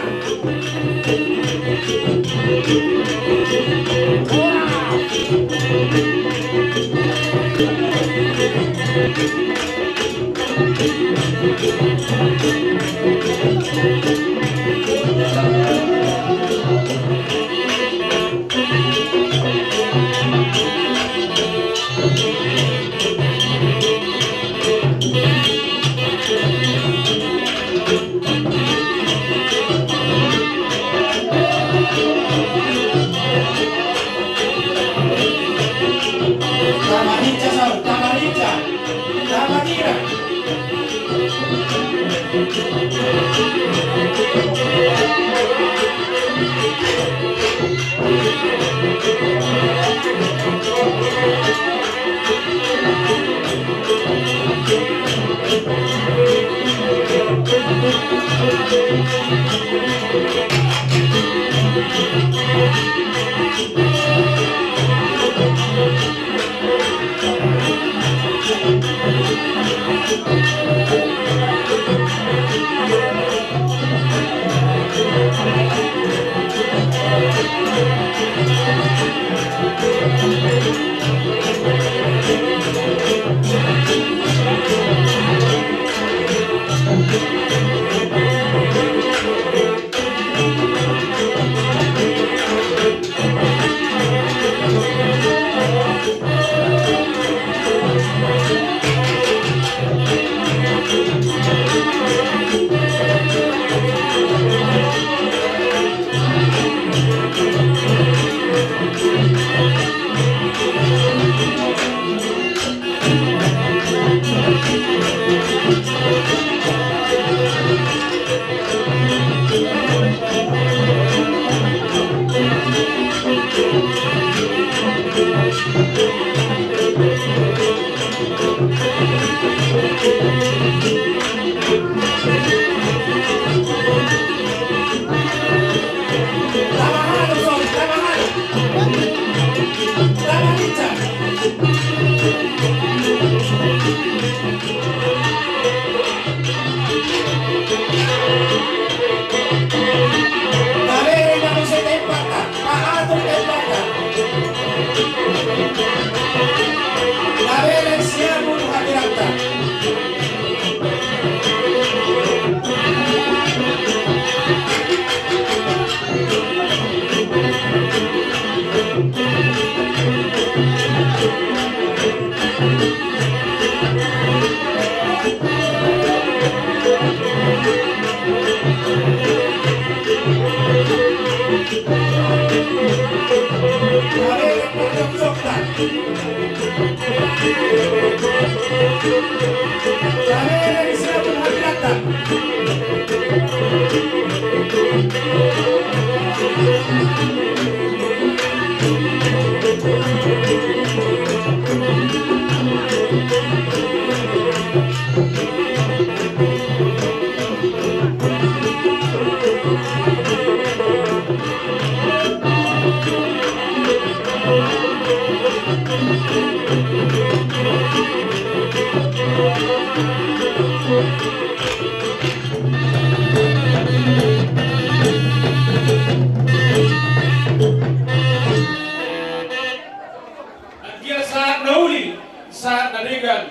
Dia saat nauli, saat nadigan,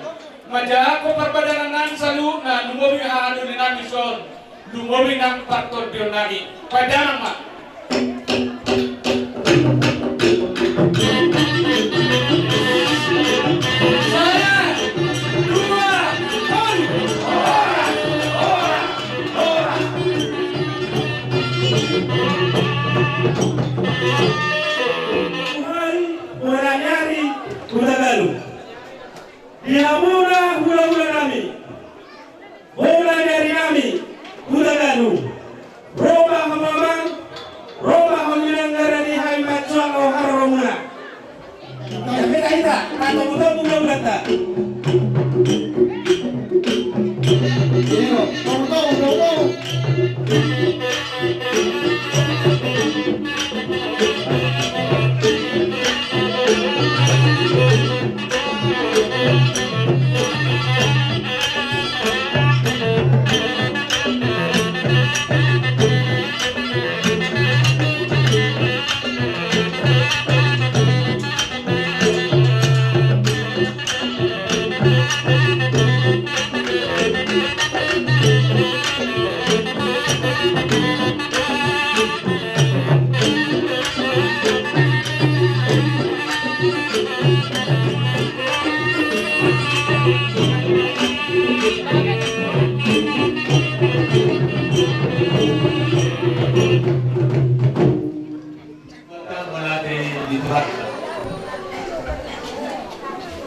majako perbadanan nan salu na dumobi hanu ni nami son, dumobi nang parton dionagi, padanan mak. Dia mula hula-hula nami, mula dari nami, hula ganu, roba mamang, roba menyelenggara di hai macam o haromuna. Ya beda ita, kata muda muda ta.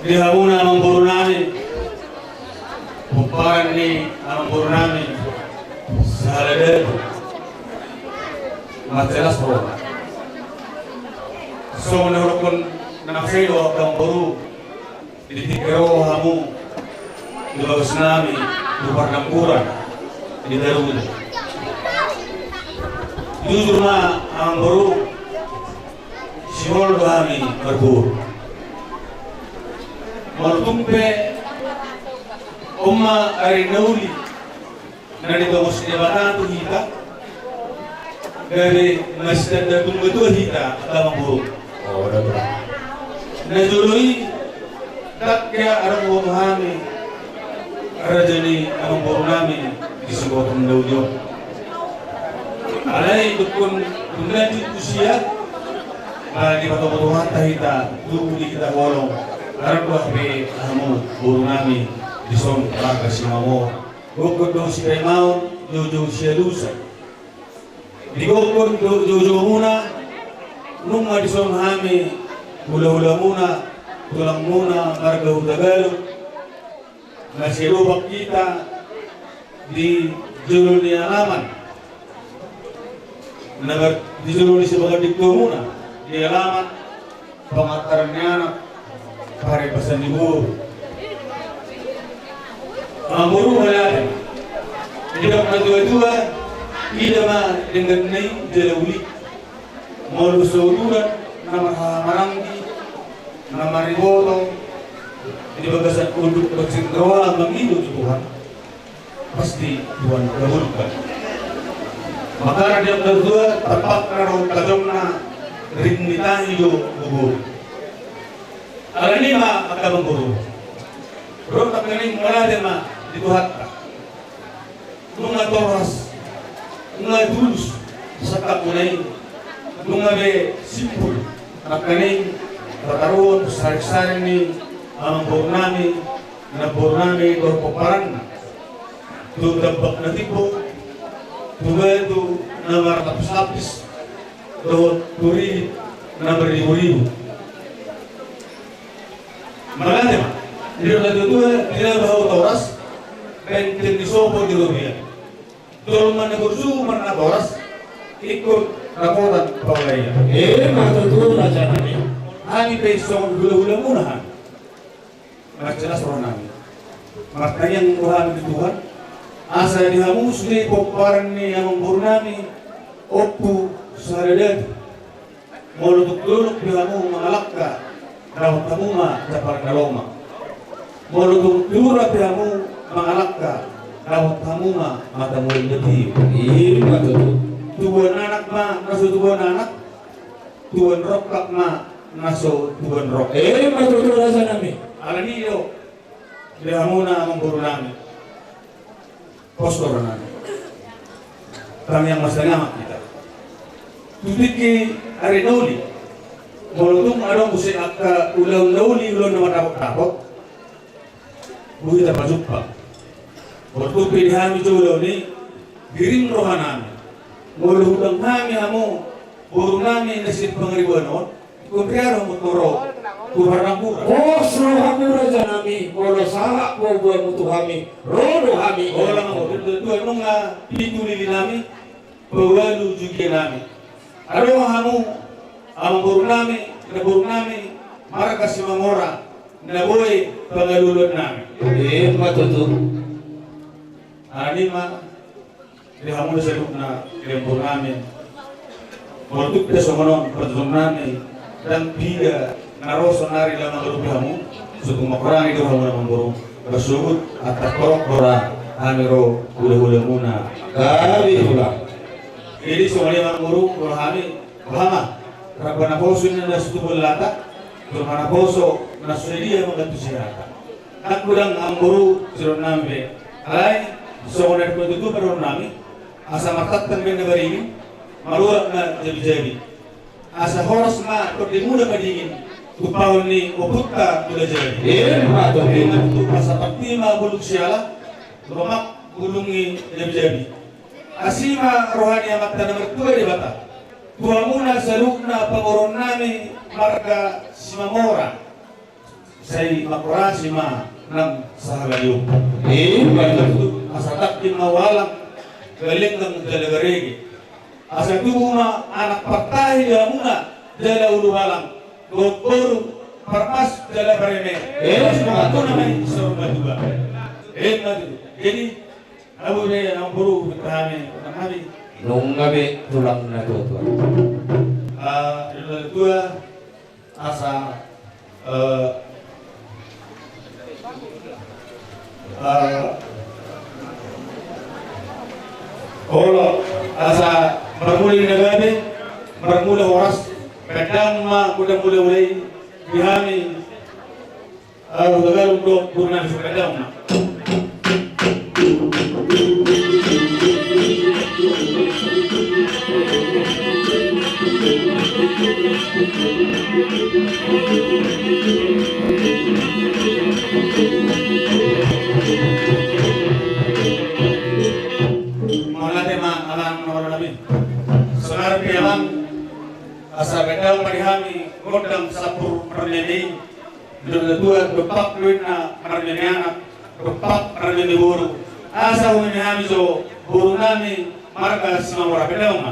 Dia muna amang puro namin, puparan ni amang puro namin sa haladan, matelas po. So menurutkan nakasaido ang puro, ditikero hamu, dibagas namin, lupar ng kuran, didarun. Jujur na ang puro, simol kami berburu. Martumpe umma ari nauli nani to musni batatu hita gabe masjid da tungutu hita tamang burung Najului tak kaya arang buhami rajani ang bornami disebut mendaujo. Alai dukun tunajud usia di batu-batuhan tahita tubuh di kita wolong arang buah be kamu bornami dison raga simamo gokon do si mau jojo sia lusa di gokon jojo muna nunga dison hami hula-hula muna tulang muna marga Tagalog masih lubak kita di judul ni alaman di judul ni sebagai dikto muna di alaman pengataran ni anak pare pasan di buru buru wala tidak na dua-dua ida ma dengan nai jalawli malu sauduran nama maranggi nama riboto di bagasan untuk bersentuhan mengidu Tuhan pasti Tuhan kabulkan maka dia berdua tepat karo kajongna rinita hidup kubur ala ni ma maka memburu ron tak kening malade ma di Tuhan nunga toras nunga tulus sakap munay nunga be simpul tak kening tataruan sarik-saring ni ang Purnami na Purnami korpoparan tu dabak na tipo tu beto na maratapis-tapis tu turi na beribu-ribu malade ma dito na tutuwa dila bahaw tauras pentin isopo di Rubia tulman na kursu man na tauras ikut raporan pawalaya matutuwa na dyan namin kami besok hula-hula muna mas jelas roh nami makanya yang Tuhan di Tuhan asa dihamu sudah koparan ni yang Purnami opu saradan molutuk luluk dihamu mengalakka rawat kamu ma capar kaloma molutuk lurat dihamu mengalakka rawat kamu ma mata mulut jadi tuan anak ma nasu tuan anak tuan rokak ma naso tuan rok matutuwa rasa nami alani yo dihamuna ang Purnami postor nami kami yang masalahnya kita tutiki arinoli molutung adong usai akka ulaw-lawli ulon na matapok-tapok buhi ta pasukpa molutupi dihami ulaw ni giring rohanami moluhutang kami hamo Purnami nasib pangribuanon kumpiaro muturo kuharangura osro hamura janami olo saha po buat mutu kami rodo kami orang mo dua nung pituli nami bawalu juga nami aro hamu ang Purnami na Purnami maraka si Mamora na boy pangalulod nami matutu ani ma di hamu sa na Purnami Mortuk da somonon Purnami dan tiga naroso nari lamang kalubihamu sutung makurani do hamu namang burung bersubut atas korok kora hamiro hula-hula muna kali hula jadi semuanya namang burung rohani bahama rabana poso na nasutubol lata rabana poso nasudia magantu sirata at kudang ang buru siron nambe alay semuanya dikututu paron nami asa matat tanben na baringin maluak na jabi-jabi asa horas ma kordi muda madingin kupahon ni oputta muda jabi matu asa paktima buluk siala romak bulungi jabi-jabi asima rohani amat tanah mertua di bata tua muna salukna pangoron nami marga Simamora say makura sima ng sahalayo asa takkin mawalang galing ng dalagaregi asa tubuh ma anak partai dia muna jala ulu halang baru permas jala bareme itu namanya surga juga jadi abu be ang buru betahane nabi nung gabi tulang na tuwa dua asa olo asa bermula negara bermula horas kadang ma mudah mulai dihami gagal untuk turun suka kadang ma sekarang memang asa bedang marihami godang sapur marleni dua depak luina marleni anak depak marleni buru asa huni hami zo buru nami marga simamora bedang ma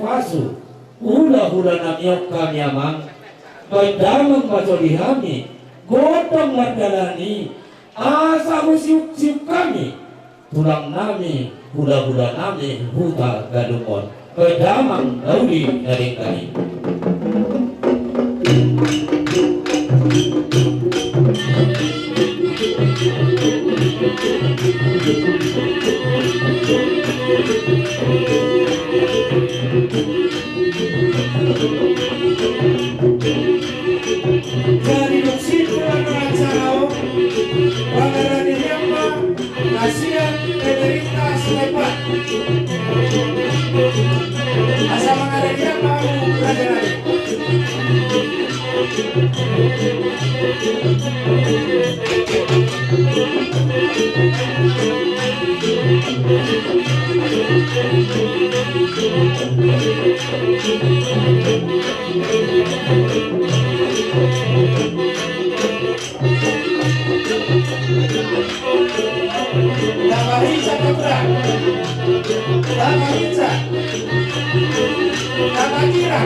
masuk hula-hula namiok kami amang damang dihami gotong lardalani asa siup-siup kami tulang nami hula-hula nami huta gadumon damang daudi dari kami Dari Luxembourg Rancarao, Pangeran Iriamba, Kasihan Pemerintah Selepat. Asal mengalir Iriamba, Raja-Raja. Tamarisa Putra, Tamarisa, Tamakira.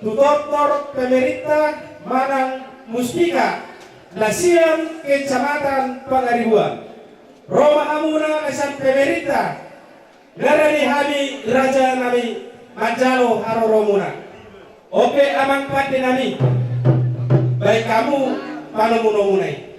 Tutor pemerintah Manang Mustika Lasian Kecamatan Pangaribuan Roma Amuna Lasan pemerintah Garani Hami Raja Nami Manjalo Haroromuna Oke amang pati nami baik kamu panomunomunai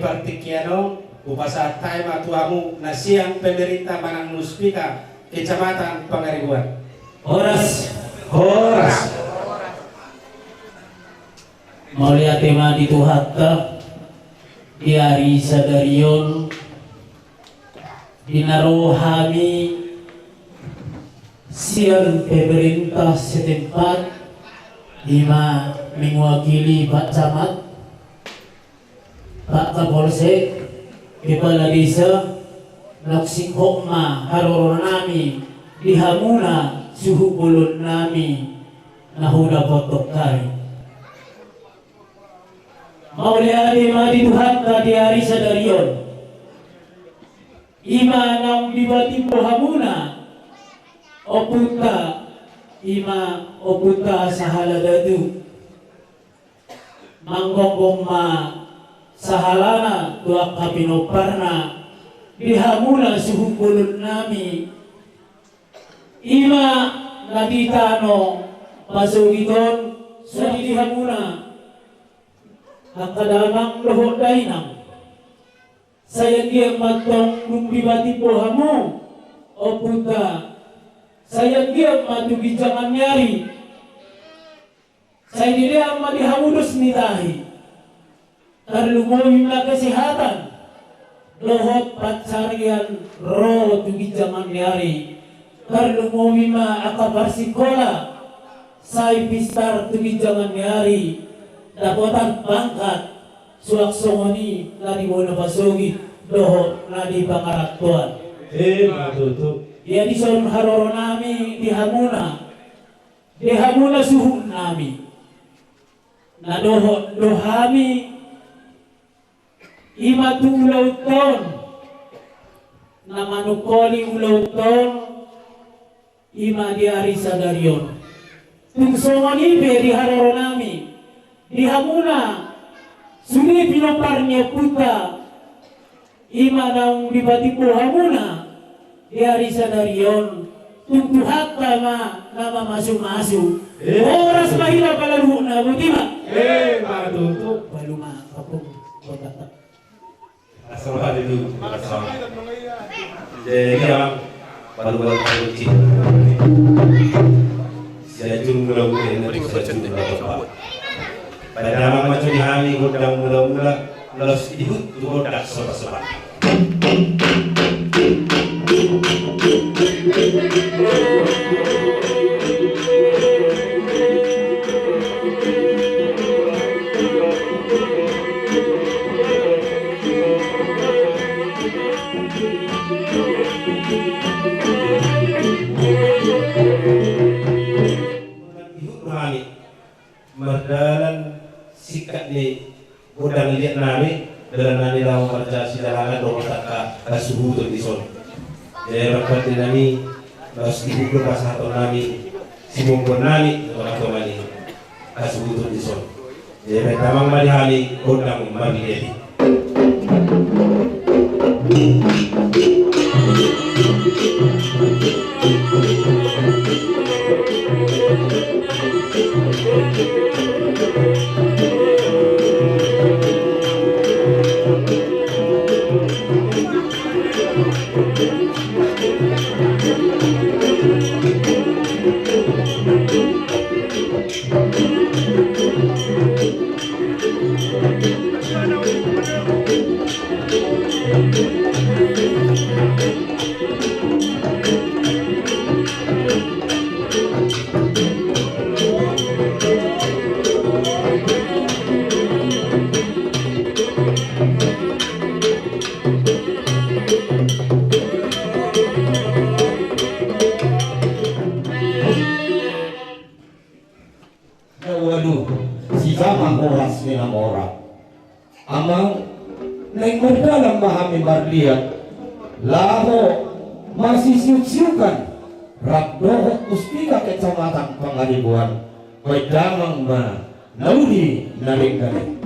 partikiano upasatay matuamu na siyang pemerintah Manang Muspika Kecamatan Pangaribuan. Horas. Mulia tema dituhatta diari sadarion dinarohami siang pemerintah setempat lima mewakili Pak Camat, Pak Kapolsek, Kepala Desa, Laksik Hokma Haroro nami dihamuna suhu bulun nami nahuda potok kari. Maulia madi Tuhan tadi hari sadarion ima naung dibatipo hamuna oputa ima oputa sahala dadu manggonggong ma sahalana tuak kapinoparna dihamuna suhu bulun nami ima naditano pasugiton sudi dihamuna hakadamang lohot dainang saya dia matong lumbibati pohamu oputa saya dia matu jangan nyari saya dia mati hamudus nitahi terlumohi na kesehatan lohot patsarian roh tugi jangan nyari terlumohi ma akabar sikola saya pistar tugi jangan nyari dapotan pangkat suak songoni ladi bona pasogi doho ladi pangaratuan matutu ya di son haroro nami dihamuna suhu nami na doho dohami imatu ulauton na manukoli ulauton ima diari sadarion tungsongoni be di haroro nami dihamuna suni pinoparnya puta ima naung dibatipo hamuna diari sadarion tungtu hatta ma nama masu-masu oras mahila palaruh na butima matutu baluma kapung kota Assalamualaikum jadi yang palu-palu kunci saya jumlah pada nama macam hari godang mula-mula lalos ihut godak sobat-sobat. Merdalan sikat di godang lihat nami dalam nami lawan kerja sidalangan dong tak kasuhu tu dison. Jadi rapat di nami laos ibu pasah atau nami simungkon nami atau mani kasuhu tu dison. Jadi tamang mali hali godang mali jadi. Waduh, si Jamang oras minang orang. Amang naik berdalam mahami barliat. Laho masih siuk-siukan. Rakdohot Muspika Kecamatan Pangaribuan. Koi Jamang ma naudi naring-naring.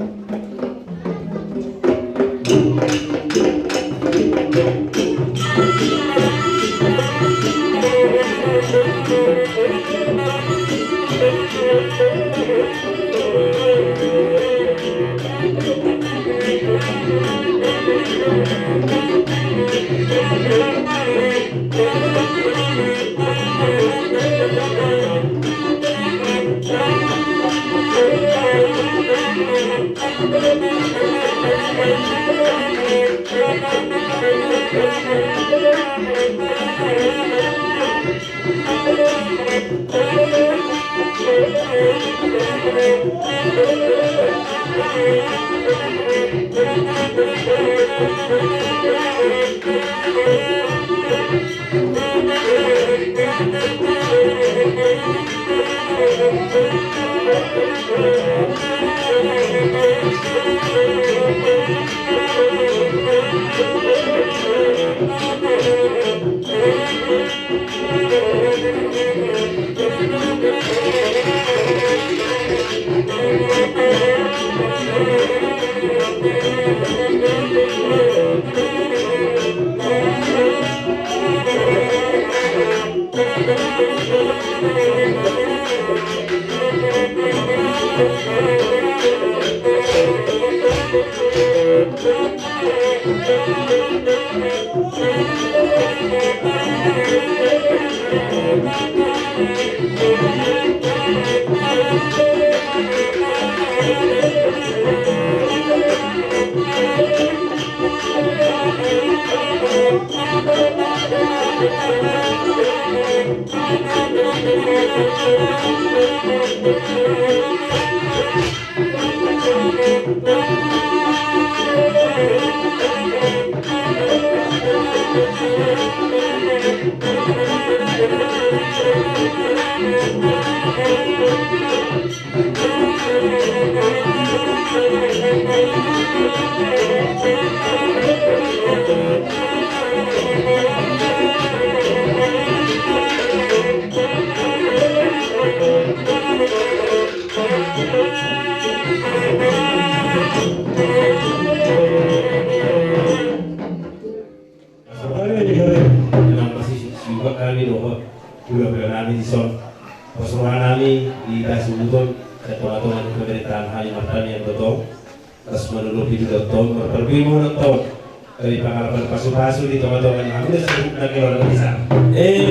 Pasu-pasu di teman-teman aku udah sering lagi orang bisa.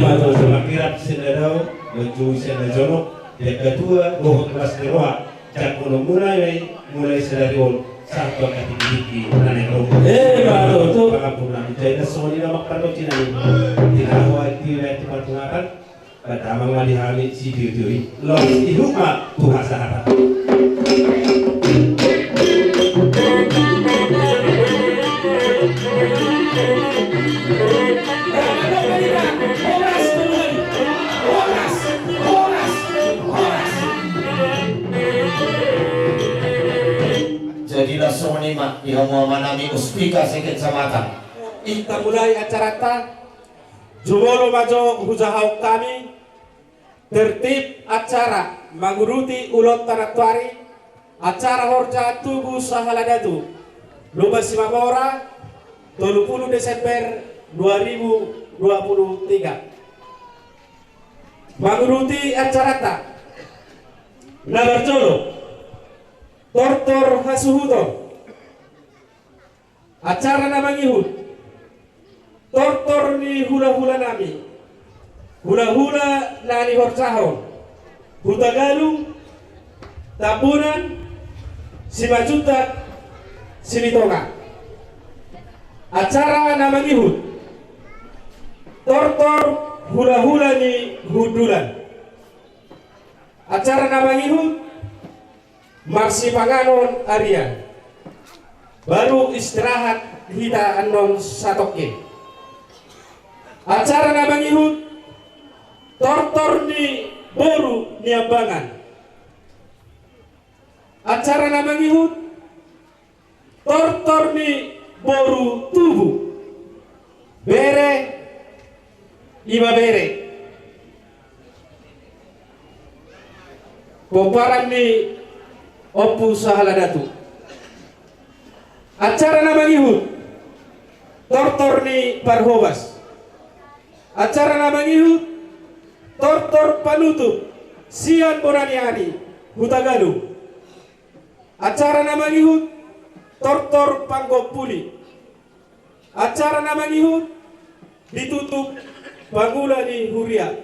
Matur semakirat sendau mencuri sendajono. Yang kedua, bohong kelas dewa. Cak mulai sedari on sampai ke tinggi nanek roh. Matur tuh. Pangapura jadi semua di nama kado Cina ini. Tidak awal tiada tempat pengakan. Pada amang mali hamil si diui. Lo ihuma Tuhan sahabat. Jadilah semenima yang memanami uspika sikit samata. Kita mulai acara ta. Jumolo majo hujahau kami. Tertib acara menguruti ulot tanatwari. Acara horja tubuh sahaladatu. Lomba Simamora 30 Desember 2023. Menguruti acara ta. Nabarjolo Tortor Hasuhuto. Acara namangihut. Tortor ni hula-hula nami. Hula-hula nani horcahon. Hutagalung. Tambunan. Simajuta. Simitonga. Acara namangihut. Tortor hula-hula ni hudulan. Acara namangihut. Marsi Panganon Arya. Baru istirahat hita anon satoke. Acara namangihut. Tortor ni boru niambangan. Acara namangihut. Tortor ni boru tubuh. Bere ima bere. Poparan ni Oppu sahaladatu. Acara namangihut. Tortor ni parhobas. Acara namangihut. Tortor panutup. Sian Boraniani Hutagalu. Acara namangihut. Tortor Panggopuli. Acara namangihut. Ditutup Pangula di Huria.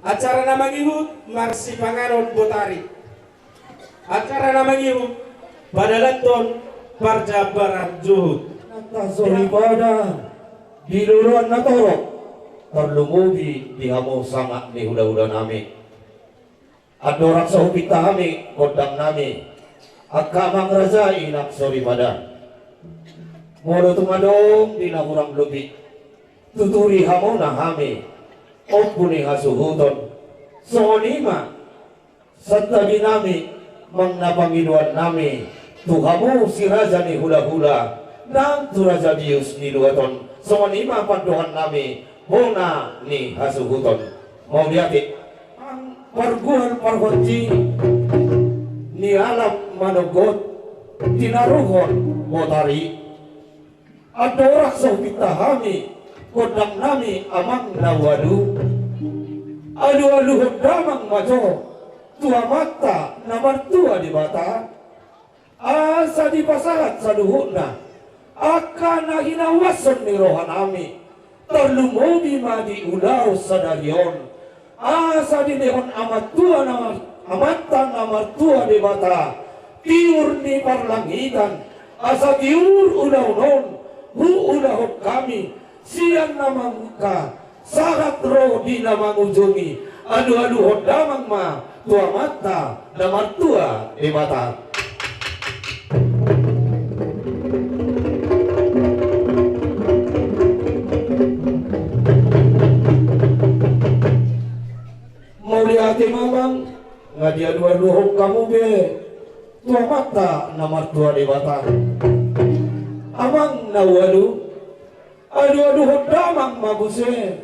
Acara namangihut. Marsi Panganon Botari. Acara namangihut Padalaton Parja Barat Juhud Sorry pada di luluan na torok terlumubi di hamo sangat ni hula-hula nami adorak sa hupita kami kodang nami akamang raja inak sorry pada molo tumadong di nahurang lubi tuturi hamo na kami opuni hasuhuton so lima sa tabi nami mangnapanginuan nami tuhamo si raja ni hula-hula nang turaja bius ni luaton so lima panduhan nami hona ni hasuhuton mau lihat ang parguhan parhonji ni alam manogot tinaruhon motari adorak sa hupitahami kodang nami amang nawadu alu-aluhon damang majo tua mata namar tua di bata asa di pasahat sa luhuna akan nahinawasan ni rohan ami terlumubi madi ulaw sa dalion asa di nehon amat tua na amatan namar tua di bata tiur ni parlangitan asa tiur ulaw non hu ulahok kami siang namang ka sahat roh di namang ujungi alu-aluhon damang ma tua mata namar tua di bata. Mau lihat mamang nggak dia dua-dua kamu be tua mata namar tua di bata amang nawadu adu-adu damang mabuse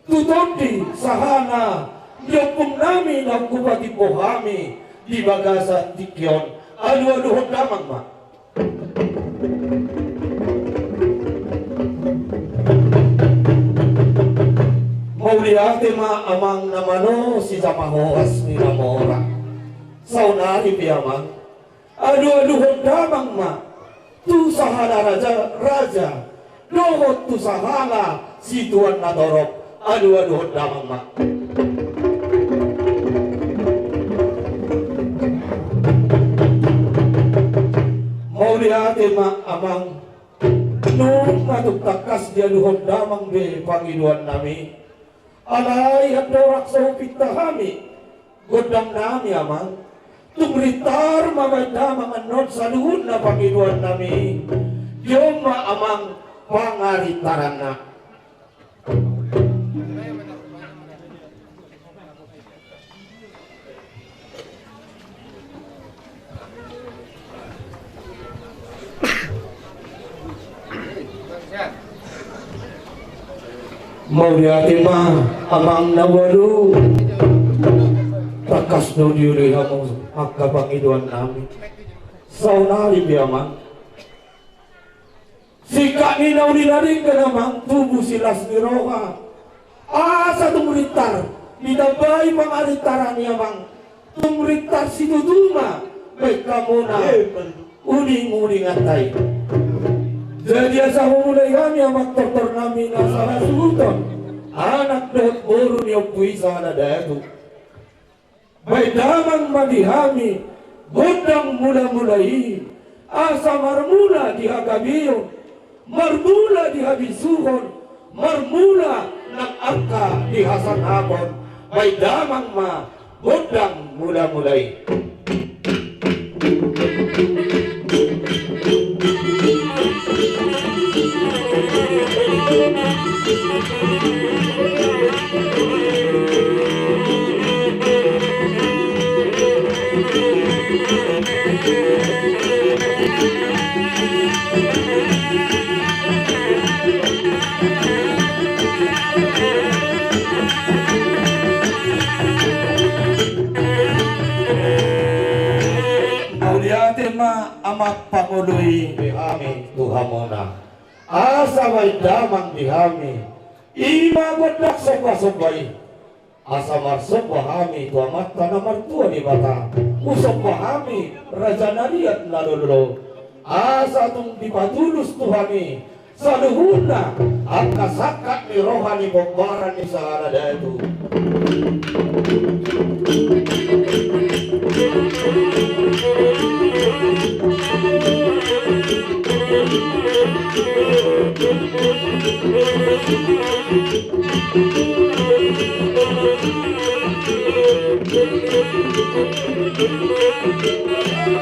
tutondi sahana yopung nami na kupati pohami di bagasa tikyon adu-adu damang ma mau lihat ma amang namano si samahoas ni namora saunari piamang adu-adu damang ma tu sahala raja dohot tu sahala si tuan nadorok adu-adu damang ma mau lihat ma amang nung matutakas dia duhod damang be pangiduan nami alay at dorak sa upita kami godang nami amang tumritar mamay damang anod sa luhod na pangiduan nami yung maamang pangaritaran na mau lihatin mah amang nawalu takas no diri hamong pagkapangiduan namin saunari biyamang sika ninaw nilaring ka namang tubo silas ni Roha asa tumuritar dinabay mangaritaran niyamang tumuritar si Duduma baik kamu na uling-uling atay jadi asa mulai kami amat dokter nami nasara sultan anak dot urun yung puisa na datu may damang madihami godang mula-mulai asa marmula di hagabiyon marmula di habisuhon marmula ng arka di hasanhabon may damang ma godang mula-mulai amak panguloy bihami tuhamona asa may damang bihami ima godak sopa-sopay asa marsok bahami tuamat tanamar tua di bata usok bahami raja naliat nalululo asa tung dipatulus tuhami saluhuna ang kasakat ni rohani bombaran ni sahara datu Mau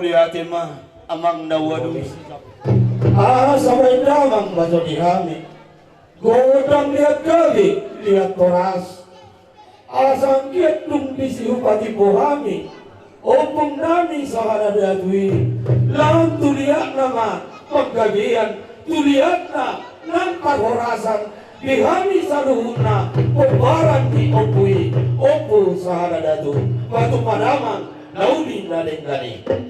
dihati mah amang dawadu sampai damang baca dihami godang lihat kali lihat koras asang kiat dum bisi upati pohami opung nami sahara dadui lang tuliat nama paggagian tuliat na nampak horasan dihami saluhuna pembaran di opui opu sahara dadu batu padamang lauli ladeng-ladeng.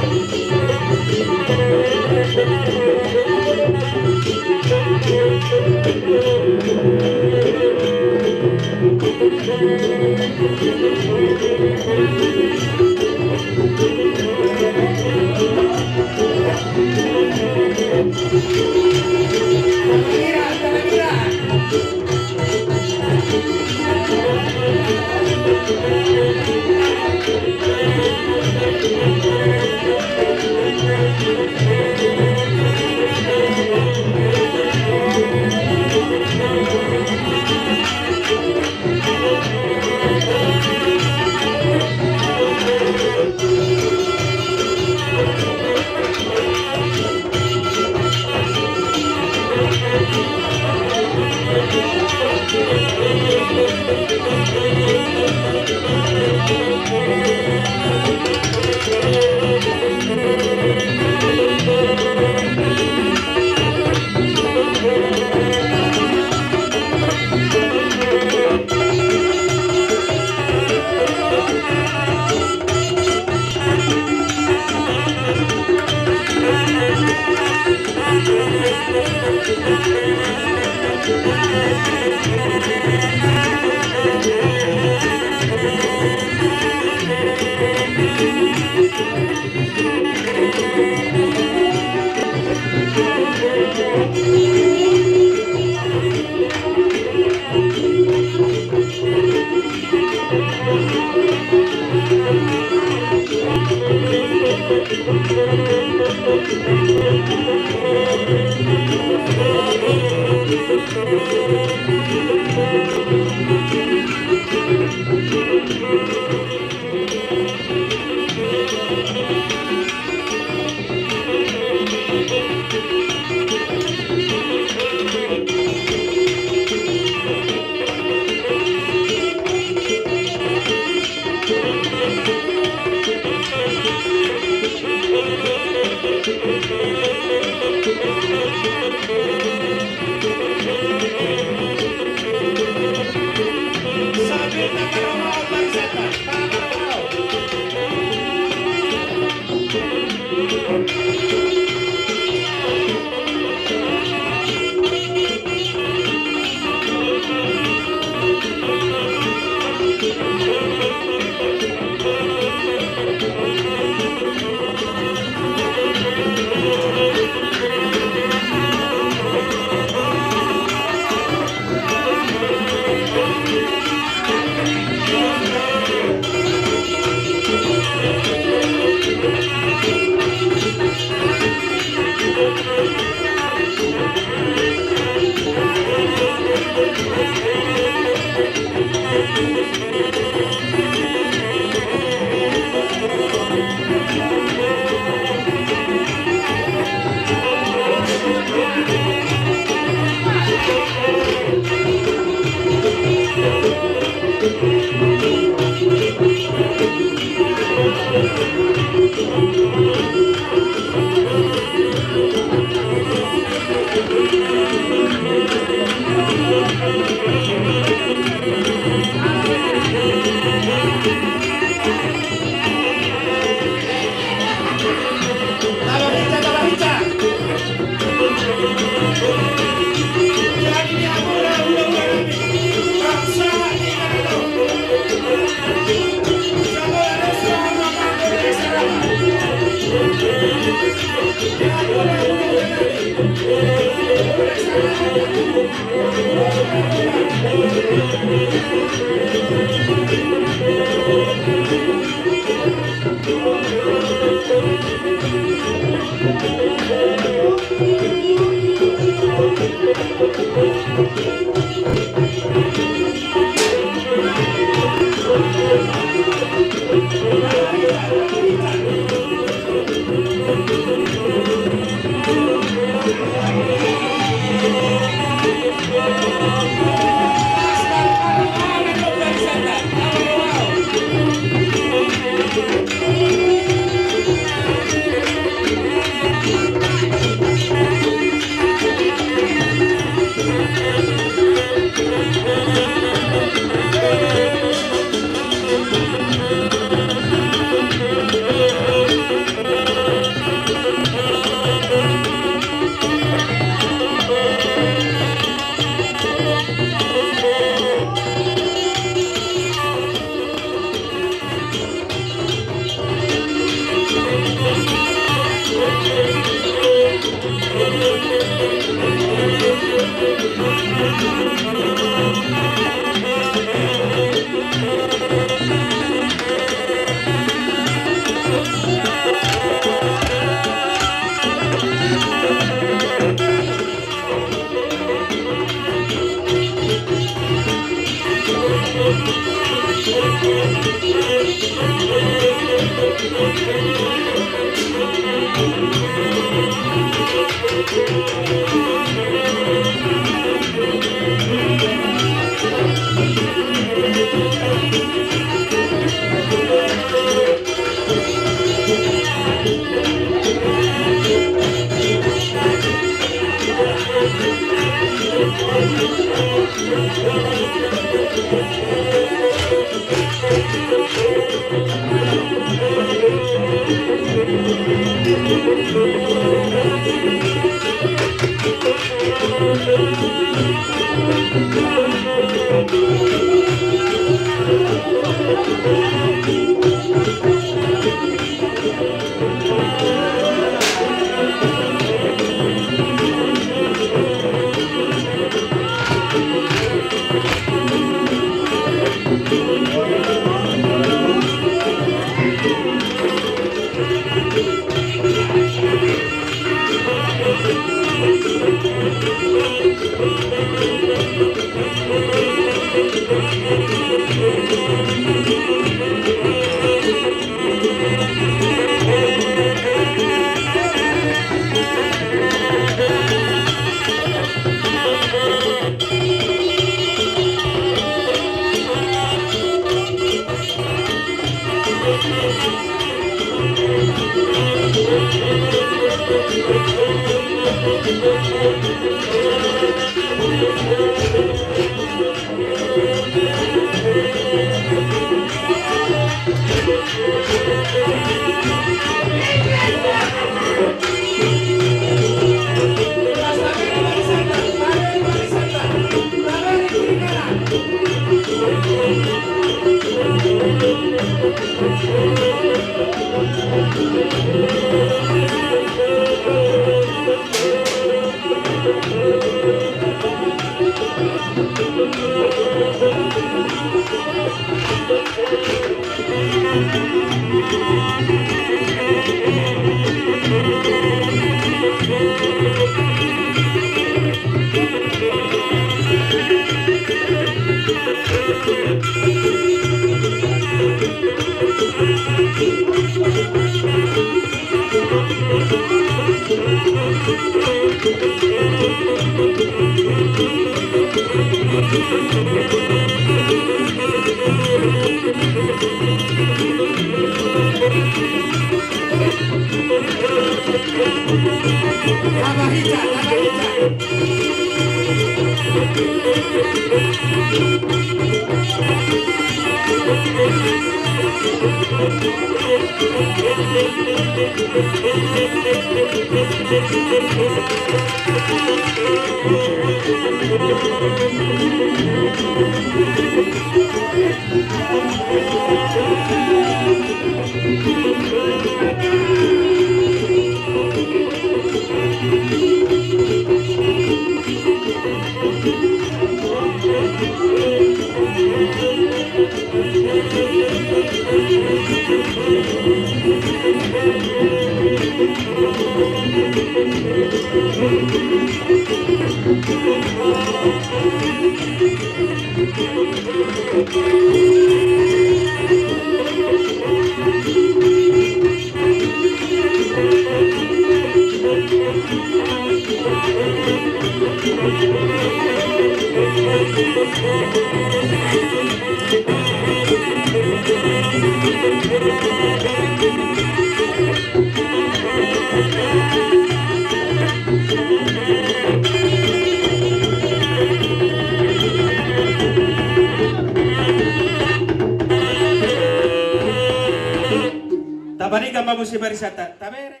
Tabari kamba musi barisata. Tabere.